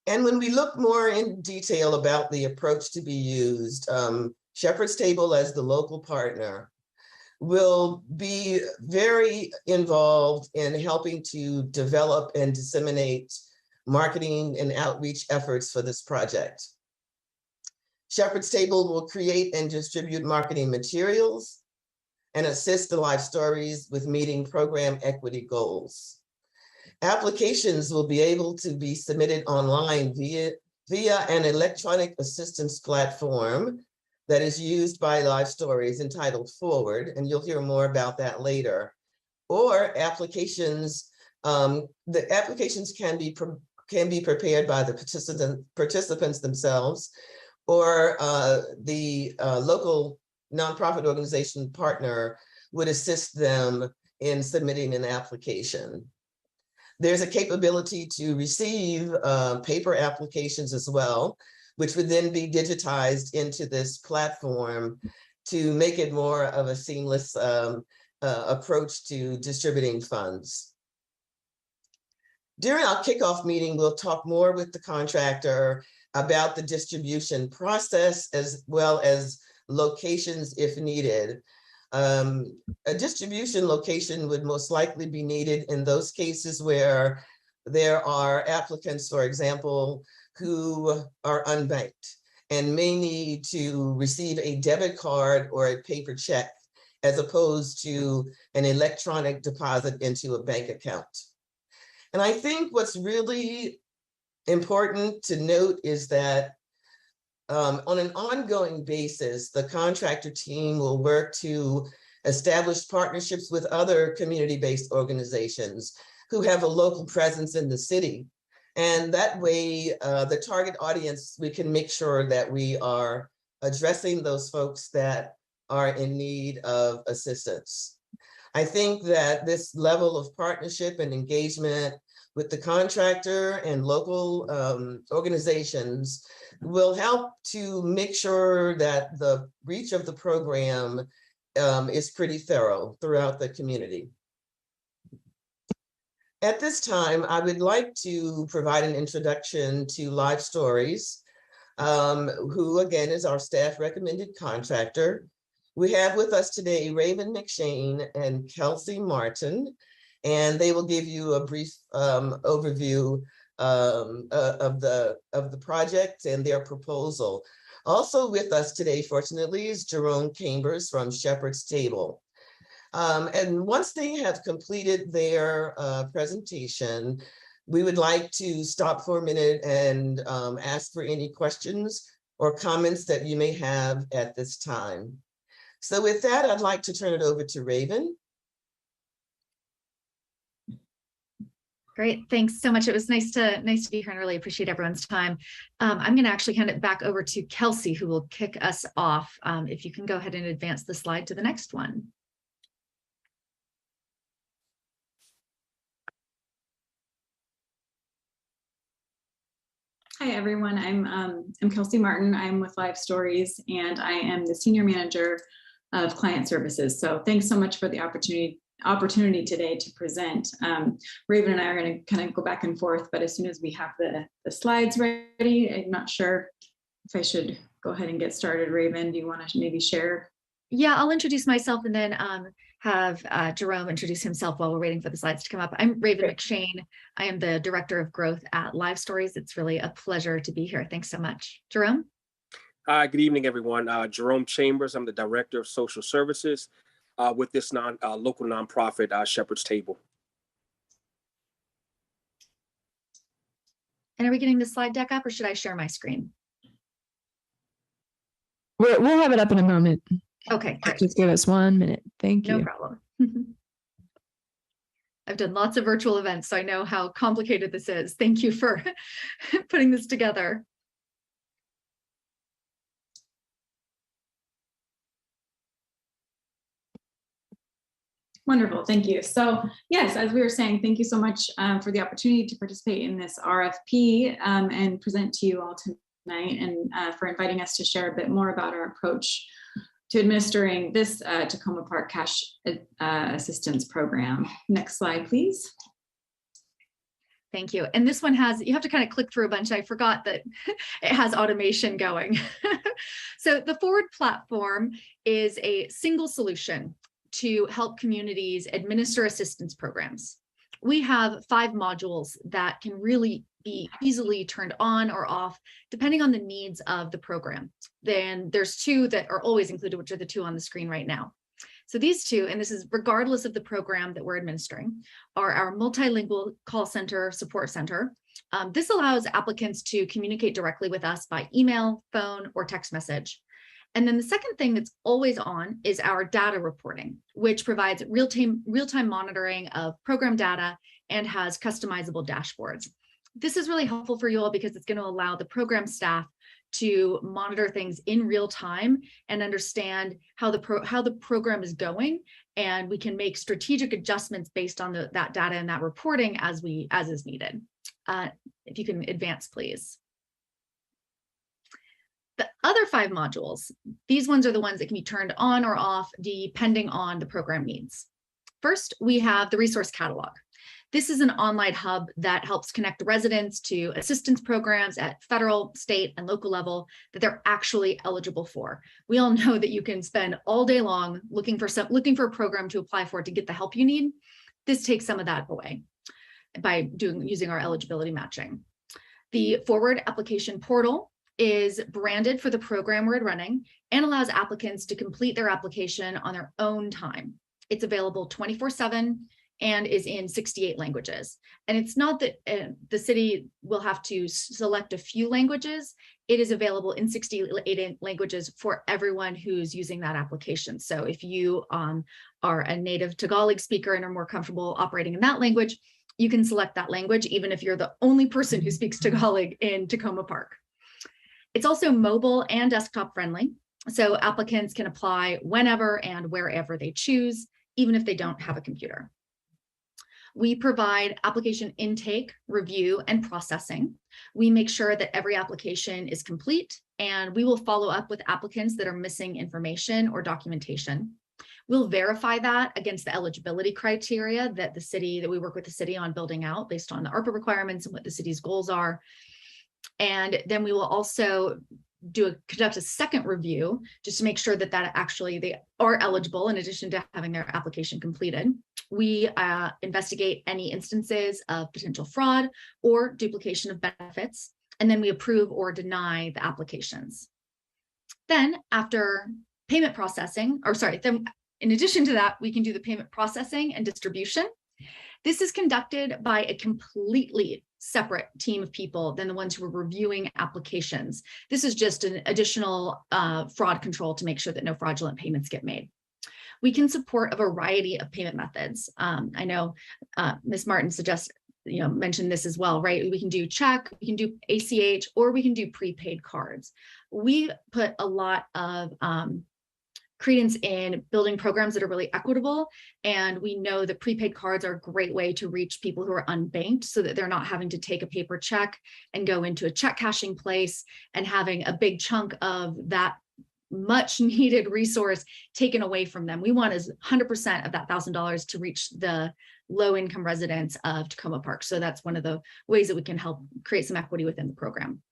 And when we look more in detail about the approach to be used, Shepherd's Table as the local partner will be very involved in helping to develop and disseminate marketing and outreach efforts for this project. Shepherd's Table will create and distribute marketing materials and assist the Live Stories with meeting program equity goals. Applications will be able to be submitted online via an electronic assistance platform that is used by Live Stories entitled Forward, and you'll hear more about that later. Or applications, the applications can be prepared by the participants themselves, or the local nonprofit organization partner would assist them in submitting an application. There's a capability to receive paper applications as well, which would then be digitized into this platform to make it more of a seamless approach to distributing funds. During our kickoff meeting, we'll talk more with the contractor about the distribution process as well as locations if needed. A distribution location would most likely be needed in those cases where there are applicants, for example, who are unbanked and may need to receive a debit card or a paper check as opposed to an electronic deposit into a bank account. And I think what's really important to note is that on an ongoing basis, the contractor team will work to establish partnerships with other community-based organizations who have a local presence in the city. And that way, the target audience, we can make sure that we are addressing those folks that are in need of assistance. I think that this level of partnership and engagement with the contractor and local organizations will help to make sure that the reach of the program is pretty thorough throughout the community. At this time, I would like to provide an introduction to Live Stories, who again is our staff recommended contractor. We have with us today Raven McShane and Kelsey Martin, and they will give you a brief overview of the project and their proposal. Also with us today, fortunately, is Jerome Chambers from Shepherd's Table. And once they have completed their presentation, we would like to stop for a minute and ask for any questions or comments that you may have at this time. So with that, I'd like to turn it over to Raven. Great, thanks so much. It was nice to be here and really appreciate everyone's time. I'm going to actually hand it back over to Kelsey, who will kick us off. If you can go ahead and advance the slide to the next one. Hi, everyone. I'm Kelsey Martin. I'm with Live Stories, and I am the Senior Manager of Client Services. So thanks so much for the opportunity today to present. Raven and I are going to kind of go back and forth, but as soon as we have the slides ready, I'm not sure if I should go ahead and get started. Raven, do you want to maybe share? Yeah, I'll introduce myself and then have Jerome introduce himself while we're waiting for the slides to come up. I'm Raven McShane. I am the Director of Growth at Live Stories. It's really a pleasure to be here. Thanks so much. Jerome? Hi, good evening, everyone. Jerome Chambers. I'm the Director of Social Services with this local nonprofit, Shepherd's Table. And are we getting the slide deck up or should I share my screen? We'll have it up in a moment. Okay, great. Just give us 1 minute. Thank you. No problem. I've done lots of virtual events, so I know how complicated this is. Thank you for putting this together. Wonderful, thank you. So yes, as we were saying, thank you so much for the opportunity to participate in this RFP and present to you all tonight, and for inviting us to share a bit more about our approach to administering this Takoma Park Cash Assistance Program. Next slide, please. Thank you. And this one has, you have to kind of click through a bunch. I forgot that it has automation going. So the Forward platform is a single solution to help communities administer assistance programs. We have 5 modules that can really be easily turned on or off depending on the needs of the program. Then there's 2 that are always included, which are the 2 on the screen right now. So these 2, and this is regardless of the program that we're administering, are our multilingual call center support center. This allows applicants to communicate directly with us by email, phone, or text message. And then the second thing that's always on is our data reporting, which provides real-time monitoring of program data and has customizable dashboards. This is really helpful for you all because it's going to allow the program staff to monitor things in real time and understand how the program is going, and we can make strategic adjustments based on that data and that reporting as is needed. If you can advance, please. The other 5 modules, these ones are the ones that can be turned on or off depending on the program needs. First, we have the resource catalog. This is an online hub that helps connect residents to assistance programs at federal, state, and local level that they're actually eligible for. We all know that you can spend all day long looking for a program to apply for to get the help you need. This takes some of that away by using our eligibility matching. The Forward application portal is branded for the program we're running and allows applicants to complete their application on their own time. It's available 24/7 and is in 68 languages. And it's not that the city will have to select a few languages. It is available in 68 languages for everyone who's using that application. So if you are a native Tagalog speaker and are more comfortable operating in that language, you can select that language, even if you're the only person who speaks Tagalog in Tacoma Park. It's also mobile and desktop friendly, so applicants can apply whenever and wherever they choose, even if they don't have a computer. We provide application intake, review, and processing. We make sure that every application is complete, and we will follow up with applicants that are missing information or documentation. We'll verify that against the eligibility criteria that we work with the city on building out based on the ARPA requirements and what the city's goals are. And then we will also conduct a second review just to make sure that actually they are eligible in addition to having their application completed. We investigate any instances of potential fraud or duplication of benefits, and then we approve or deny the applications. Then after payment processing, then in addition to that, we can do the payment processing and distribution. This is conducted by a completely separate team of people than the ones who are reviewing applications. This is just an additional fraud control to make sure that no fraudulent payments get made. We can support a variety of payment methods. I know Ms. Martin mentioned this as well, right? We can do check, we can do ACH, or we can do prepaid cards. We put a lot of credence in building programs that are really equitable. And we know that prepaid cards are a great way to reach people who are unbanked so that they're not having to take a paper check and go into a check cashing place and having a big chunk of that much needed resource taken away from them. We want 100% of that $1,000 to reach the low income residents of Tacoma Park. So that's one of the ways that we can help create some equity within the program.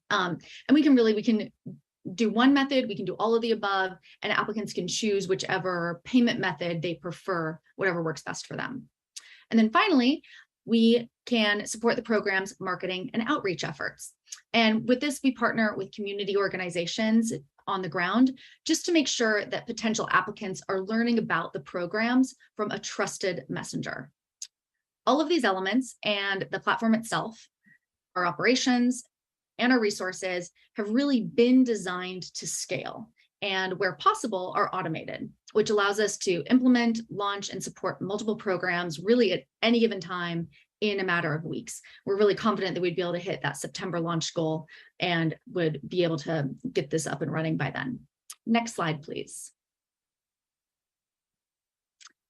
And we can do one method, we can do all of the above, and applicants can choose whichever payment method they prefer, whatever works best for them. And then finally, we can support the program's marketing and outreach efforts. And with this, we partner with community organizations on the ground just to make sure that potential applicants are learning about the programs from a trusted messenger. All of these elements and the platform itself, our operations, and our resources have really been designed to scale, and where possible are automated, which allows us to implement, launch, and support multiple programs really at any given time in a matter of weeks. We're really confident that we'd be able to hit that September launch goal and would be able to get this up and running by then. Next slide, please.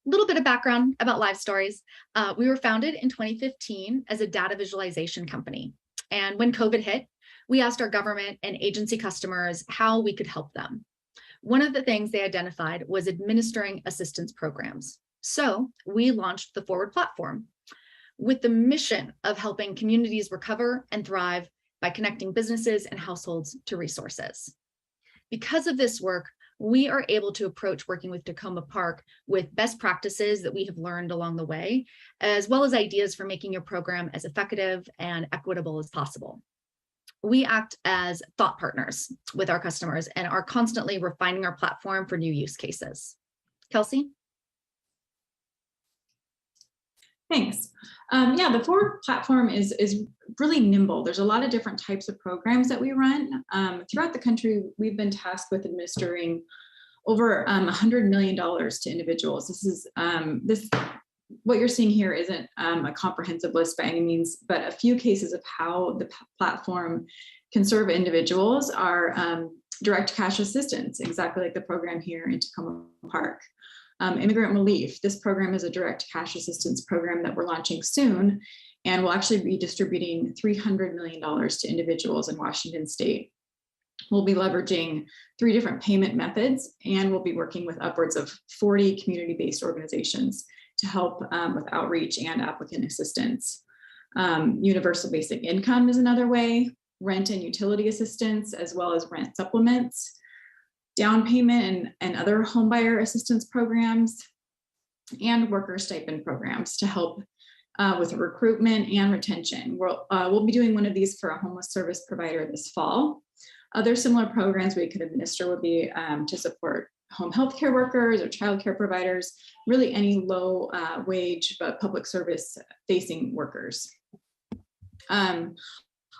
A little bit of background about Live Stories. We were founded in 2015 as a data visualization company. And when COVID hit, we asked our government and agency customers how we could help them. One of the things they identified was administering assistance programs. So we launched the Forward platform with the mission of helping communities recover and thrive by connecting businesses and households to resources. Because of this work, we are able to approach working with Tacoma Park with best practices that we have learned along the way, as well as ideas for making your program as effective and equitable as possible. We act as thought partners with our customers and are constantly refining our platform for new use cases. Kelsey? Thanks. Yeah, the Forward platform is really nimble. There's a lot of different types of programs that we run. Throughout the country, we've been tasked with administering over $100 million to individuals. This is what you're seeing here isn't a comprehensive list by any means, but a few cases of how the platform can serve individuals are direct cash assistance, exactly like the program here in Tacoma Park. Immigrant Relief, this program is a direct cash assistance program that we're launching soon, and we'll actually be distributing $300 million to individuals in Washington State. We'll be leveraging 3 different payment methods, and we'll be working with upwards of 40 community-based organizations to help with outreach and applicant assistance. Universal basic income is another way, rent and utility assistance, as well as rent supplements, down payment and other homebuyer assistance programs, and worker stipend programs to help with recruitment and retention. We'll be doing one of these for a homeless service provider this fall. Other similar programs we could administer would be to support home health care workers or child care providers, really any low wage but public service facing workers.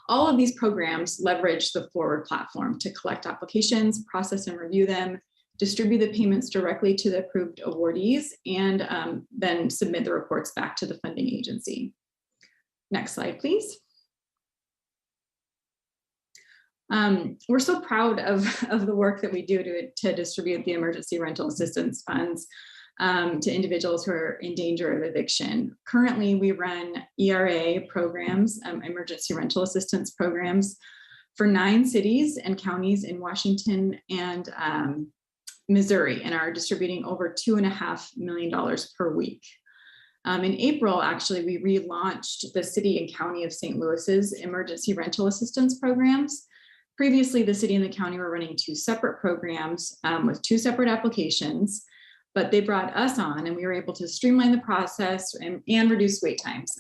All of these programs leverage the Forward platform to collect applications, process and review them, distribute the payments directly to the approved awardees, and then submit the reports back to the funding agency. Next slide, please. We're so proud of the work that we do to distribute the emergency rental assistance funds to individuals who are in danger of eviction. Currently, we run ERA programs, emergency rental assistance programs, for 9 cities and counties in Washington and Missouri, and are distributing over $2.5 million per week. In April, actually, we relaunched the city and county of St. Louis's emergency rental assistance programs. Previously, the city and the county were running 2 separate programs with 2 separate applications, but they brought us on and we were able to streamline the process and reduce wait times.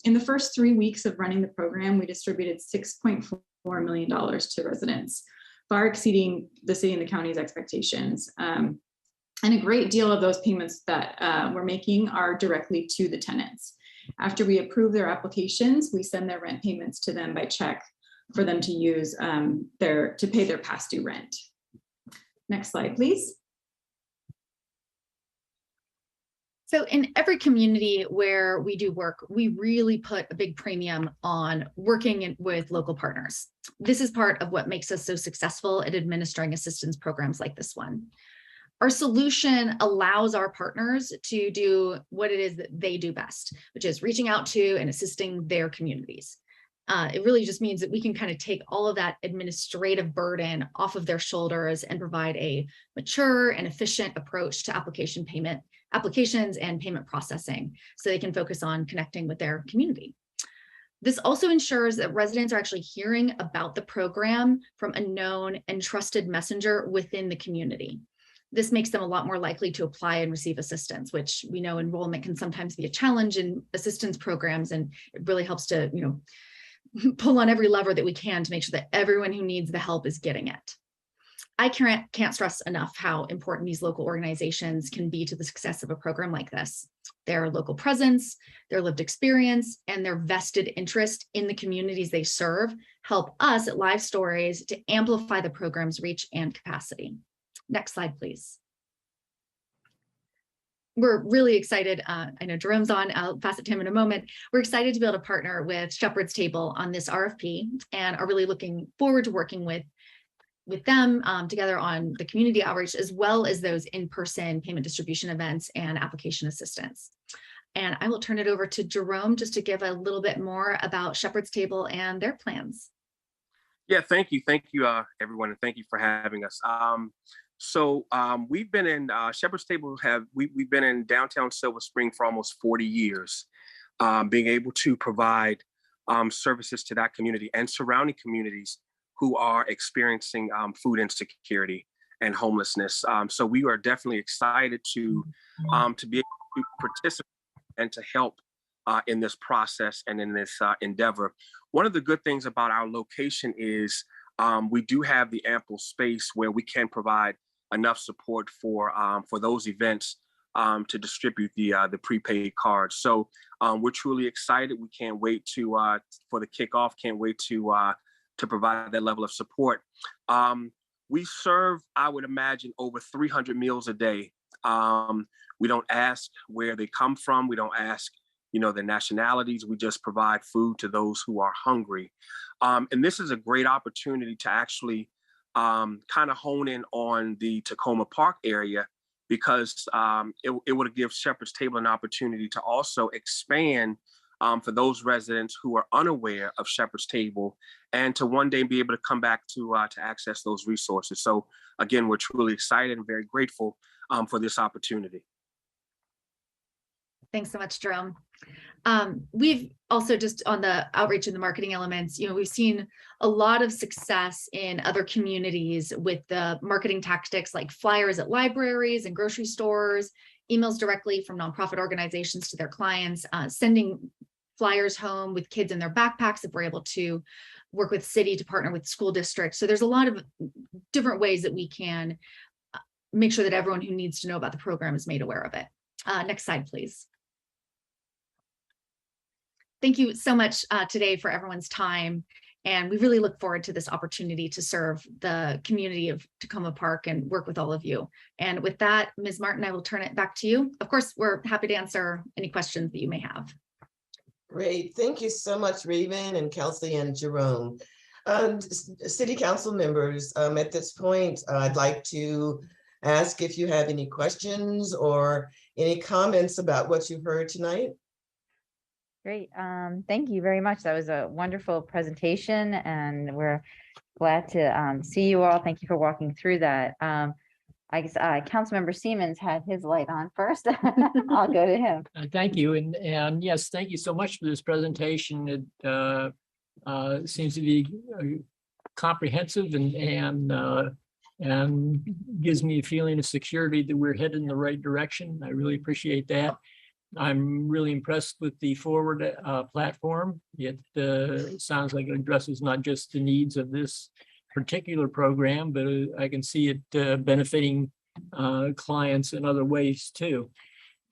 In the first 3 weeks of running the program, we distributed $6.4 million to residents, far exceeding the city and the county's expectations. And a great deal of those payments that we're making are directly to the tenants. After we approve their applications, we send their rent payments to them by check for them to use to pay their past due rent. Next slide, please. So in every community where we do work, we really put a big premium on working with local partners. This is part of what makes us so successful at administering assistance programs like this one. Our solution allows our partners to do what it is that they do best, which is reaching out to and assisting their communities. It really just means that we can kind of take all of that administrative burden off of their shoulders and provide a mature and efficient approach to applications and payment processing, so they can focus on connecting with their community. This also ensures that residents are actually hearing about the program from a known and trusted messenger within the community. This makes them a lot more likely to apply and receive assistance, which we know enrollment can sometimes be a challenge in assistance programs, and it really helps to, pull on every lever that we can to make sure that everyone who needs the help is getting it. I can't stress enough how important these local organizations can be to the success of a program like this. Their local presence, their lived experience, and their vested interest in the communities they serve help us at Live Stories to amplify the program's reach and capacity. Next slide, please. We're really excited. I know Jerome's on, I'll pass it to him in a moment. We're excited to be able to partner with Shepherd's Table on this RFP and are really looking forward to working with them together on the community outreach, as well as those in-person payment distribution events and application assistance. And I will turn it over to Jerome just to give a little bit more about Shepherd's Table and their plans. Yeah, thank you, everyone, and thank you for having us. We've been in Shepherd's Table. We've been in downtown Silver Spring for almost 40 years, being able to provide services to that community and surrounding communities who are experiencing food insecurity and homelessness. So we are definitely excited to be able to participate and to help in this process and in this endeavor. One of the good things about our location is we do have the ample space where we can provide enough support for those events to distribute the prepaid cards. So we're truly excited. We can't wait for the kickoff. Can't wait to provide that level of support. We serve, I would imagine, over 300 meals a day. We don't ask where they come from. We don't ask, the nationalities. We just provide food to those who are hungry. And this is a great opportunity to actually kind of hone in on the Tacoma Park area, because it would give Shepherd's Table an opportunity to also expand for those residents who are unaware of Shepherd's Table, and to one day be able to come back to access those resources. So again, we're truly excited and very grateful for this opportunity. Thanks so much, Jerome. We've also, just on the outreach and the marketing elements, we've seen a lot of success in other communities with the marketing tactics like flyers at libraries and grocery stores, emails directly from nonprofit organizations to their clients, sending flyers home with kids in their backpacks if we're able to work with city to partner with school districts. So there's a lot of different ways that we can make sure that everyone who needs to know about the program is made aware of it. Next slide, please. Thank you so much today for everyone's time. And we really look forward to this opportunity to serve the community of Tacoma Park and work with all of you. And with that, Ms. Martin, I will turn it back to you. Of course, we're happy to answer any questions that you may have. Great. Thank you so much, Raven and Kelsey and Jerome. City Council members, at this point, I'd like to ask if you have any questions or any comments about what you've heard tonight. Great. Thank you very much. That was a wonderful presentation, and we're glad to see you all. Thank you for walking through that. I guess Councilmember Siemens had his light on first. I'll go to him. Thank you. And yes, thank you so much for this presentation. It seems to be comprehensive and gives me a feeling of security that we're headed in the right direction. I really appreciate that. I'm really impressed with the Forward platform. It sounds like it addresses not just the needs of this particular program, but I can see it benefiting clients in other ways too.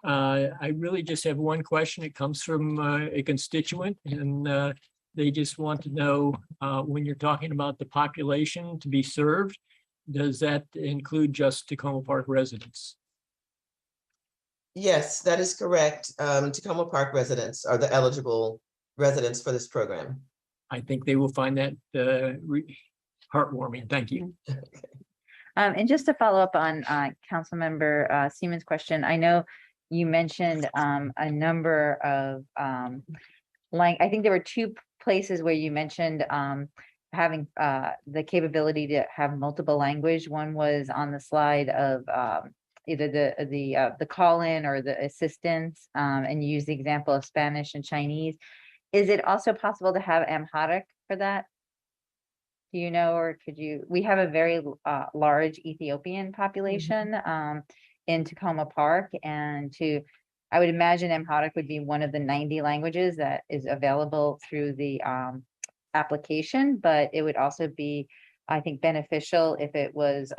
I really just have one question. It comes from a constituent, and they just want to know, when you're talking about the population to be served, does that include just Tacoma Park residents? Yes, that is correct. Tacoma Park residents are the eligible residents for this program. I think they will find that heartwarming. Thank you. And just to follow up on Councilmember Siemens' question, I know you mentioned a number of, I think there were two places where you mentioned having the capability to have multiple language. One was on the slide of either the call-in or the assistance, and you use the example of Spanish and Chinese. Is it also possible to have Amharic for that? Do you know, or could you? We have a very large Ethiopian population in Tacoma Park, and I would imagine Amharic would be one of the 90 languages that is available through the application, but it would also be, I think, beneficial if it was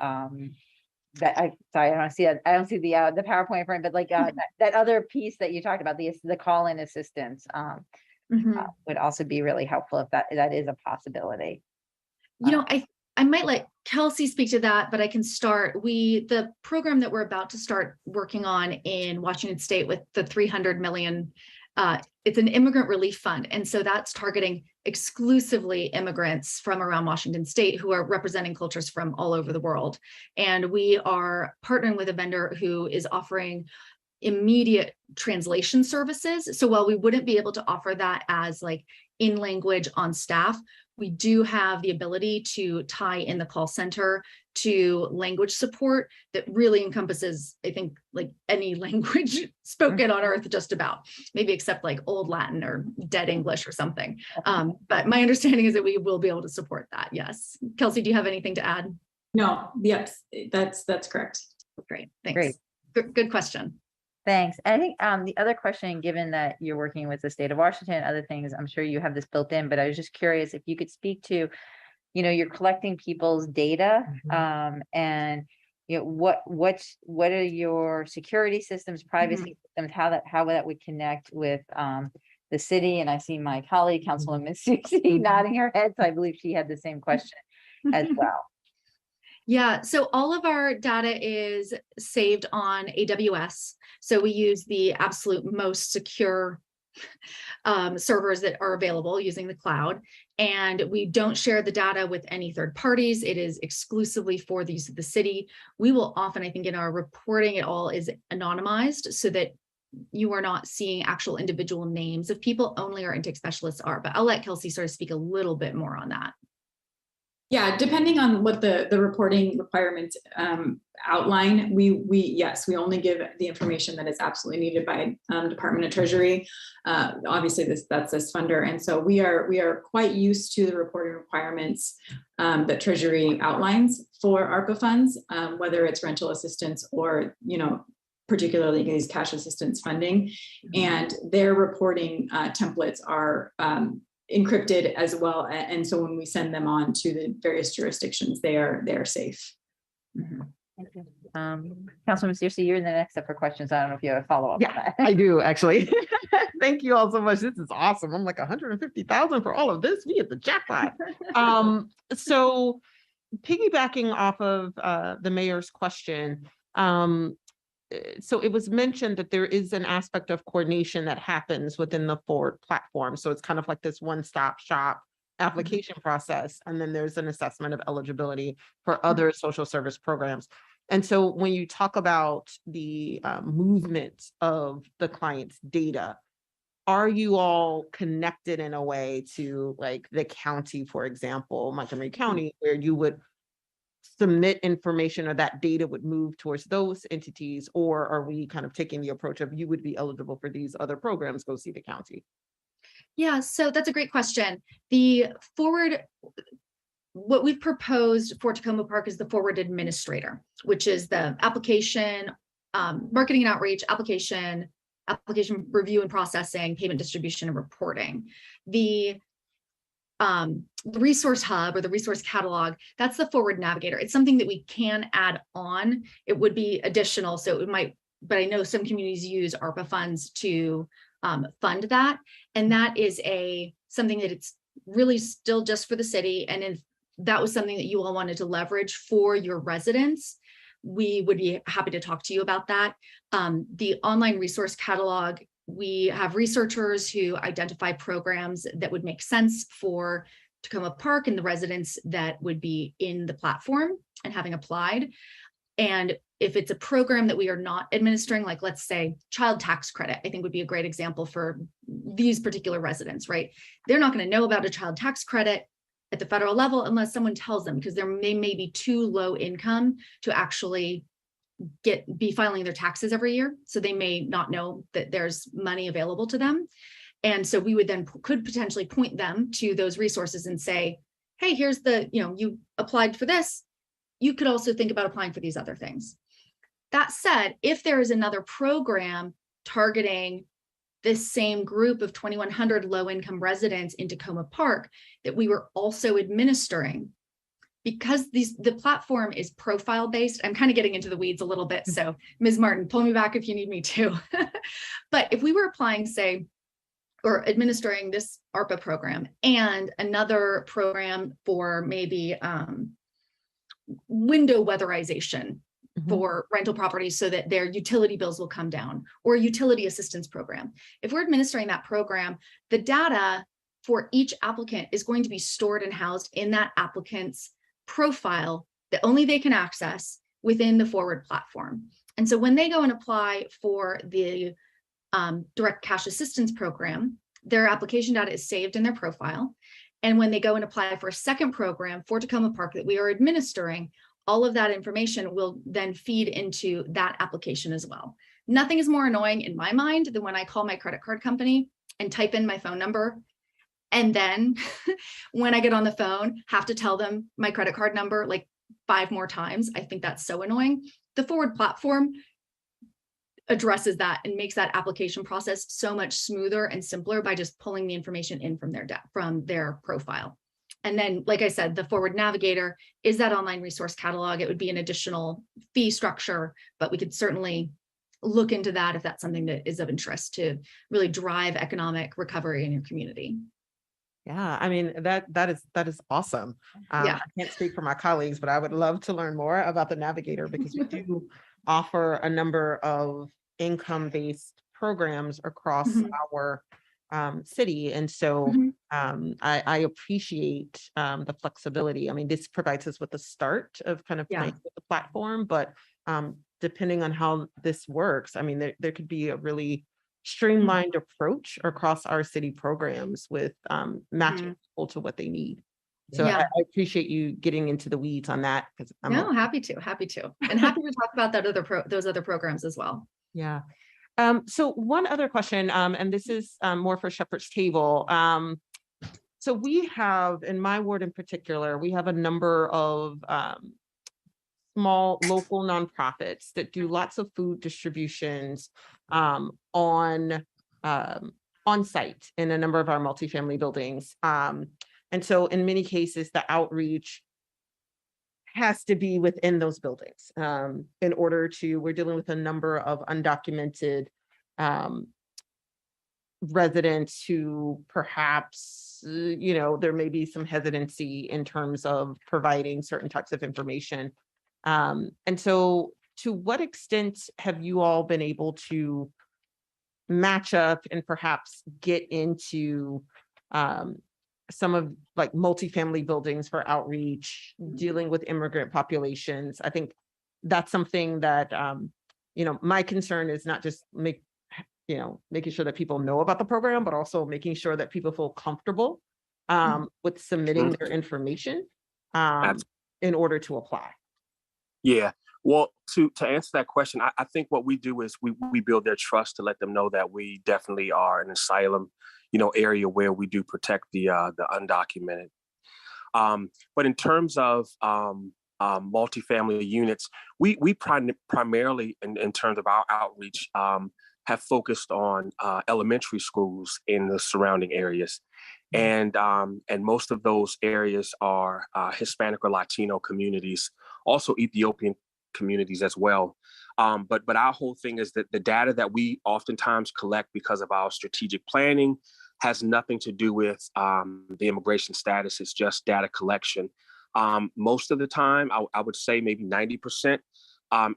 sorry, I don't see that. I don't see the PowerPoint frame, but like that other piece that you talked about, the call-in assistance would also be really helpful if that is a possibility. I might let Kelsey speak to that, but I can start. The program that we're about to start working on in Washington State with the $300 million, it's an immigrant relief fund. And so that's targeting exclusively immigrants from around Washington State who are representing cultures from all over the world. And we are partnering with a vendor who is offering immediate translation services. So while we wouldn't be able to offer that as like in language on staff, we do have the ability to tie in the call center to language support that really encompasses, I think, like any language spoken on earth, just about, maybe except like Old Latin or Dead English or something. But my understanding is that we will be able to support that. Yes. Kelsey, do you have anything to add? No, yes, that's correct. Great, thanks. Great. Good question. Thanks. And I think the other question, given that you're working with the state of Washington, other things, I'm sure you have this built in, but I was just curious if you could speak to, you're collecting people's data, and what are your security systems, privacy systems, how that would connect with the city. And I see my colleague, Councilwoman Susie, nodding her head, so I believe she had the same question as well. Yeah, so all of our data is saved on AWS. So we use the absolute most secure servers that are available using the cloud. And we don't share the data with any third parties. It is exclusively for the use of the city. We will often, I think in our reporting, it all is anonymized so that you are not seeing actual individual names of people, only our intake specialists are. But I'll let Kelsey sort of speak a little bit more on that. Yeah, depending on what the reporting requirements outline, yes, we only give the information that is absolutely needed by Department of Treasury. Obviously, that's this funder, and so we are quite used to the reporting requirements that Treasury outlines for ARPA funds, whether it's rental assistance or particularly these cash assistance funding, and their reporting templates are encrypted as well. And so when we send them on to the various jurisdictions, they are safe. Thank you. Councilwoman Searcy, you're the next up for questions. I don't know if you have a follow-up. Yeah, I do actually. Thank you all so much. This is awesome. I'm like 150,000 for all of this. We hit the jackpot. So piggybacking off of the mayor's question, so it was mentioned that there is an aspect of coordination that happens within the Forward platform. So it's kind of like this one-stop shop application process. And then there's an assessment of eligibility for other social service programs. And so when you talk about the movement of the client's data, are you all connected in a way to like the county, for example, Montgomery County, where you would submit information or that data would move towards those entities? Or are we kind of taking the approach of you would be eligible for these other programs, go see the county? Yeah, so that's a great question. The Forward, what we've proposed for Tacoma Park is the Forward Administrator, which is the application, marketing and outreach, application review and processing, payment distribution and reporting. The resource hub or the resource catalog, that's the Forward Navigator. It's something that we can add on. It would be additional, so it might, but I know some communities use ARPA funds to fund that. And that is something that it's really still just for the city. And if that was something that you all wanted to leverage for your residents, we would be happy to talk to you about that. The online resource catalog, we have researchers who identify programs that would make sense for Tacoma Park and the residents that would be in the platform and having applied. And if it's a program that we are not administering, like let's say child tax credit, I think would be a great example for these particular residents, right? They're not going to know about a child tax credit at the federal level unless someone tells them, because they may be too low income to actually be filing their taxes every year. So they may not know that there's money available to them. And so we would then could potentially point them to those resources and say, hey, here's you applied for this. You could also think about applying for these other things. That said, if there is another program targeting this same group of 2,100 low-income residents in Tacoma Park that we were also administering, because the platform is profile-based, I'm kind of getting into the weeds a little bit, so Ms. Martin, pull me back if you need me to. But if we were applying, say, or administering this ARPA program and another program for maybe window weatherization for rental properties so that their utility bills will come down, or a utility assistance program. If we're administering that program, the data for each applicant is going to be stored and housed in that applicant's profile that only they can access within the Forward platform. And so when they go and apply for the direct cash assistance program, their application data is saved in their profile. And when they go and apply for a second program for Tacoma Park that we are administering, all of that information will then feed into that application as well. Nothing is more annoying in my mind than when I call my credit card company and type in my phone number. And then when I get on the phone, have to tell them my credit card number like 5 more times. I think that's so annoying. The Forward platform addresses that and makes that application process so much smoother and simpler by just pulling the information in from their profile. And then, like I said, the Forward Navigator is that online resource catalog. It would be an additional fee structure, but we could certainly look into that if that's something that is of interest to really drive economic recovery in your community. Yeah, I mean, that is awesome. Yeah. I can't speak for my colleagues, but I would love to learn more about the Navigator because we do offer a number of income-based programs across Mhm. our city. And so Mhm. I appreciate the flexibility. I mean, this provides us with the start of kind of Yeah. playing with the platform, but depending on how this works, I mean, there could be a really streamlined approach across our city programs with matching people to what they need. So Yeah. I appreciate you getting into the weeds on that because No, happy to, and happy to talk about that those other programs as well. yeah. So one other question, and this is more for Shepherd's Table. So we have, in my ward in particular, we have a number of small local nonprofits that do lots of food distributions on site in a number of our multifamily buildings. And so in many cases, the outreach has to be within those buildings in order to, we're dealing with a number of undocumented residents who perhaps, there may be some hesitancy in terms of providing certain types of information. And so to what extent have you all been able to match up and perhaps get into some of like multifamily buildings for outreach, dealing with immigrant populations? I think that's something that, my concern is not just making sure that people know about the program, but also making sure that people feel comfortable with submitting their information in order to apply. Yeah. Well, to answer that question, I think what we do is we build their trust to let them know that we definitely are an asylum, area where we do protect the undocumented. But in terms of multifamily units, we primarily in terms of our outreach have focused on elementary schools in the surrounding areas. And most of those areas are Hispanic or Latino communities, also Ethiopian communities as well. But our whole thing is that the data that we oftentimes collect because of our strategic planning has nothing to do with the immigration status. It's just data collection. Most of the time, I would say maybe 90%,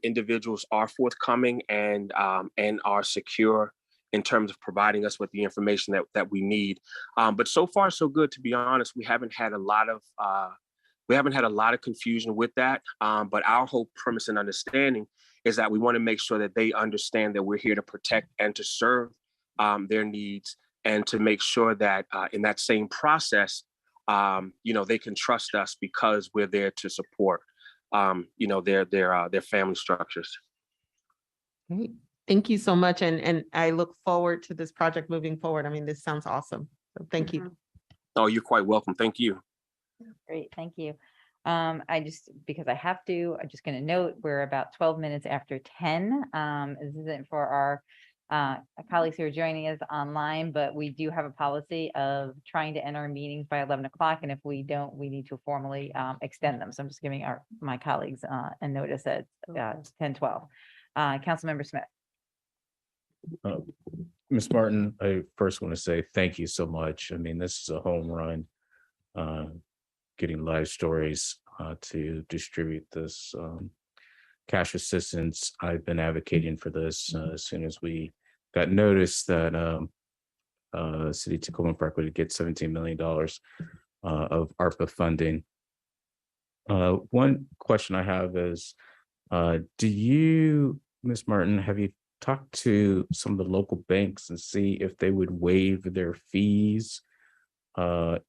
individuals are forthcoming and are secure in terms of providing us with the information that we need. But so far, so good. To be honest, we haven't had a lot of confusion with that. But our whole premise and understanding is that we want to make sure that they understand that we're here to protect and to serve their needs, and to make sure that in that same process, they can trust us because we're there to support their family structures. Great. Thank you so much. And I look forward to this project moving forward. I mean, this sounds awesome. So thank you. Oh, you're quite welcome. Thank you. Great, thank you. Because I have to, I'm just going to note, we're about 12 minutes after 10. This isn't for our colleagues who are joining us online, but we do have a policy of trying to end our meetings by 11 o'clock. And if we don't, we need to formally extend them. So I'm just giving my colleagues a notice at 10:12. Councilmember Smith. Ms. Martin, I first want to say thank you so much. I mean, this is a home run, getting Live Stories to distribute this cash assistance. I've been advocating for this as soon as we got notice that City of Tacoma Park would get $17 million of ARPA funding. One question I have is, do you, Ms. Martin, have you talked to some of the local banks and see if they would waive their fees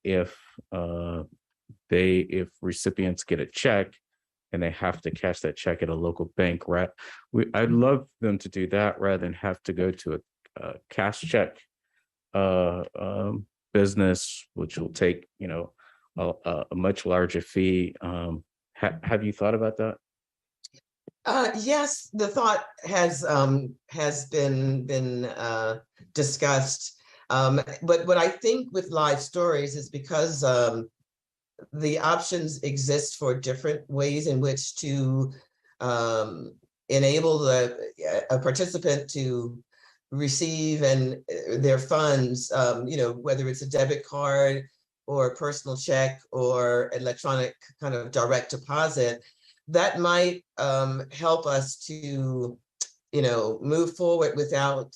if recipients get a check and they have to cash that check at a local bank? I'd love them to do that rather than have to go to a cash check business, which will take a much larger fee. Have you thought about that? Yes, the thought has been discussed. But what I think with Live Stories is because the options exist for different ways in which to enable a participant to receive their funds, whether it's a debit card or a personal check or electronic kind of direct deposit. That might help us to, move forward without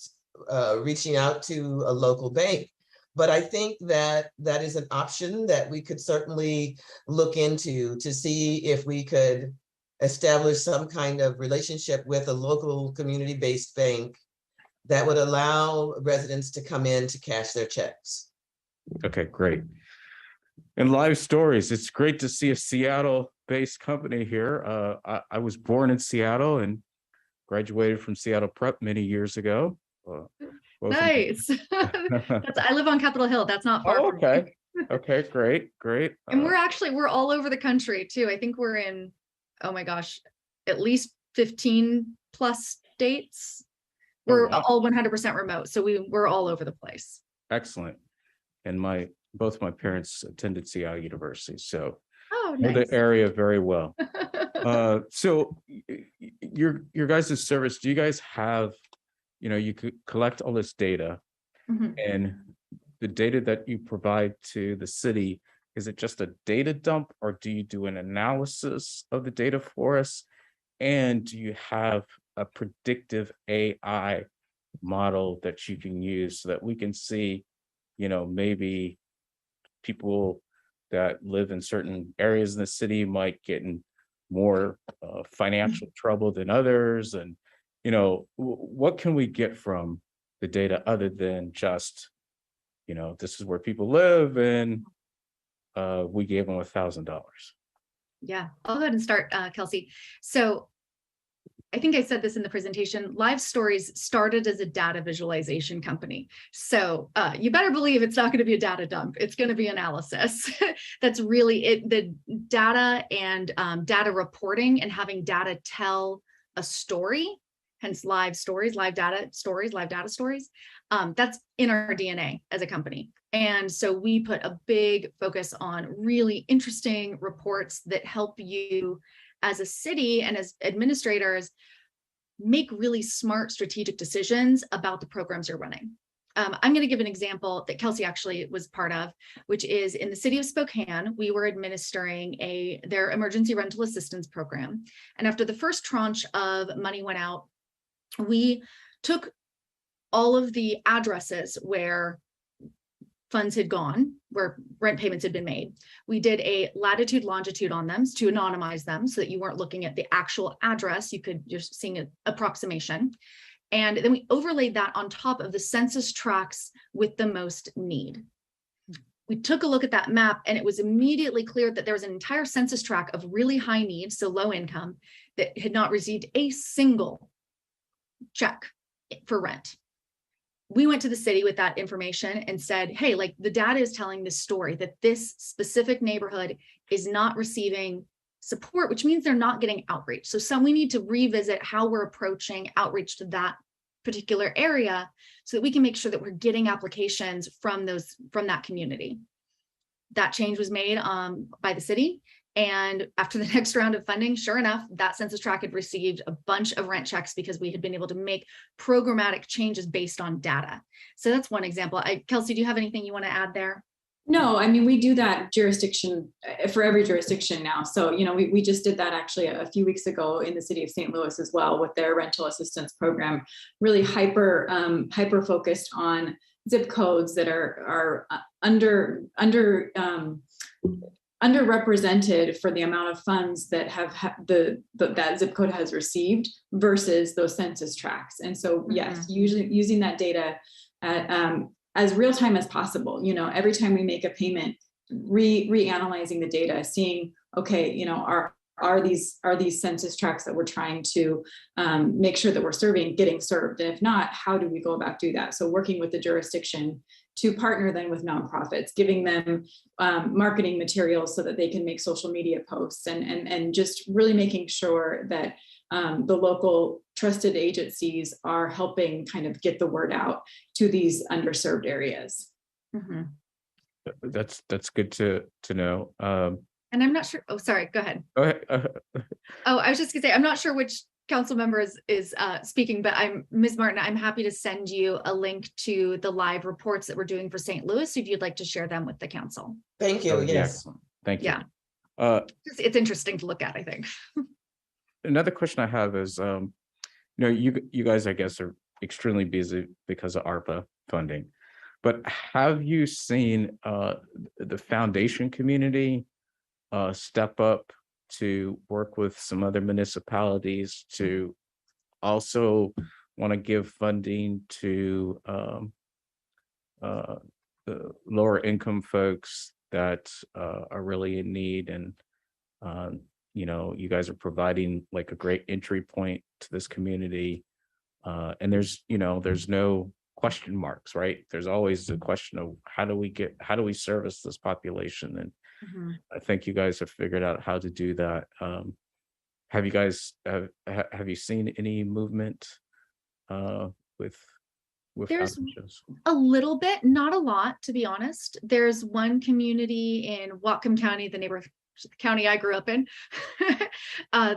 reaching out to a local bank. But I think that that is an option that we could certainly look into to see if we could establish some kind of relationship with a local community-based bank that would allow residents to come in to cash their checks. Okay, great. And Live Stories, it's great to see a Seattle-based company here. I was born in Seattle and graduated from Seattle Prep many years ago. Nice. I live on Capitol Hill. That's not far. Oh, from me. okay. Okay, great. And we're all over the country too. I think we're in, oh my gosh, at least 15 plus states. We're all 100% remote. So we're all over the place. Excellent. And both my parents attended Seattle University, so Oh, know nice. the area very well. So your guys' service, do you guys have, you could collect all this data Mhm. and the data that you provide to the city, is it just a data dump or do you do an analysis of the data for us? And do you have a predictive AI model that you can use so that we can see, maybe people that live in certain areas in the city might get in more financial trouble than others? And, what can we get from the data other than just, this is where people live and we gave them $1,000. Yeah, I'll go ahead and start, Kelsey. So I think I said this in the presentation, Live Stories started as a data visualization company. So you better believe it's not going to be a data dump. It's going to be analysis. That's really it. The data and data reporting and having data tell a story, hence live stories, live data stories. That's in our DNA as a company. And so we put a big focus on really interesting reports that help you as a city and as administrators make really smart strategic decisions about the programs you're running. I'm going to give an example that Kelsey actually was part of, which is in the city of Spokane, we were administering their emergency rental assistance program. And after the first tranche of money went out, we took all of the addresses where funds had gone, where rent payments had been made. We did a latitude, longitude on them to anonymize them so that you weren't looking at the actual address. You're seeing an approximation. And then we overlaid that on top of the census tracts with the most need. We took a look at that map and it was immediately clear that there was an entire census tract of really high needs, so low income, that had not received a single check for rent. We went to the city with that information and said, hey, like the data is telling this story that this specific neighborhood is not receiving support, which means they're not getting outreach. So we need to revisit how we're approaching outreach to that particular area so that we can make sure that we're getting applications from that community. That change was made by the city. And after the next round of funding, sure enough, that census tract had received a bunch of rent checks because we had been able to make programmatic changes based on data. So that's one example. Kelsey, do you have anything you want to add there? No, I mean, we do that jurisdiction for every jurisdiction now. So, we just did that actually a few weeks ago in the city of St. Louis as well with their rental assistance program, really hyper focused on zip codes that are underrepresented for the amount of funds that that zip code has received versus those census tracts. And so, yes, usually using that data as real time as possible. Every time we make a payment, reanalyzing the data, seeing, okay, are these census tracts that we're trying to make sure that we're serving getting served? And if not, how do we go about do that? So working with the jurisdiction to partner then with nonprofits, giving them marketing materials so that they can make social media posts and just really making sure that the local trusted agencies are helping kind of get the word out to these underserved areas. Mm-hmm. That's good to know. And I'm not sure. Oh, sorry. Go ahead. Go ahead. Oh, I was just gonna say, I'm not sure which council member is speaking, but Ms. Martin, I'm happy to send you a link to the live reports that we're doing for St. Louis if you'd like to share them with the council. Thank you. Yes. Thank you. Yeah. It's interesting to look at, I think. Another question I have is, you guys, I guess, are extremely busy because of ARPA funding. But have you seen the foundation community step up to work with some other municipalities to also want to give funding to the lower income folks that are really in need? And you guys are providing like a great entry point to this community, and there's no question marks, right? There's always the question of how do we service this population? And I think you guys have figured out how to do that. Have you guys have you seen any movement with There's foundations? a little bit, not a lot, to be honest. There's one community in Whatcom County, the neighborhood county I grew up in, the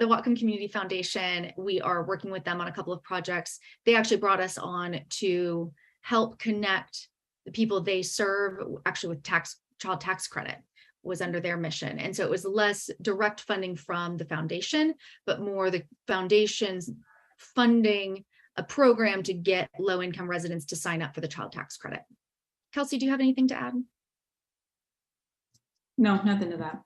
Whatcom Community Foundation. We are working with them on a couple of projects. They actually brought us on to help connect the people they serve, actually with child tax credit was under their mission. And so it was less direct funding from the foundation, but more the foundation's funding a program to get low-income residents to sign up for the child tax credit. Kelsey, do you have anything to add? No, nothing to that.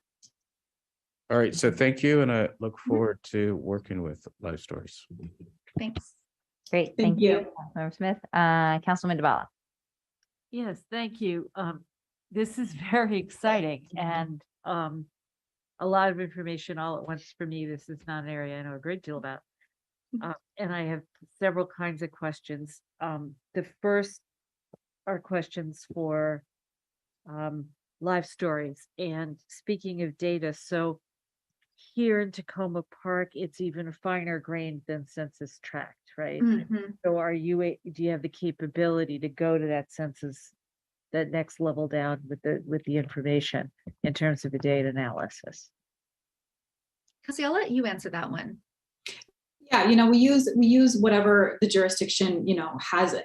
All right, so thank you, and I look forward to working with Live Stories. Thanks. Great, Thank thank you, you. Councilmember Smith. Councilman DeBala. Yes, thank you. This is very exciting and a lot of information all at once for me. This is not an area I know a great deal about. And I have several kinds of questions. The first are questions for Live Stories. And speaking of data, so here in Tacoma Park, it's even finer grained than census tract, right? So do you have the capability to go to that that next level down with the information in terms of the data analysis? Kelsey, I'll let you answer that one. Yeah, we use whatever the jurisdiction, has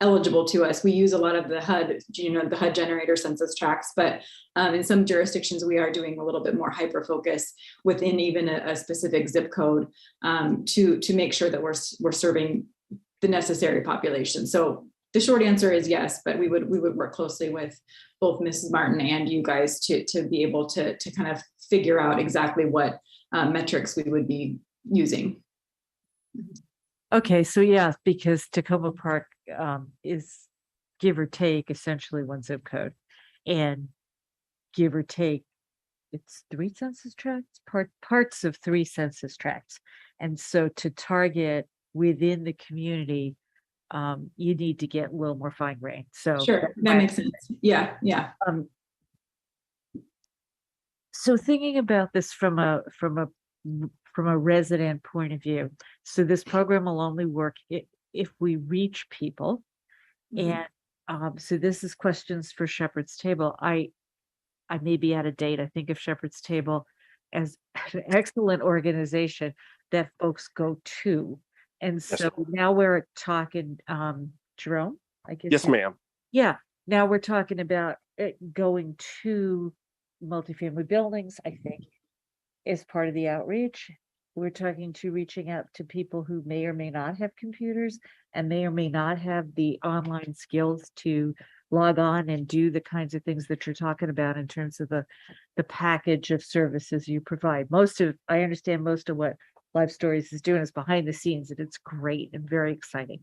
eligible to us. We use a lot of the HUD, the HUD generator census tracts, but in some jurisdictions, we are doing a little bit more hyper focus within even a specific zip code to make sure that we're serving the necessary population. So the short answer is yes, but we would work closely with both Mrs. Martin and you guys to be able to kind of figure out exactly what metrics we would be using. Okay, so yeah, because Tacoma Park is give or take essentially one zip code, and give or take, it's 3 census tracts, parts of 3 census tracts. And so to target within the community, you need to get a little more fine grained. So sure, that makes sense. Yeah. So thinking about this from a resident point of view, so this program will only work if we reach people. And so this is questions for Shepherd's Table. I may be out of date. I think of Shepherd's Table as an excellent organization that folks go to. And so now we're talking, Jerome, I guess. Yes, ma'am. Yeah, now we're talking about going to multifamily buildings, I think, is part of the outreach. We're talking to reaching out to people who may or may not have computers and may or may not have the online skills to log on and do the kinds of things that you're talking about in terms of the package of services you provide. I understand most of what Live Stories is doing is behind the scenes, and it's great and very exciting.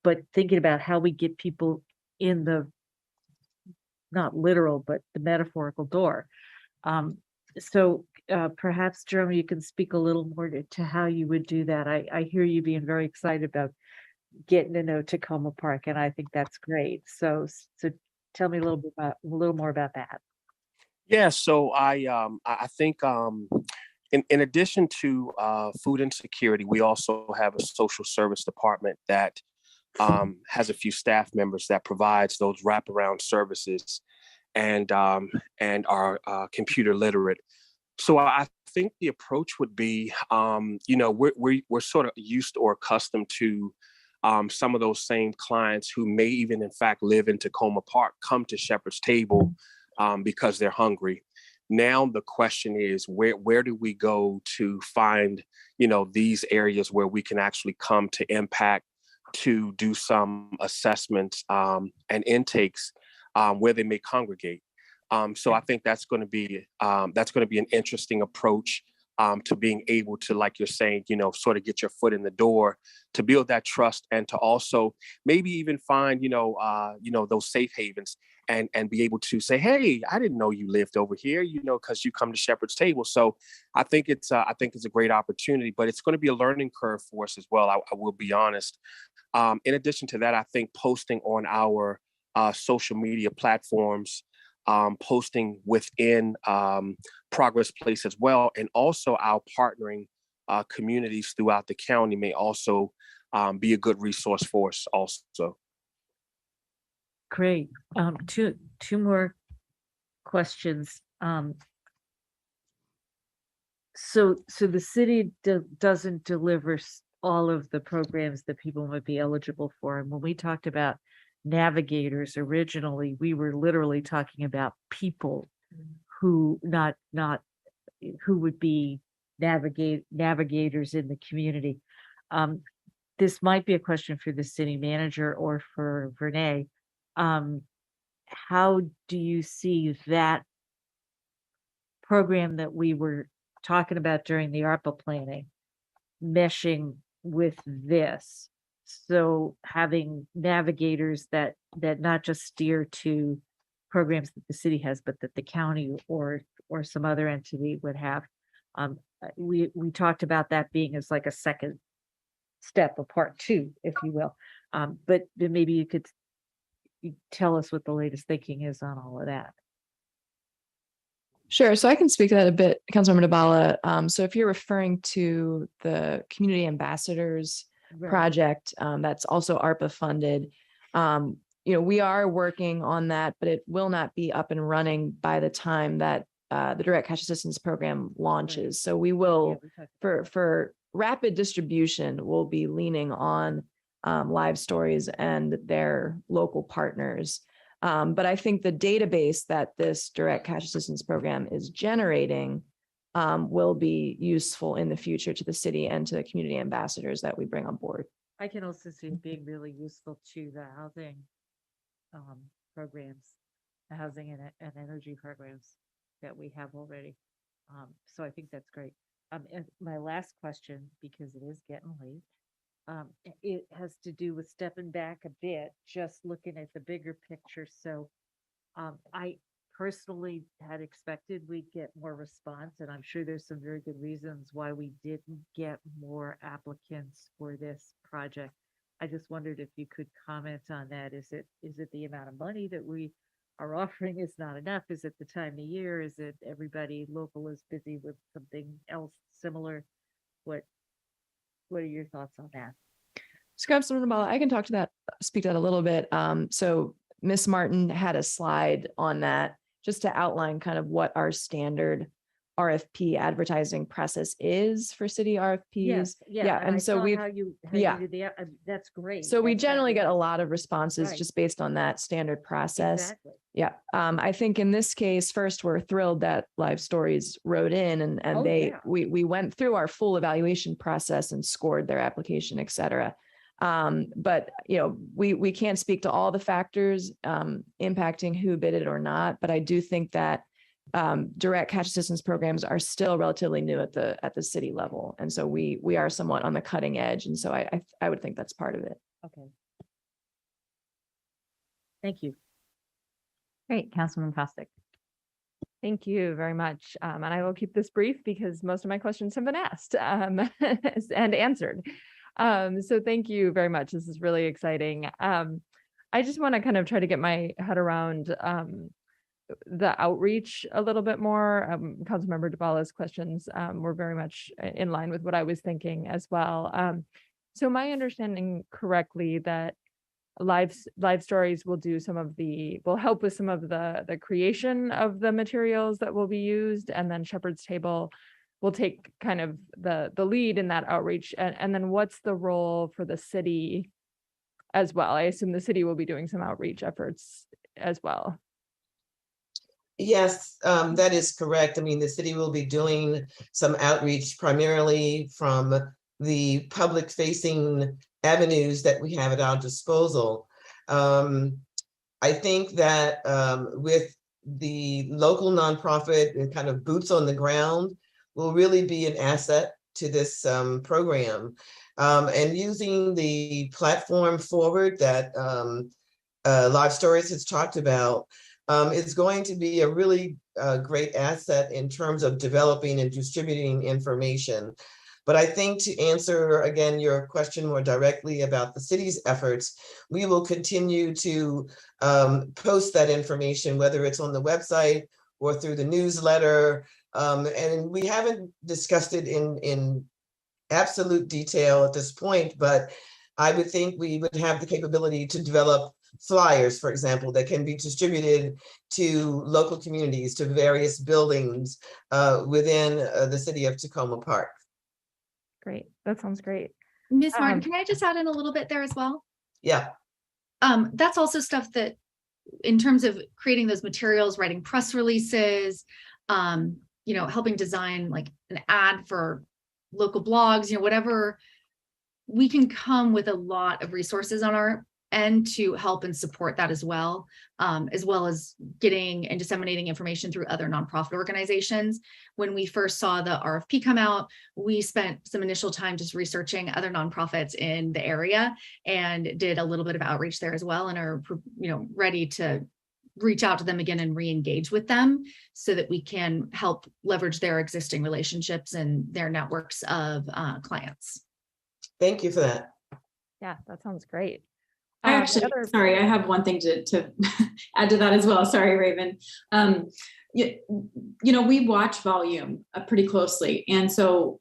But thinking about how we get people in the, not literal, but the metaphorical door. So perhaps, Jerome, you can speak a little more to how you would do that. I hear you being very excited about getting to know Tacoma Park, and I think that's great. So tell me a little more about that. Yeah, so I think in addition to food insecurity, we also have a social service department that has a few staff members that provides those wraparound services and are computer literate. So I think the approach would be, we're sort of used or accustomed to some of those same clients who may even in fact live in Tacoma Park come to Shepherd's Table because they're hungry. Now the question is, where do we go to find, these areas where we can actually come to impact to do some assessments and intakes where they may congregate. So I think that's going to be an interesting approach to being able to, like you're saying, sort of get your foot in the door, to build that trust, and to also maybe even find, those safe havens and be able to say, hey, I didn't know you lived over here, because you come to Shepherd's Table. So I think it's a great opportunity, but it's going to be a learning curve for us as well. I will be honest. In addition to that, I think posting on our social media platforms, posting within Progress Place as well, and also our partnering communities throughout the county may also be a good resource for us also. Great. Two more questions. So the city doesn't deliver all of the programs that people might be eligible for. And when we talked about navigators originally, we were literally talking about people who who would be navigators in the community. This might be a question for the city manager or for Vernay. How do you see that program that we were talking about during the ARPA planning meshing with this? So having navigators that not just steer to programs that the city has, but that the county or some other entity would have. We talked about that being as like a second step of part two, if you will. But maybe you could tell us what the latest thinking is on all of that. Sure. So I can speak to that a bit, Councilmember Dabala. So if you're referring to the community ambassadors project, that's also ARPA funded. We are working on that, but it will not be up and running by the time that the Direct Cash Assistance Program launches. So we will, for rapid distribution, we'll be leaning on Live Stories and their local partners. But I think the database that this Direct Cash Assistance Program is generating will be useful in the future to the city and to the community ambassadors that we bring on board. I can also see it being really useful to the housing programs, the housing and energy programs that we have already. So I think that's great. And my last question, because it is getting late, it has to do with stepping back a bit, just looking at the bigger picture. So I personally had expected we'd get more response, and I'm sure there's some very good reasons why we didn't get more applicants for this project. I just wondered if you could comment on that. Is it the amount of money that we are offering is not enough? Is it the time of year? Is it everybody local is busy with something else similar? What are your thoughts on that? So Councilmember Dabala, I can speak to that a little bit. So Ms. Martin had a slide on that just to outline kind of what our standard RFP advertising process is for city RFPs. Yes, yeah. And so we've, that's great. So we generally get a lot of responses just based on that standard process. Exactly. Yeah. I think in this case, first, we're thrilled that Live Stories wrote in and we went through our full evaluation process and scored their application, et cetera. But we can't speak to all the factors impacting who bid it or not. But I do think that direct cash assistance programs are still relatively new at the city level, and so we are somewhat on the cutting edge, and so I would think that's part of it. Okay. Thank you. Great, Councilman Fosdick. Thank you very much. And I will keep this brief because most of my questions have been asked and answered. So thank you very much. This is really exciting. I just want to kind of try to get my head around the outreach a little bit more. Councilmember Dabala's questions were very much in line with what I was thinking as well. So my understanding correctly that Live Stories will help with some of the creation of the materials that will be used, and then Shepherd's Table will take kind of the lead in that outreach. And then what's the role for the city as well? I assume the city will be doing some outreach efforts as well. Yes, that is correct. I mean, the city will be doing some outreach primarily from the public facing avenues that we have at our disposal. I think that with the local nonprofit and kind of boots on the ground will really be an asset to this program. And using the platform forward that Live Stories has talked about, it's going to be a really great asset in terms of developing and distributing information. But I think to answer again your question more directly about the city's efforts, we will continue to post that information, whether it's on the website or through the newsletter. And we haven't discussed it in absolute detail at this point, but I would think we would have the capability to develop flyers, for example, that can be distributed to local communities, to various buildings within the city of Tacoma Park. Great. That sounds great. Ms. Martin, can I just add in a little bit there as well? Yeah. That's also stuff that in terms of creating those materials, writing press releases, helping design like an ad for local blogs, whatever, we can come with a lot of resources on our end to help and support that as well as getting and disseminating information through other nonprofit organizations. When we first saw the RFP come out, we spent some initial time just researching other nonprofits in the area and did a little bit of outreach there as well, and are ready to reach out to them again and re-engage with them so that we can help leverage their existing relationships and their networks of clients. Thank you for that. Yeah, that sounds great. I actually, sorry, I have one thing to add to that as well. Sorry, Raven. We watch volume pretty closely. And so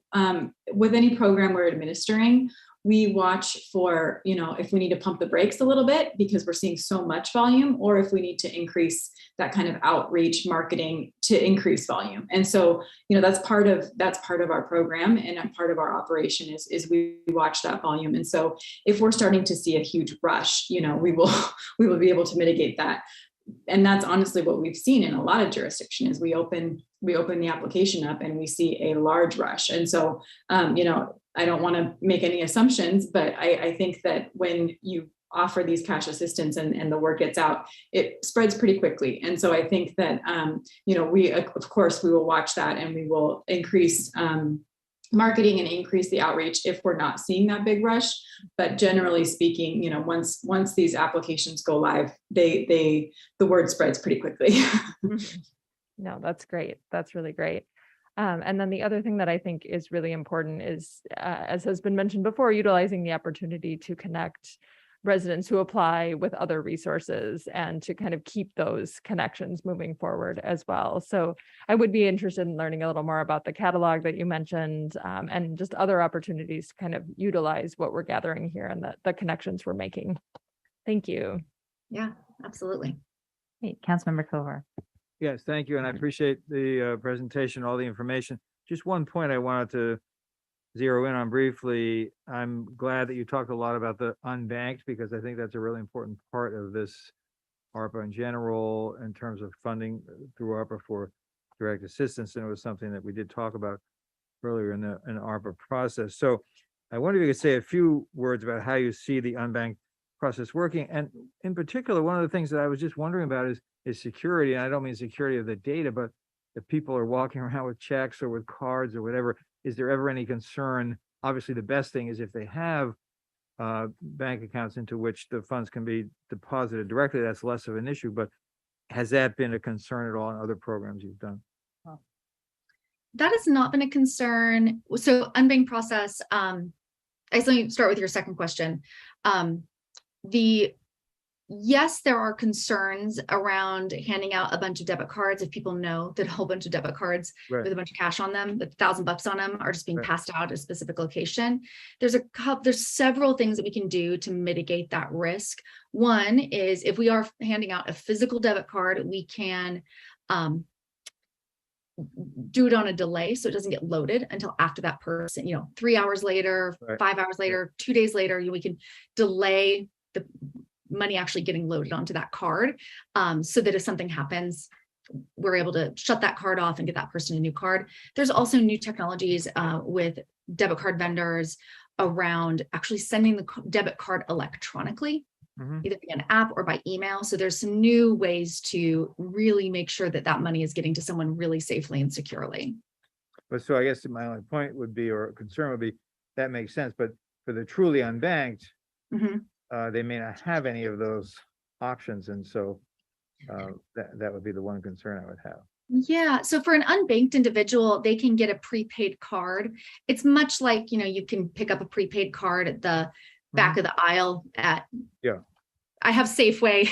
with any program we're administering, we watch for, if we need to pump the brakes a little bit because we're seeing so much volume, or if we need to increase that kind of outreach marketing to increase volume. And so, that's part of our program and part of our operation is we watch that volume. And so if we're starting to see a huge rush, we will be able to mitigate that. And that's honestly what we've seen in a lot of jurisdictions is we open the application up and we see a large rush. And so, I don't want to make any assumptions, but I think that when you offer these cash assistance and the word gets out, it spreads pretty quickly. And so I think that, we, of course, we will watch that and we will increase marketing and increase the outreach if we're not seeing that big rush. But generally speaking, once these applications go live, the word spreads pretty quickly. No, that's great. That's really great. And then the other thing that I think is really important is, as has been mentioned before, utilizing the opportunity to connect residents who apply with other resources and to kind of keep those connections moving forward as well. So I would be interested in learning a little more about the catalog that you mentioned, and just other opportunities to kind of utilize what we're gathering here and the connections we're making. Thank you. Yeah, absolutely. Hey, Councilmember Kovar. Yes, thank you. And I appreciate the presentation, all the information. Just one point I wanted to zero in on briefly. I'm glad that you talked a lot about the unbanked, because I think that's a really important part of this ARPA in general in terms of funding through ARPA for direct assistance. And it was something that we did talk about earlier in the ARPA process. So I wonder if you could say a few words about how you see the unbanked process working. And in particular, one of the things that I was just wondering about is security. And I don't mean security of the data, but if people are walking around with checks or with cards or whatever, is there ever any concern? Obviously, the best thing is if they have bank accounts into which the funds can be deposited directly, that's less of an issue. But has that been a concern at all in other programs you've done? That has not been a concern. So unbanked process, I guess let me start with your second question. Yes, there are concerns around handing out a bunch of debit cards. If people know that a whole bunch of debit cards with a bunch of cash on them, that $1,000 on them are just being passed out at a specific location. There's several things that we can do to mitigate that risk. One is if we are handing out a physical debit card, we can do it on a delay so it doesn't get loaded until after that person, 3 hours later, 5 hours later, 2 days later, we can delay the money actually getting loaded onto that card, so that if something happens, we're able to shut that card off and get that person a new card. There's also new technologies with debit card vendors around actually sending the debit card electronically, either via an app or by email. So there's some new ways to really make sure that that money is getting to someone really safely and securely. But so I guess my only point would be, or concern would be, that makes sense, but for the truly unbanked, they may not have any of those options, and so that would be the one concern I would have. Yeah. So for an unbanked individual, they can get a prepaid card. It's much like, you can pick up a prepaid card at the back of the aisle at, I have Safeway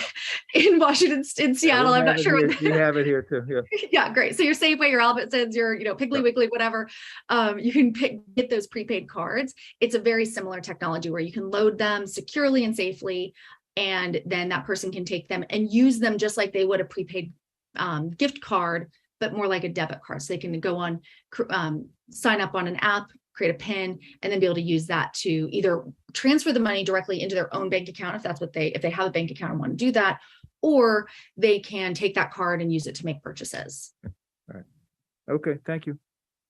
in Washington, in Seattle. I'm not sure. You have it here too. Yeah. Yeah, great. So your Safeway, your Albertsons, your, Piggly Wiggly, whatever, you can get those prepaid cards. It's a very similar technology where you can load them securely and safely, and then that person can take them and use them just like they would a prepaid gift card, but more like a debit card. So they can go on, sign up on an app, create a PIN, and then be able to use that to either transfer the money directly into their own bank account, if that's what if they have a bank account and want to do that, or they can take that card and use it to make purchases. All right. Okay. Thank you.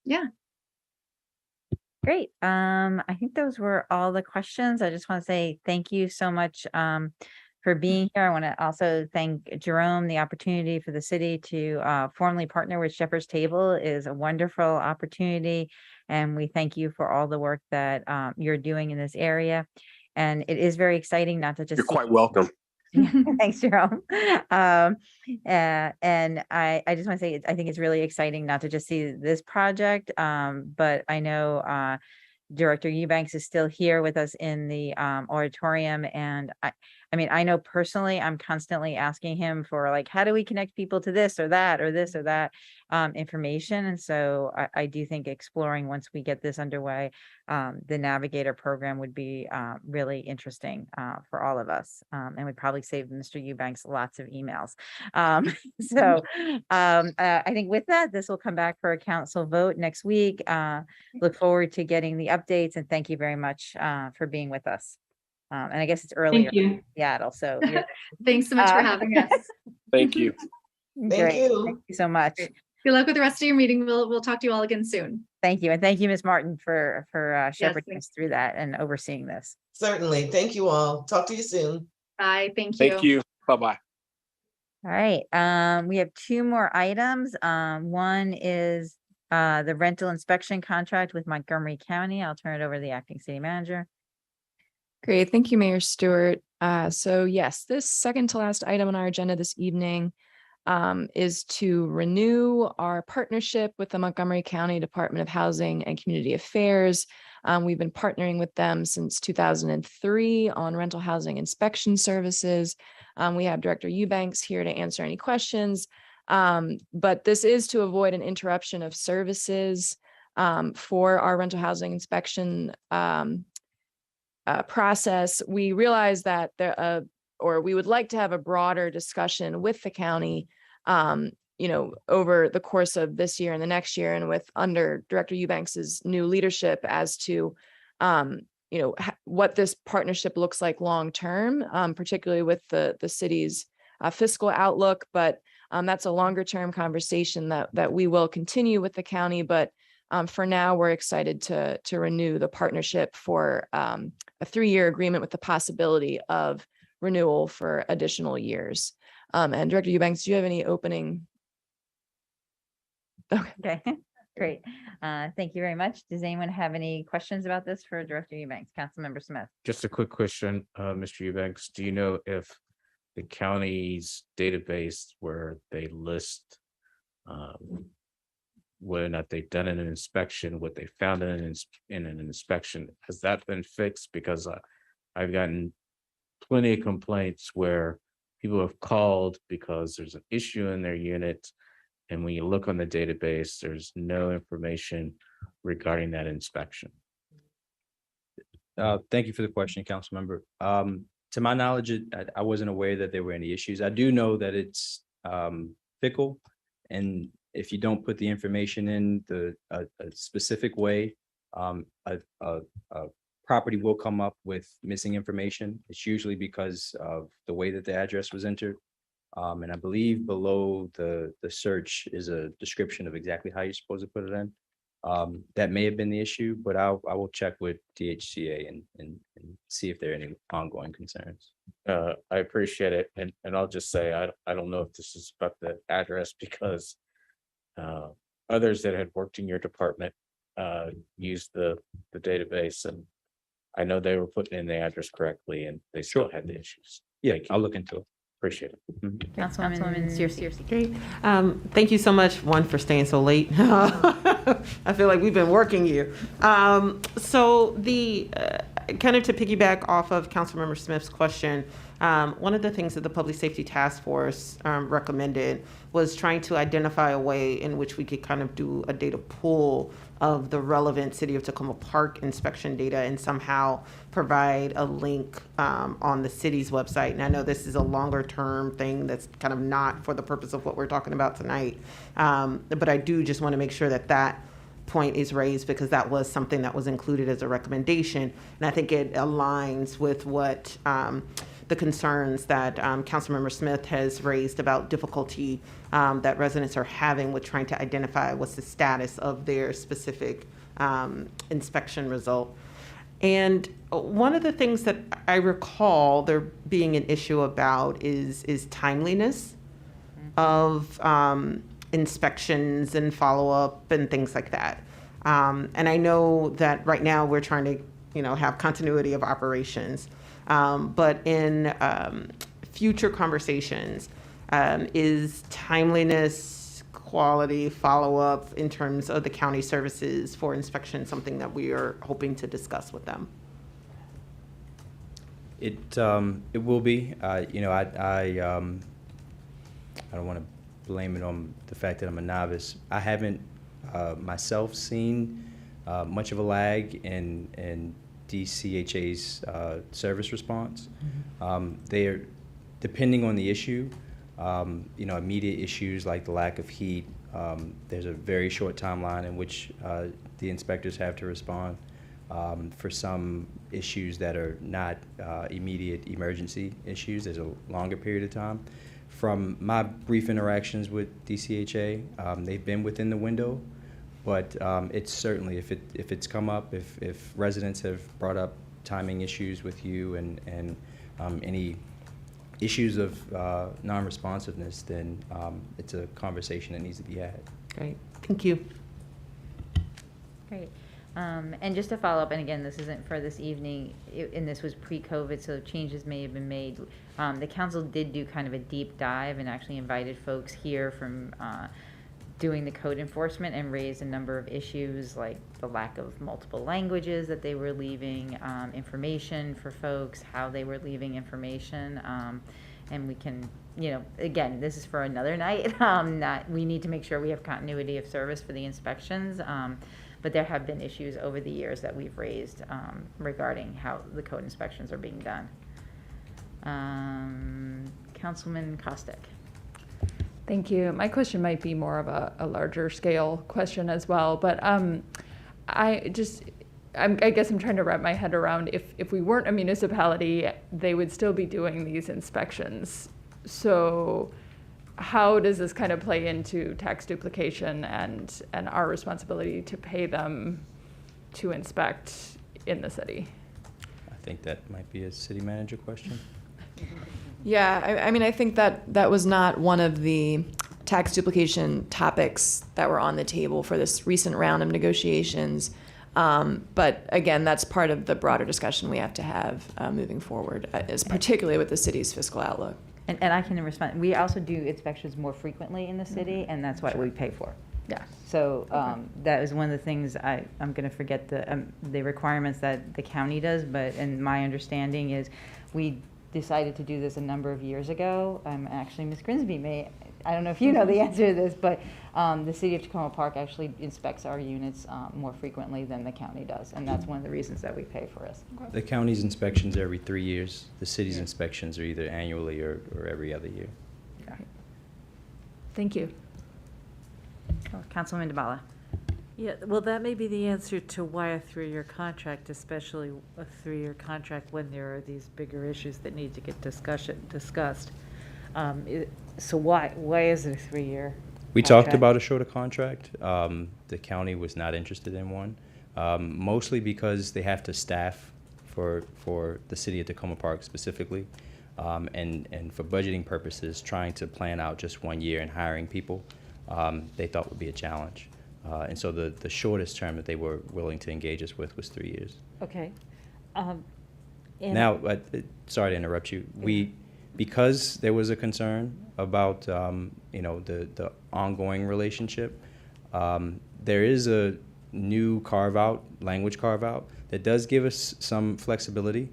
Yeah. Great. I think those were all the questions. I just want to say thank you so much for being here. I want to also thank Jerome. The opportunity for the city to formally partner with Shepherd's Table is a wonderful opportunity. And we thank you for all the work that you're doing in this area. And it is very exciting not to just— You're quite welcome. Thanks, Jerome. And I just want to say, I think it's really exciting not to just see this project, but I know Director Eubanks is still here with us in the auditorium. And I mean, I know personally, I'm constantly asking him for like, how do we connect people to this or that or this or that information? And so I do think exploring, once we get this underway, the Navigator program would be really interesting for all of us, and would probably save Mr. Eubanks lots of emails. So I think with that, this will come back for a council vote next week. Look forward to getting the updates, and thank you very much for being with us. And I guess it's earlier in Seattle, so Thanks so much for having us. Thank you. Thank you so much. Good luck with the rest of your meeting. We'll talk to you all again soon. Thank you. And thank you, Ms. Martin, for shepherding us through that and overseeing this. Certainly. Thank you all. Talk to you soon. Bye. Thank you. Thank you. Bye-bye. All right. We have two more items. One is the rental inspection contract with Montgomery County. I'll turn it over to the acting city manager. Great. Thank you, Mayor Stewart. So yes, this second to last item on our agenda this evening is to renew our partnership with the Montgomery County Department of Housing and Community Affairs. We've been partnering with them since 2003 on rental housing inspection services. We have Director Eubanks here to answer any questions, but this is to avoid an interruption of services for our rental housing inspection process. We realize that or we would like to have a broader discussion with the county, over the course of this year and the next year, and with under Director Eubanks's new leadership as to, what this partnership looks like long term, particularly with the city's fiscal outlook. But that's a longer term conversation that we will continue with the county. But for now, we're excited to renew the partnership for a 3-year agreement with the possibility of renewal for additional years. And Director Eubanks, do you have any opening? Okay, great. Thank you very much. Does anyone have any questions about this for Director Eubanks? Councilmember Smith. Just a quick question, Mr. Eubanks. Do you know if the county's database where they list whether or not they've done an inspection, what they found in an inspection, has that been fixed? Because I've gotten plenty of complaints where people have called because there's an issue in their unit, and when you look on the database, there's no information regarding that inspection. Thank you for the question, Councilmember. To my knowledge, I wasn't aware that there were any issues. I do know that it's fickle, and if you don't put the information in a specific way, a property will come up with missing information. It's usually because of the way that the address was entered. And I believe below the search is a description of exactly how you're supposed to put it in. That may have been the issue, but I will check with DHCA and see if there are any ongoing concerns. I appreciate it. And I'll just say, I don't know if this is about the address because others that had worked in your department used the database, and I know they were putting in the address correctly and they still had the issues. Yeah, I'll look into it. Appreciate it. Councilwoman Searcy. Great. Thank you so much, one, for staying so late. I feel like we've been working you. So the kind of to piggyback off of Councilmember Smith's question, one of the things that the Public Safety Task Force recommended was trying to identify a way in which we could kind of do a data pool of the relevant City of Tacoma Park inspection data and somehow provide a link on the city's website. And I know this is a longer term thing that's kind of not for the purpose of what we're talking about tonight. But I do just want to make sure that that point is raised because that was something that was included as a recommendation. And I think it aligns with what the concerns that Councilmember Smith has raised about difficulty that residents are having with trying to identify what's the status of their specific inspection result. And one of the things that I recall there being an issue about is timeliness of inspections and follow-up and things like that. And I know that right now we're trying to, have continuity of operations. But in future conversations, is timeliness, quality, follow-up in terms of the county services for inspection something that we are hoping to discuss with them? It will be. I don't want to blame it on the fact that I'm a novice. I haven't myself seen much of a lag in DCHA's service response. They are, depending on the issue, immediate issues like the lack of heat, there's a very short timeline in which the inspectors have to respond. For some issues that are not immediate emergency issues, there's a longer period of time. From my brief interactions with DCHA, they've been within the window, but it's certainly, if it's come up, if residents have brought up timing issues with you and any issues of non-responsiveness, then it's a conversation that needs to be had. Great, thank you. Great. And just to follow up, and again, this isn't for this evening, and this was pre-COVID, so changes may have been made. The council did do kind of a deep dive and actually invited folks here from doing the code enforcement and raised a number of issues like the lack of multiple languages that they were leaving information for folks, how they were leaving information. And we can, again, this is for another night. We need to make sure we have continuity of service for the inspections. But there have been issues over the years that we've raised regarding how the code inspections are being done. Councilman Kostick. Thank you. My question might be more of a larger scale question as well, but I guess I'm trying to wrap my head around if we weren't a municipality, they would still be doing these inspections. So how does this kind of play into tax duplication and our responsibility to pay them to inspect in the city? I think that might be a city manager question. Yeah, I mean, I think that was not one of the tax duplication topics that were on the table for this recent round of negotiations. But again, that's part of the broader discussion we have to have moving forward, particularly with the city's fiscal outlook. And I can respond. We also do inspections more frequently in the city, and that's what we pay for. Yeah. So that is one of the things I'm going to forget the requirements that the county does, but and my understanding is we decided to do this a number of years ago. Actually, Ms. Grinsby I don't know if you know the answer to this, but the City of Tacoma Park actually inspects our units more frequently than the county does, and that's one of the reasons that we pay for us. The county's inspections are every 3 years. The city's inspections are either annually or every other year. Yeah. Thank you. Councilwoman DeBala. Yeah, well, that may be the answer to why a 3-year contract, especially a 3-year contract when there are these bigger issues that need to get discussed. So why is it a 3-year? We talked contract? about a shorter contract. The county was not interested in one, mostly because they have to staff for the city of Tacoma Park specifically. And for budgeting purposes, trying to plan out just 1 year and hiring people, they thought would be a challenge. And so the shortest term that they were willing to engage us with was 3 years. Okay. Now, sorry to interrupt you. Because there was a concern about the ongoing relationship, there is a new language carve out that does give us some flexibility.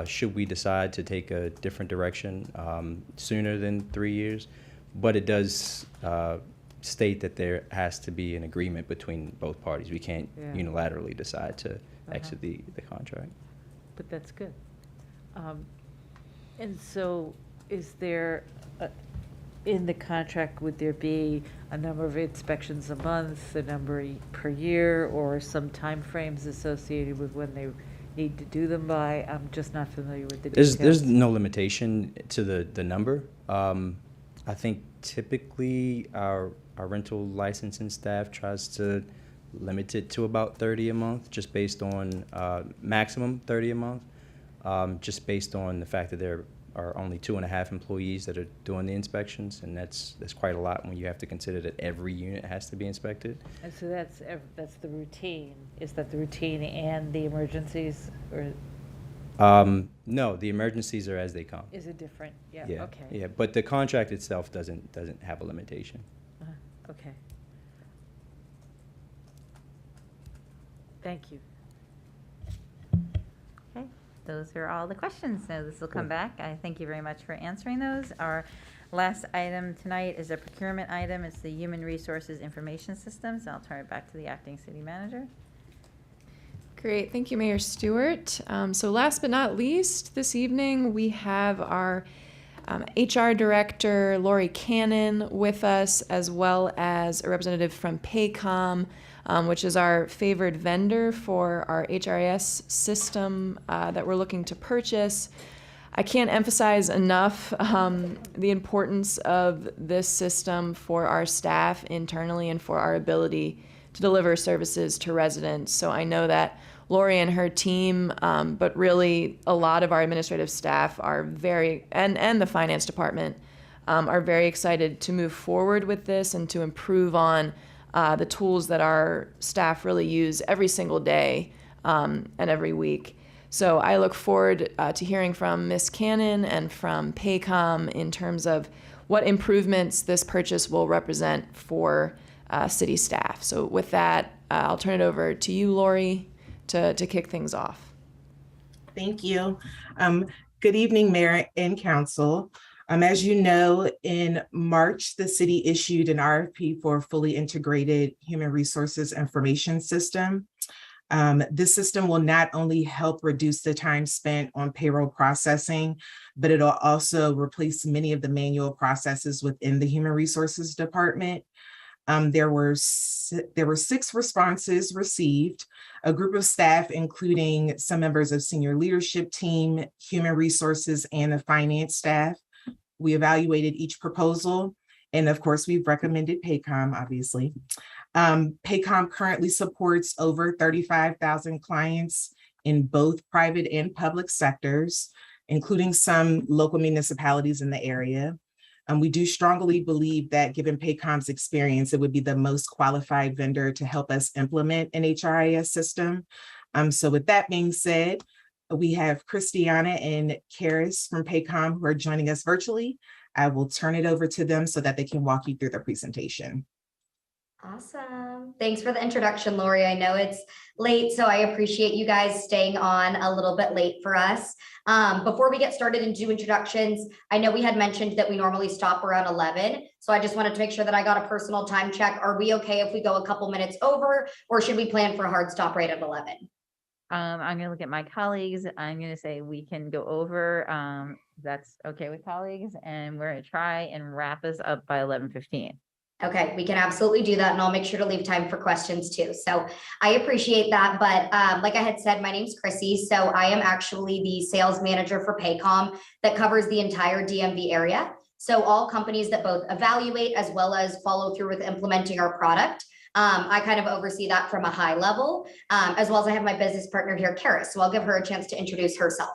Should we decide to take a different direction sooner than 3 years, but it does state that there has to be an agreement between both parties. We can't unilaterally decide to exit the contract. But that's good. And so is there, in the contract, would there be a number of inspections a month, a number per year, or some timeframes associated with when they need to do them by? I'm just not familiar with the details. There's no limitation to the number. I think typically our rental licensing staff tries to limit it to about 30 a month, just based on maximum 30 a month, just based on the fact that there are only 2.5 employees that are doing the inspections, and that's quite a lot when you have to consider that every unit has to be inspected. And so that's the routine. Is that the routine and the emergencies, or? No, the emergencies are as they come. Is it different? Yeah, Yeah, okay. yeah, but the contract itself doesn't have a limitation. Okay. Thank you. Okay, those are all the questions. So this will come back. I thank you very much for answering those. Our last item tonight is a procurement item. It's the Human Resources Information System. So I'll turn it back to the acting city manager. Great, thank you, Mayor Stewart. So last but not least, this evening we have our HR Director, Lori Cannon, with us, as well as a representative from Paycom, which is our favored vendor for our HRIS system that we're looking to purchase. I can't emphasize enough the importance of this system for our staff internally and for our ability to deliver services to residents. So I know that Lori and her team, but really a lot of our administrative staff are and the finance department are very excited to move forward with this and to improve on the tools that our staff really use every single day and every week. So I look forward to hearing from Ms. Cannon and from Paycom in terms of what improvements this purchase will represent for city staff. So with that, I'll turn it over to you, Lori, to kick things off. Thank you. Good evening, Mayor and Council. As you know, in March, the city issued an RFP for a fully integrated human resources information system. This system will not only help reduce the time spent on payroll processing, but it'll also replace many of the manual processes within the human resources department. There were 6 responses received. A group of staff, including some members of senior leadership team, human resources, and the finance staff. We evaluated each proposal, and of course, we've recommended Paycom, obviously. Paycom currently supports over 35,000 clients in both private and public sectors, including some local municipalities in the area. We do strongly believe that given Paycom's experience, it would be the most qualified vendor to help us implement an HRIS system. So with that being said, we have Christiana and Karis from Paycom who are joining us virtually. I will turn it over to them so that they can walk you through the presentation. Awesome. Thanks for the introduction, Lori. I know it's late, so I appreciate you guys staying on a little bit late for us. Before we get started and do introductions, I know we had mentioned that we normally stop around 11. So I just wanted to make sure that I got a personal time check. Are we okay if we go a couple minutes over, or should we plan for a hard stop right at 11? I'm going to look at my colleagues. I'm going to say we can go over. That's okay with colleagues. And we're going to try and wrap us up by 11:15. Okay, we can absolutely do that, and I'll make sure to leave time for questions too. So I appreciate that. But like I had said, my name's Chrissy. So I am actually the sales manager for Paycom that covers the entire DMV area. So all companies that both evaluate as well as follow through with implementing our product. I kind of oversee that from a high level, as well as I have my business partner here, Karis. So I'll give her a chance to introduce herself.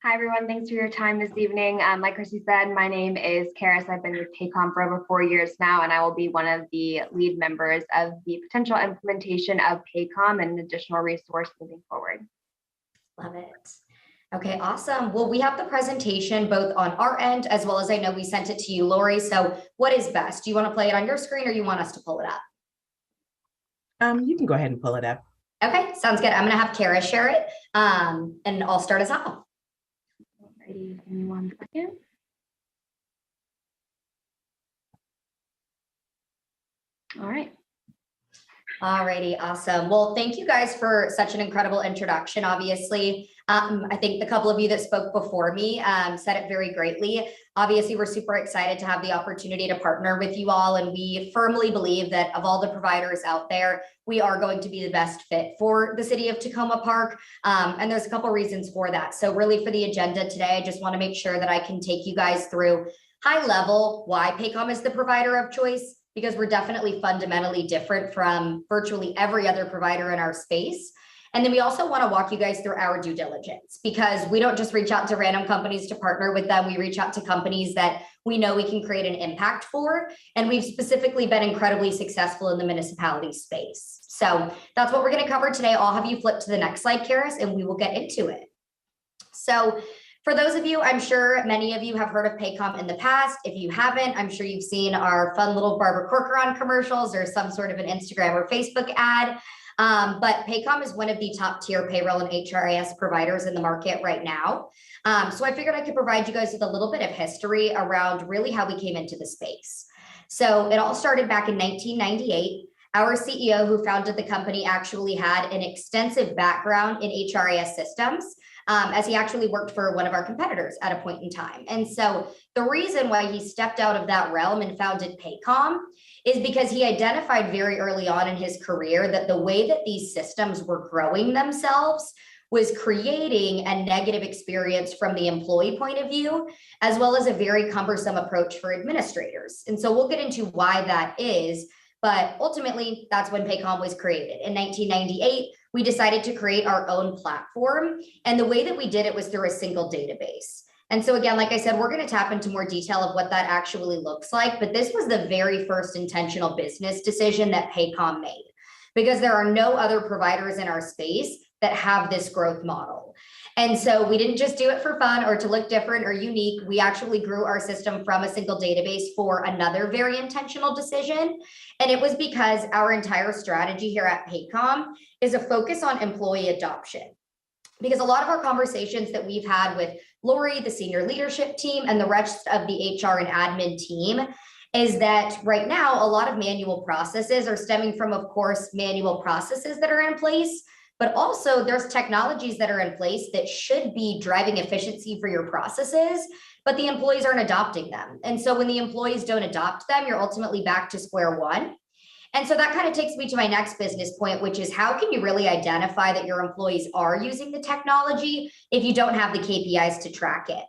Hi, everyone. Thanks for your time this evening. Like Chrissy said, my name is Karis. I've been with Paycom for over 4 years now, and I will be one of the lead members of the potential implementation of Paycom and an additional resource moving forward. Love it. Okay, awesome. Well, we have the presentation both on our end, as well as I know we sent it to you, Lori. So what is best? Do you want to play it on your screen or you want us to pull it up? You can go ahead and pull it up. Okay, sounds good. I'm going to have Kara share it, and I'll start us off. Alrighty, give me 1 second. All right. Alrighty, awesome. Well, thank you guys for such an incredible introduction. Obviously, I think the couple of you that spoke before me said it very greatly. Obviously, we're super excited to have the opportunity to partner with you all, and we firmly believe that of all the providers out there, we are going to be the best fit for the city of Tacoma Park. And there's a couple reasons for that. So really for the agenda today, I just want to make sure that I can take you guys through high level why Paycom is the provider of choice, because we're definitely fundamentally different from virtually every other provider in our space. And then we also want to walk you guys through our due diligence, because we don't just reach out to random companies to partner with them. We reach out to companies that we know we can create an impact for. And we've specifically been incredibly successful in the municipality space. So that's what we're going to cover today. I'll have you flip to the next slide, Karis, and we will get into it. So for those of you, I'm sure many of you have heard of Paycom in the past. If you haven't, I'm sure you've seen our fun little Barbara Corcoran commercials or some sort of an Instagram or Facebook ad. But Paycom is one of the top tier payroll and HRIS providers in the market right now. So I figured I could provide you guys with a little bit of history around really how we came into the space. So it all started back in 1998. Our CEO who founded the company actually had an extensive background in HRIS systems, as he actually worked for one of our competitors at a point in time. And so the reason why he stepped out of that realm and founded Paycom is because he identified very early on in his career that the way that these systems were growing themselves was creating a negative experience from the employee point of view, as well as a very cumbersome approach for administrators. And so we'll get into why that is, but ultimately that's when Paycom was created. In 1998, we decided to create our own platform. And the way that we did it was through a single database. And so again, like I said, we're going to tap into more detail of what that actually looks like. But this was the very first intentional business decision that Paycom made, because there are no other providers in our space that have this growth model. And so we didn't just do it for fun or to look different or unique. We actually grew our system from a single database for another very intentional decision. And it was because our entire strategy here at Paycom is a focus on employee adoption. Because a lot of our conversations that we've had with Lori, the senior leadership team, and the rest of the HR and admin team is that right now, a lot of manual processes are stemming from, of course, manual processes that are in place, but also there's technologies that are in place that should be driving efficiency for your processes, but the employees aren't adopting them. And so when the employees don't adopt them, you're ultimately back to square one. And so that kind of takes me to my next business point, which is how can you really identify that your employees are using the technology if you don't have the KPIs to track it?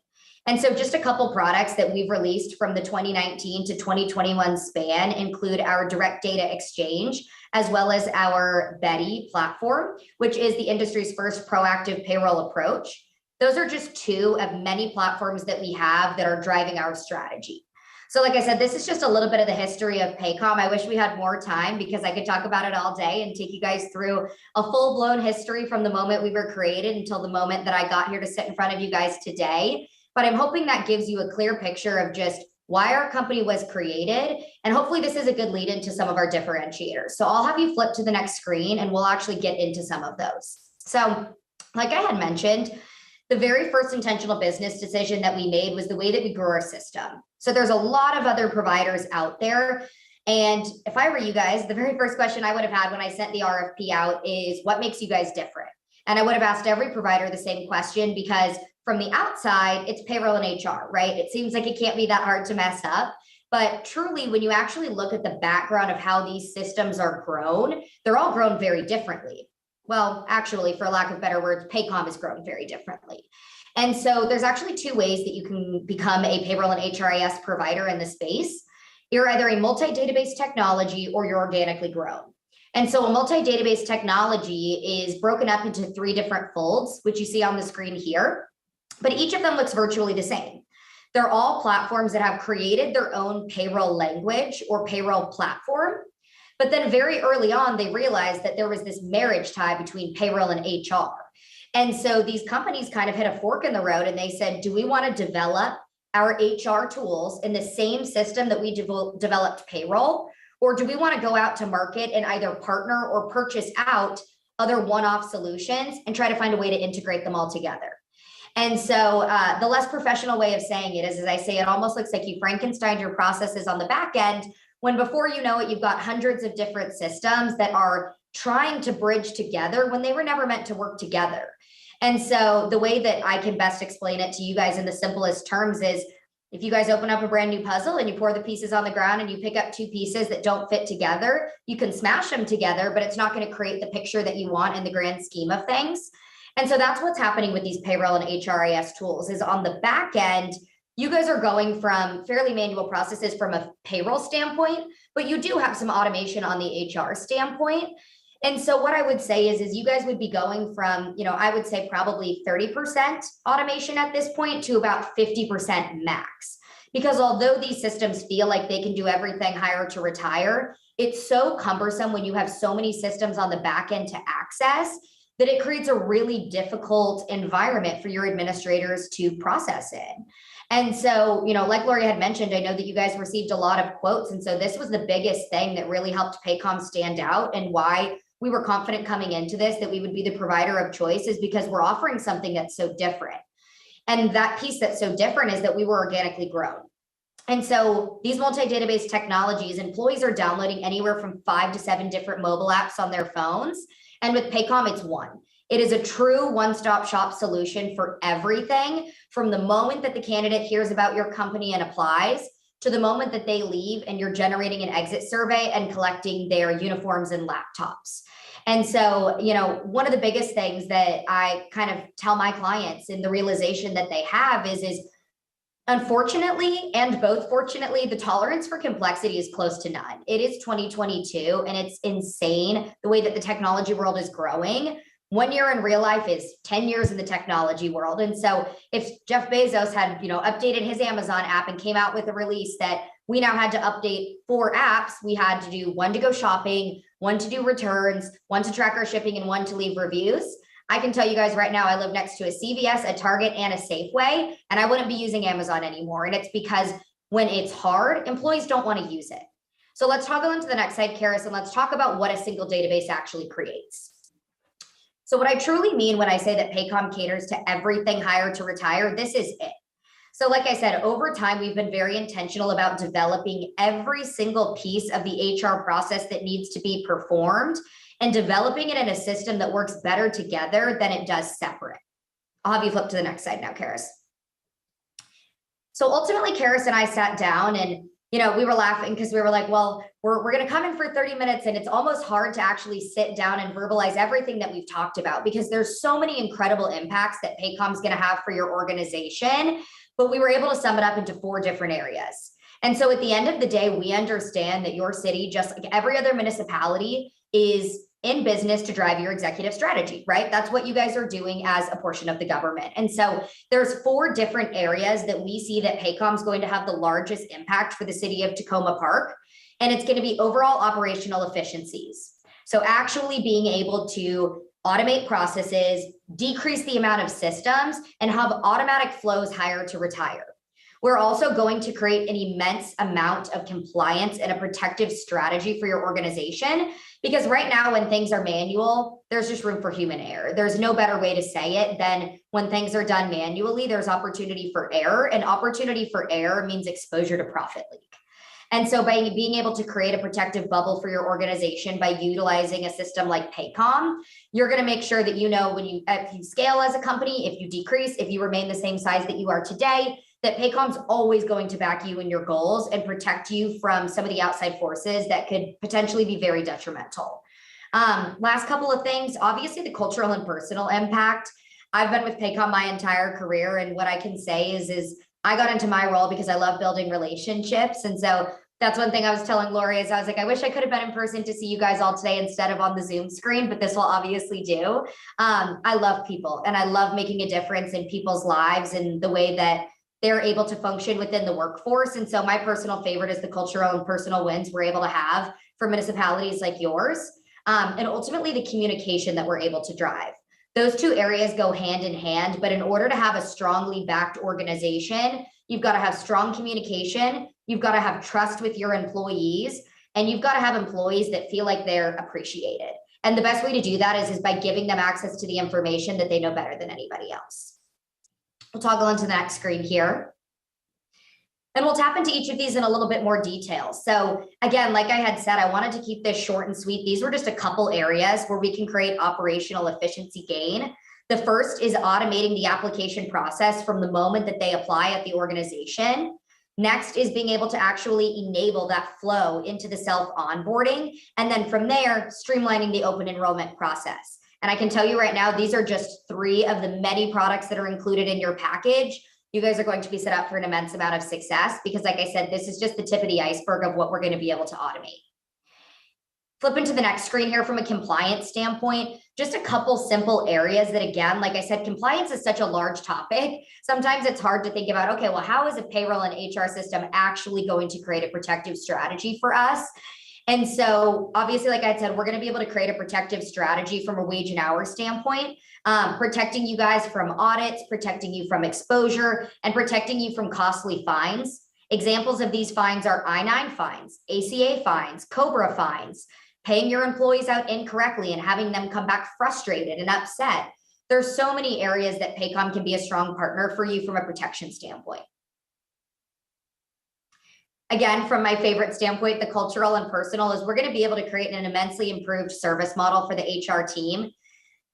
And so just a couple products that we've released from the 2019 to 2021 span include our Direct Data Exchange, as well as our Beti platform, which is the industry's first proactive payroll approach. Those are just two of many platforms that we have that are driving our strategy. So like I said, this is just a little bit of the history of Paycom. I wish we had more time because I could talk about it all day and take you guys through a full-blown history from the moment we were created until the moment that I got here to sit in front of you guys today. But I'm hoping that gives you a clear picture of just why our company was created. And hopefully this is a good lead into some of our differentiators. So I'll have you flip to the next screen and we'll actually get into some of those. So like I had mentioned, the very first intentional business decision that we made was the way that we grew our system. So there's a lot of other providers out there. And if I were you guys, the very first question I would have had when I sent the RFP out is what makes you guys different? And I would have asked every provider the same question because from the outside, it's payroll and HR, right? It seems like it can't be that hard to mess up. But truly, when you actually look at the background of how these systems are grown, they're all grown very differently. well, actually, for lack of better words, Paycom has grown very differently. And so there's actually two ways that you can become a payroll and HRIS provider in the space. You're either a multi-database technology or you're organically grown. And so a multi-database technology is broken up into 3 different folds, which you see on the screen here, but each of them looks virtually the same. They're all platforms that have created their own payroll language or payroll platform. But then very early on, they realized that there was this marriage tie between payroll and HR. And so these companies kind of hit a fork in the road and they said, do we want to develop our HR tools in the same system that we developed payroll? Or do we want to go out to market and either partner or purchase out other one-off solutions and try to find a way to integrate them all together? And so the less professional way of saying it is, as I say, it almost looks like you Frankenstein your processes on the back end, when before you know it, you've got hundreds of different systems that are trying to bridge together when they were never meant to work together. And so the way that I can best explain it to you guys in the simplest terms is, if you guys open up a brand new puzzle and you pour the pieces on the ground and you pick up 2 pieces that don't fit together, you can smash them together, but it's not going to create the picture that you want in the grand scheme of things. And so that's what's happening with these payroll and HRIS tools is on the back end, you guys are going from fairly manual processes from a payroll standpoint, but you do have some automation on the HR standpoint. And so what I would say is you guys would be going from, I would say probably 30% automation at this point to about 50% max. Because although these systems feel like they can do everything hire to retire, it's so cumbersome when you have so many systems on the back end to access that it creates a really difficult environment for your administrators to process in. And so, like Lori had mentioned, I know that you guys received a lot of quotes. And so this was the biggest thing that really helped Paycom stand out and why we were confident coming into this that we would be the provider of choice is because we're offering something that's so different. And that piece that's so different is that we were organically grown. And so these multi-database technologies, employees are downloading anywhere from 5 to 7 different mobile apps on their phones. And with Paycom, it's one. It is a true one-stop shop solution for everything from the moment that the candidate hears about your company and applies to the moment that they leave and you're generating an exit survey and collecting their uniforms and laptops. And so, one of the biggest things that I kind of tell my clients and the realization that they have is unfortunately, and both fortunately, the tolerance for complexity is close to none. It is 2022 and it's insane the way that the technology world is growing. 1 year in real life is 10 years in the technology world. And so if Jeff Bezos had, updated his Amazon app and came out with a release that we now had to update 4 apps, we had to do 1 to go shopping, 1 to do returns, 1 to track our shipping, and 1 to leave reviews. I can tell you guys right now, I live next to a CVS, a Target, and a Safeway, and I wouldn't be using Amazon anymore. And it's because when it's hard, employees don't want to use it. So let's toggle into the next slide, Karis, and let's talk about what a single database actually creates. So what I truly mean when I say that Paycom caters to everything hire to retire, this is it. So like I said, over time, we've been very intentional about developing every single piece of the HR process that needs to be performed and developing it in a system that works better together than it does separate. I'll have you flip to the next slide now, Karis. So ultimately, Karis and I sat down and we were laughing because we were like, well, we're going to come in for 30 minutes and it's almost hard to actually sit down and verbalize everything that we've talked about because there's so many incredible impacts that Paycom's going to have for your organization. But we were able to sum it up into 4 different areas. And so at the end of the day, we understand that your city, just like every other municipality, is in business to drive your executive strategy, right? That's what you guys are doing as a portion of the government. And so there's 4 different areas that we see that Paycom's going to have the largest impact for the city of Tacoma Park. And it's going to be overall operational efficiencies. So actually being able to automate processes, decrease the amount of systems, and have automatic flows hire to retire. We're also going to create an immense amount of compliance and a protective strategy for your organization. Because right now, when things are manual, there's just room for human error. There's no better way to say it than when things are done manually, there's opportunity for error, and opportunity for error means exposure to profit leak. And so by being able to create a protective bubble for your organization by utilizing a system like Paycom, you're going to make sure that if you scale as a company, if you decrease, if you remain the same size that you are today, that Paycom's always going to back you in your goals and protect you from some of the outside forces that could potentially be very detrimental. Last couple of things, obviously the cultural and personal impact. I've been with Paycom my entire career, and what I can say is I got into my role because I love building relationships. And so that's one thing I was telling Lori is I was like, I wish I could have been in person to see you guys all today instead of on the Zoom screen, but this will obviously do. I love people and I love making a difference in people's lives and the way that they're able to function within the workforce. And so my personal favorite is the cultural and personal wins we're able to have for municipalities like yours. And ultimately the communication that we're able to drive. Those two areas go hand in hand, but in order to have a strongly backed organization, you've got to have strong communication, you've got to have trust with your employees, and you've got to have employees that feel like they're appreciated. And the best way to do that is by giving them access to the information that they know better than anybody else. We'll toggle into the next screen here. And we'll tap into each of these in a little bit more detail. So again, like I had said, I wanted to keep this short and sweet. These were just a couple areas where we can create operational efficiency gain. The first is automating the application process from the moment that they apply at the organization. Next is being able to actually enable that flow into the self-onboarding. And then from there, streamlining the open enrollment process. And I can tell you right now, these are just 3 of the many products that are included in your package. You guys are going to be set up for an immense amount of success because like I said, this is just the tip of the iceberg of what we're going to be able to automate. Flip into the next screen here from a compliance standpoint, just a couple simple areas that again, like I said, compliance is such a large topic. Sometimes it's hard to think about, okay, well, how is a payroll and HR system actually going to create a protective strategy for us? And so obviously, like I said, we're going to be able to create a protective strategy from a wage and hour standpoint, protecting you guys from audits, protecting you from exposure, and protecting you from costly fines. Examples of these fines are I-9 fines, ACA fines, COBRA fines, paying your employees out incorrectly and having them come back frustrated and upset. There's so many areas that Paycom can be a strong partner for you from a protection standpoint. Again, from my favorite standpoint, the cultural and personal is we're going to be able to create an immensely improved service model for the HR team.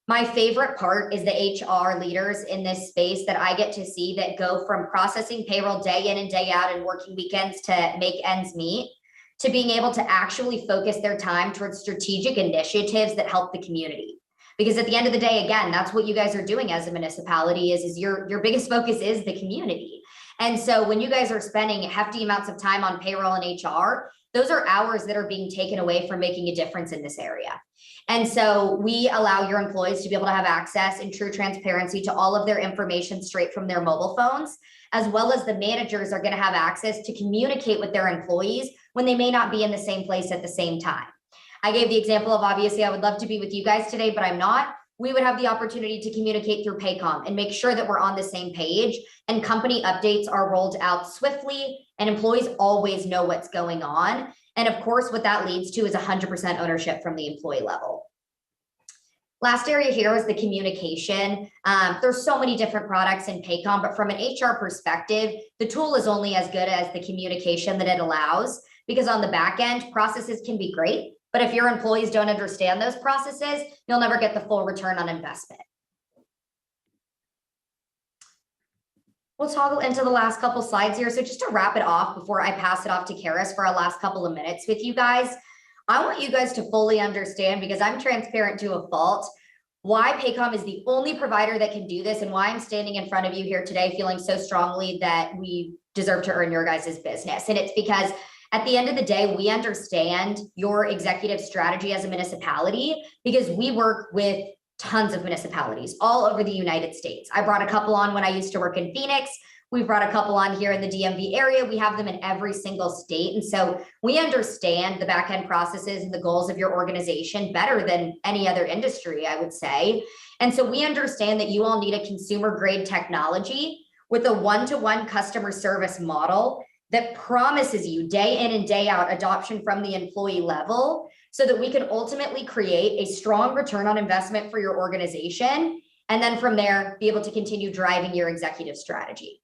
My favorite part is the HR leaders in this space that I get to see that go from processing payroll day in and day out and working weekends to make ends meet to being able to actually focus their time towards strategic initiatives that help the community. Because at the end of the day, again, that's what you guys are doing as a municipality is your biggest focus is the community. And so when you guys are spending hefty amounts of time on payroll and HR, those are hours that are being taken away from making a difference in this area. And so we allow your employees to be able to have access and true transparency to all of their information straight from their mobile phones, as well as the managers are going to have access to communicate with their employees when they may not be in the same place at the same time. I gave the example of obviously I would love to be with you guys today, but I'm not. We would have the opportunity to communicate through Paycom and make sure that we're on the same page and company updates are rolled out swiftly and employees always know what's going on. And of course, what that leads to is 100% ownership from the employee level. Last area here is the communication. There's so many different products in Paycom, but from an HR perspective, the tool is only as good as the communication that it allows, because on the back end, processes can be great, but if your employees don't understand those processes, you'll never get the full return on investment. We'll toggle into the last couple slides here. So just to wrap it off before I pass it off to Karis for our last couple of minutes with you guys, I want you guys to fully understand, because I'm transparent to a fault, why Paycom is the only provider that can do this and why I'm standing in front of you here today feeling so strongly that we deserve to earn your guys' business. And it's because at the end of the day, we understand your executive strategy as a municipality because we work with tons of municipalities all over the United States. I brought a couple on when I used to work in Phoenix. We've brought a couple on here in the DMV area. We have them in every single state. And so we understand the back-end processes and the goals of your organization better than any other industry, I would say. And so we understand that you all need a consumer-grade technology with a one-to-one customer service model that promises you day in and day out adoption from the employee level so that we can ultimately create a strong return on investment for your organization. And then from there, be able to continue driving your executive strategy.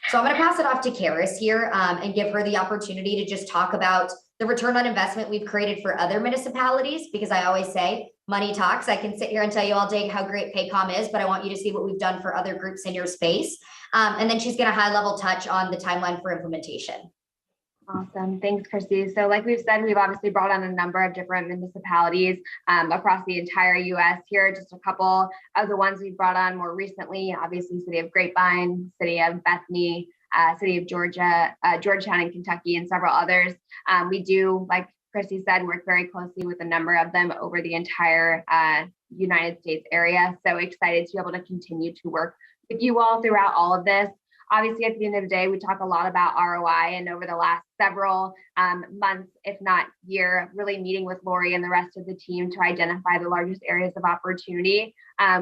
So I'm going to pass it off to Karis here and give her the opportunity to just talk about the return on investment we've created for other municipalities, because I always say money talks. I can sit here and tell you all day how great Paycom is, but I want you to see what we've done for other groups in your space. And then she's going to high level touch on the timeline for implementation. Awesome. Thanks, Chrissy. So like we've said, we've obviously brought on a number of different municipalities across the entire US. Here are just a couple of the ones we've brought on more recently. Obviously, City of Grapevine, City of Bethany, City of Georgia, Georgetown in Kentucky, and several others. We do, like Chrissy said, work very closely with a number of them over the entire United States area. So excited to be able to continue to work with you all throughout all of this. Obviously, at the end of the day, we talk a lot about ROI, and over the last several months, if not year, really meeting with Lori and the rest of the team to identify the largest areas of opportunity.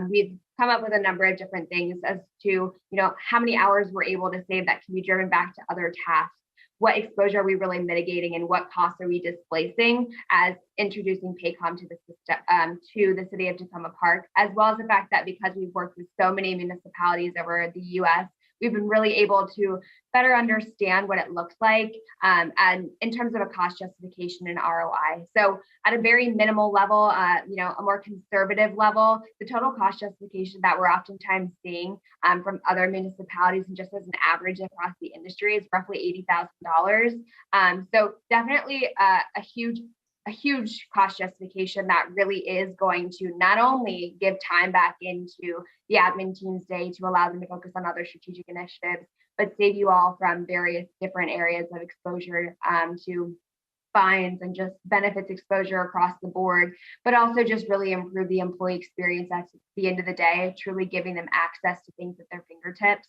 We've come up with a number of different things as to, how many hours we're able to save that can be driven back to other tasks. What exposure are we really mitigating, and what costs are we displacing as introducing Paycom to the system, to the city of Tacoma Park, as well as the fact that because we've worked with so many municipalities over the US, we've been really able to better understand what it looks like and in terms of a cost justification and ROI. So at a very minimal level, a more conservative level, the total cost justification that we're oftentimes seeing from other municipalities and just as an average across the industry is roughly $80,000. So definitely a huge cost justification that really is going to not only give time back into the admin team's day to allow them to focus on other strategic initiatives, but save you all from various different areas of exposure to fines and just benefits exposure across the board, but also just really improve the employee experience at the end of the day, truly giving them access to things at their fingertips.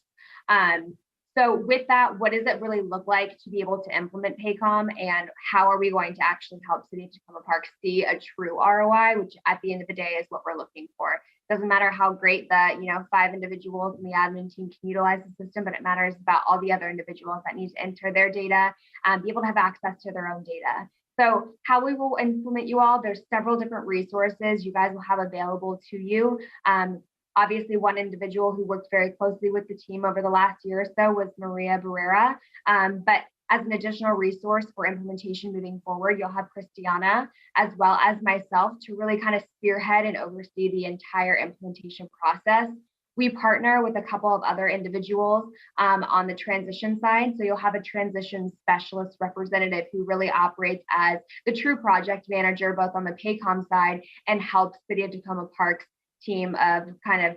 So with that, what does it really look like to be able to implement Paycom, and how are we going to actually help City of Tacoma Park see a true ROI, which at the end of the day is what we're looking for. Doesn't matter how great the 5 individuals in the admin team can utilize the system, but it matters about all the other individuals that need to enter their data and be able to have access to their own data. So how we will implement you all, there's several different resources you guys will have available to you. Obviously, one individual who worked very closely with the team over the last year or so was Maria Barrera. But as an additional resource for implementation moving forward, you'll have Christiana as well as myself to really kind of spearhead and oversee the entire implementation process. We partner with a couple of other individuals on the transition side. So you'll have a transition specialist representative who really operates as the true project manager, both on the Paycom side and helps City of Tacoma Park's team of kind of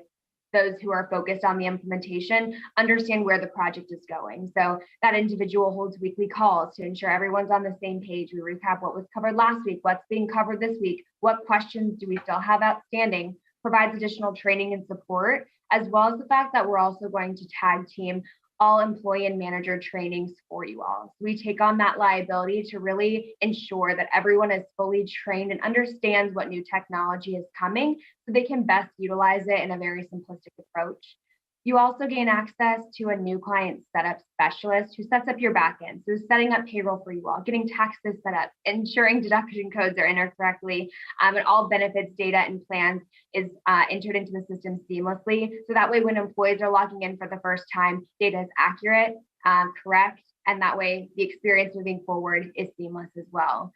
those who are focused on the implementation understand where the project is going. So that individual holds weekly calls to ensure everyone's on the same page. We recap what was covered last week, what's being covered this week, what questions do we still have outstanding, provides additional training and support, as well as the fact that we're also going to tag team all employee and manager trainings for you all. So we take on that liability to really ensure that everyone is fully trained and understands what new technology is coming so they can best utilize it in a very simplistic approach. You also gain access to a new client setup specialist who sets up your backend. So setting up payroll for you all, getting taxes set up, ensuring deduction codes are entered correctly, and all benefits data and plans is entered into the system seamlessly. So that way, when employees are logging in for the first time, data is accurate, correct, and that way the experience moving forward is seamless as well.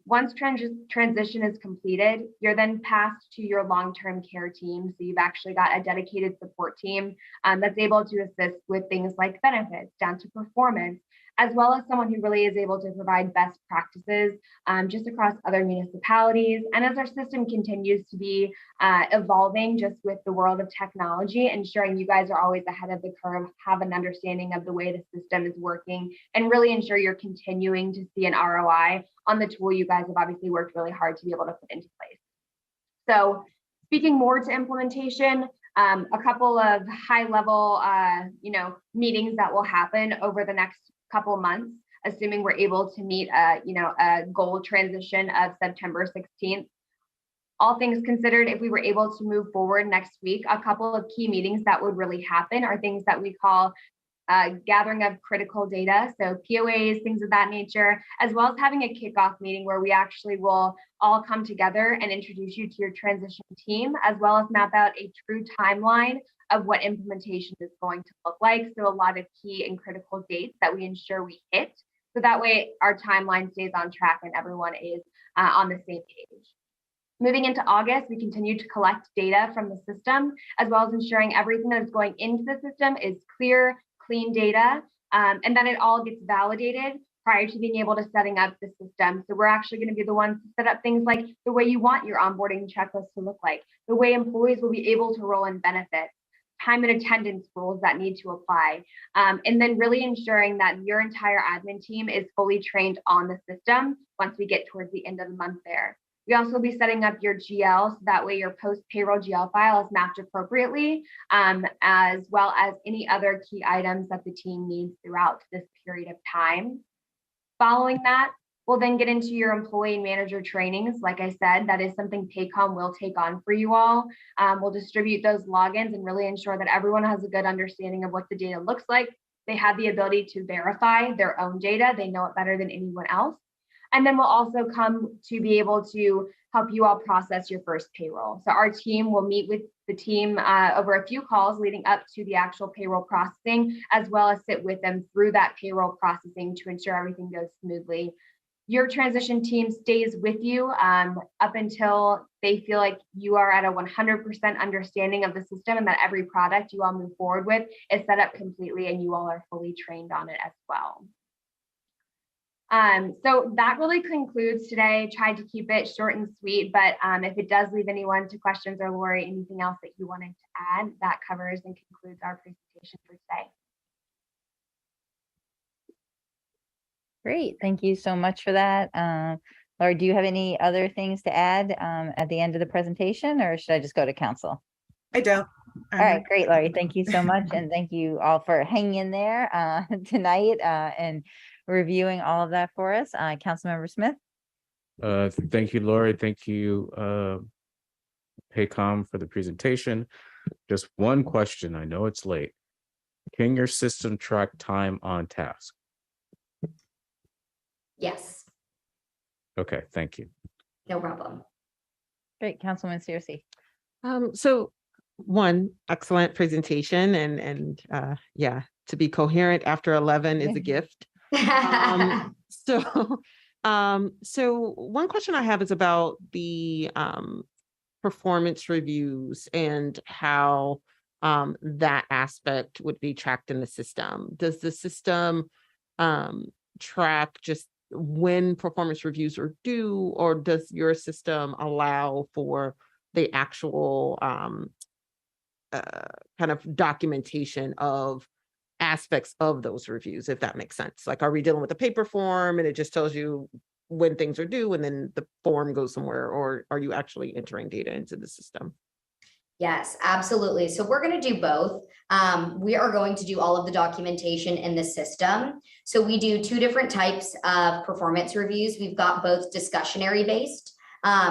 Once transition is completed, you're then passed to your long-term care team. So you've actually got a dedicated support team that's able to assist with things like benefits down to performance, as well as someone who really is able to provide best practices just across other municipalities. And as our system continues to be evolving just with the world of technology, ensuring you guys are always ahead of the curve, have an understanding of the way the system is working, and really ensure you're continuing to see an ROI on the tool you guys have obviously worked really hard to be able to put into place. So speaking more to implementation, a couple of high level meetings that will happen over the next couple months, assuming we're able to meet a goal transition of September 16th. All things considered, if we were able to move forward next week, a couple of key meetings that would really happen are things that we call gathering of critical data, so POAs, things of that nature, as well as having a kickoff meeting where we actually will all come together and introduce you to your transition team, as well as map out a true timeline of what implementation is going to look like. So a lot of key and critical dates that we ensure we hit. So that way our timeline stays on track and everyone is on the same page. Moving into August, we continue to collect data from the system, as well as ensuring everything that is going into the system is clear, clean data, and that it all gets validated prior to being able to setting up the system. So we're actually going to be the ones to set up things like the way you want your onboarding checklist to look like, the way employees will be able to roll in benefits, time and attendance rules that need to apply, and then really ensuring that your entire admin team is fully trained on the system once we get towards the end of the month there. We also will be setting up your GL, so that way your post-payroll GL file is mapped appropriately, as well as any other key items that the team needs throughout this period of time. Following that, we'll then get into your employee and manager trainings. Like I said, that is something Paycom will take on for you all. We'll distribute those logins and really ensure that everyone has a good understanding of what the data looks like. They have the ability to verify their own data. They know it better than anyone else. And then we'll also come to be able to help you all process your first payroll. So our team will meet with the team over a few calls leading up to the actual payroll processing, as well as sit with them through that payroll processing to ensure everything goes smoothly. Your transition team stays with you up until they feel like you are at a 100% understanding of the system and that every product you all move forward with is set up completely and you all are fully trained on it as well. So that really concludes today. Tried to keep it short and sweet, but if it does leave anyone to questions or Lori, anything else that you wanted to add, that covers and concludes our presentation for today. Great, thank you so much for that. Laura, do you have any other things to add at the end of the presentation, or should I just go to council? I don't. All right, great, Laurie. Thank you so much. And thank you all for hanging in there tonight and reviewing all of that for us. Councilmember Smith? Thank you, Lori. Thank you, Paycom, for the presentation. Just one question. I know it's late. Can your system track time on task? Yes, Okay, thank you. no problem. Great, Councilwoman Searcy. So one excellent presentation and yeah, to be coherent after 11 is a gift. So one question I have is about the performance reviews and how that aspect would be tracked in the system. Does the system track just when performance reviews are due, or does your system allow for the actual kind of documentation of aspects of those reviews, if that makes sense? Like, are we dealing with a paper form and it just tells you when things are due and then the form goes somewhere, or are you actually entering data into the system? Yes, absolutely. So we're going to do both. We are going to do all of the documentation in the system. So we do two different types of performance reviews. We've got both discussionary based.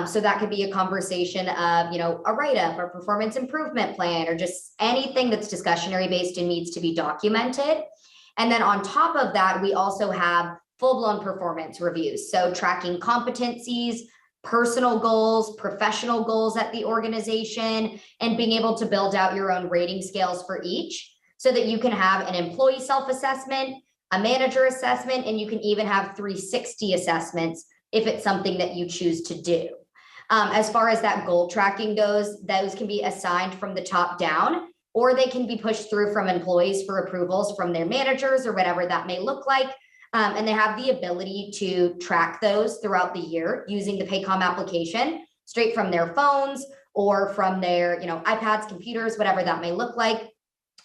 So that could be a conversation of, a write-up or performance improvement plan, or just anything that's discussionary based and needs to be documented. And then on top of that, we also have full-blown performance reviews. So tracking competencies, personal goals, professional goals at the organization, and being able to build out your own rating scales for each, so that you can have an employee self-assessment, a manager assessment, and you can even have 360 assessments if it's something that you choose to do. As far as that goal tracking goes, those can be assigned from the top down, or they can be pushed through from employees for approvals from their managers or whatever that may look like. And they have the ability to track those throughout the year using the Paycom application, straight from their phones or from their iPads, computers, whatever that may look like.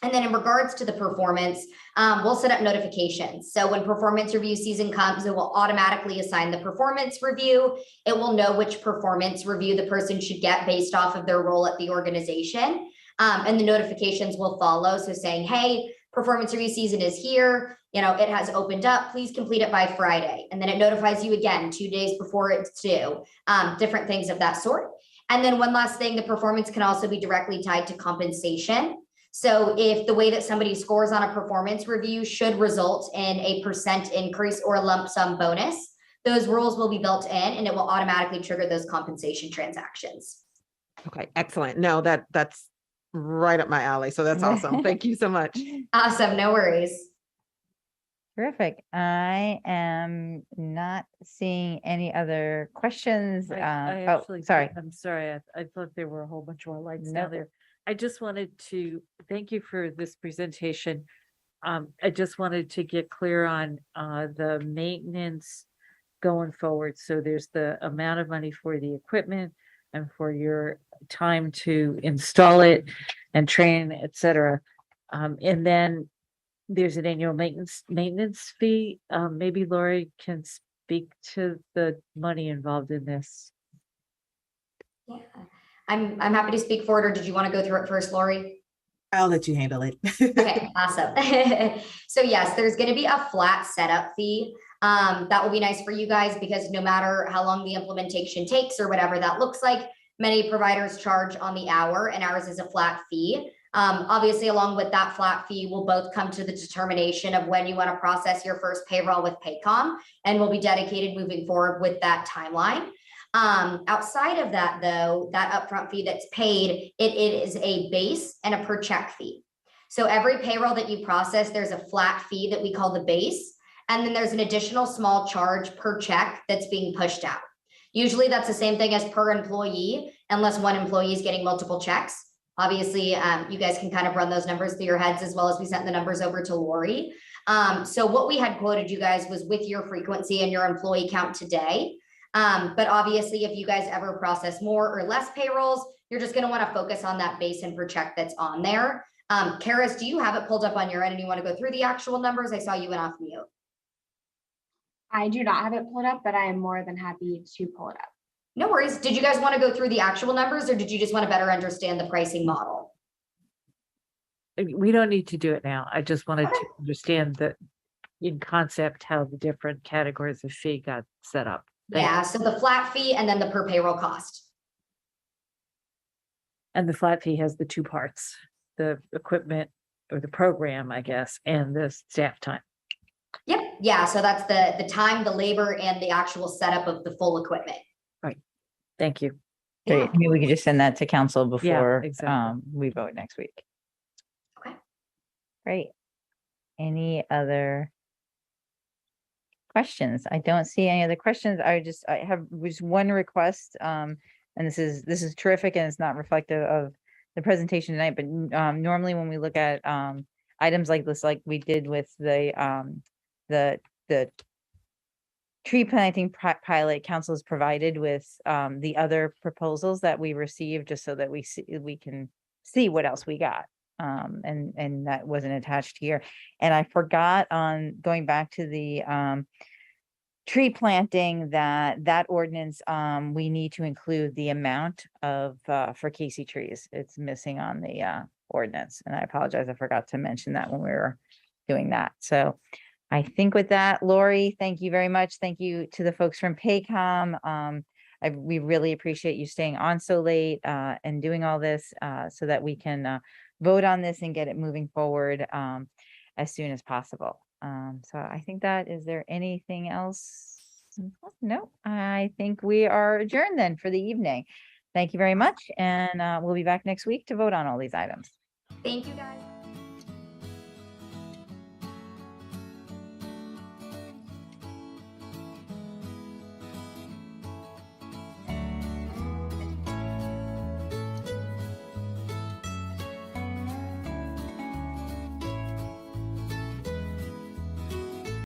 And then in regards to the performance, we'll set up notifications. So when performance review season comes, it will automatically assign the performance review. It will know which performance review the person should get based off of their role at the organization. And the notifications will follow. So saying, hey, performance review season is here. It has opened up. Please complete it by Friday. And then it notifies you again 2 days before it's due. Different things of that sort. And then one last thing, the performance can also be directly tied to compensation. So if the way that somebody scores on a performance review should result in a % increase or a lump sum bonus, those rules will be built in and it will automatically trigger those compensation transactions. Okay, excellent. No, that's right up my alley. So that's awesome. Thank you so much. Awesome. No worries. Terrific. I am not seeing any other questions. I Oh, actually, sorry. I'm sorry. I thought there were a whole bunch more lights down No. there. I just wanted to thank you for this presentation. I just wanted to get clear on the maintenance going forward. So there's the amount of money for the equipment and for your time to install it and train, et cetera. And then there's an annual maintenance fee. Maybe Lori can speak to the money involved in this. Yeah, I'm happy to speak forward, or did you want to go through it first, Lori? I'll let you handle it. Okay, awesome. So yes, there's going to be a flat setup fee. That will be nice for you guys because no matter how long the implementation takes or whatever that looks like, many providers charge on the hour and ours is a flat fee. Obviously, along with that flat fee, we'll both come to the determination of when you want to process your first payroll with Paycom, and we'll be dedicated moving forward with that timeline. Outside of that, though, that upfront fee that's paid, it is a base and a per check fee. So every payroll that you process, there's a flat fee that we call the base, and then there's an additional small charge per check that's being pushed out. Usually that's the same thing as per employee, unless one employee is getting multiple checks. Obviously, you guys can kind of run those numbers through your heads as well as we sent the numbers over to Lori. So what we had quoted you guys was with your frequency and your employee count today. But obviously, if you guys ever process more or less payrolls, you're just going to want to focus on that base and per check that's on there. Karis, do you have it pulled up on your end and you want to go through the actual numbers? I saw you went off mute. I do not have it pulled up, but I am more than happy to pull it up. No worries. Did you guys want to go through the actual numbers or did you just want to better understand the pricing model? We don't need to do it now. I just wanted to understand that in concept, how the different categories of fee got set up. Yeah, so the flat fee and then the per payroll cost. And the flat fee has the two parts, the equipment or the program, I guess, and the staff time. Yep. Yeah. So that's the time, the labor, and the actual setup of the full equipment. Right. Thank you. Great. Maybe we could just send that to council before exactly. We vote next week. Okay. Great. Any other questions? I don't see any other questions. I have just one request. And this is terrific and it's not reflective of the presentation tonight, but normally when we look at items like this, like we did with the tree planting pilot, council is provided with the other proposals that we received just so that we can see what else we got. And that wasn't attached here. And I forgot on going back to the tree planting that ordinance, we need to include the amount of for Casey trees. It's missing on the ordinance. And I apologize, I forgot to mention that when we were doing that. So I think with that, Lori, thank you very much. Thank you to the folks from Paycom. We really appreciate you staying on so late and doing all this so that we can vote on this and get it moving forward as soon as possible. So I think is there anything else? No, I think we are adjourned then for the evening. Thank you very much. And we'll be back next week to vote on all these items. Thank you guys.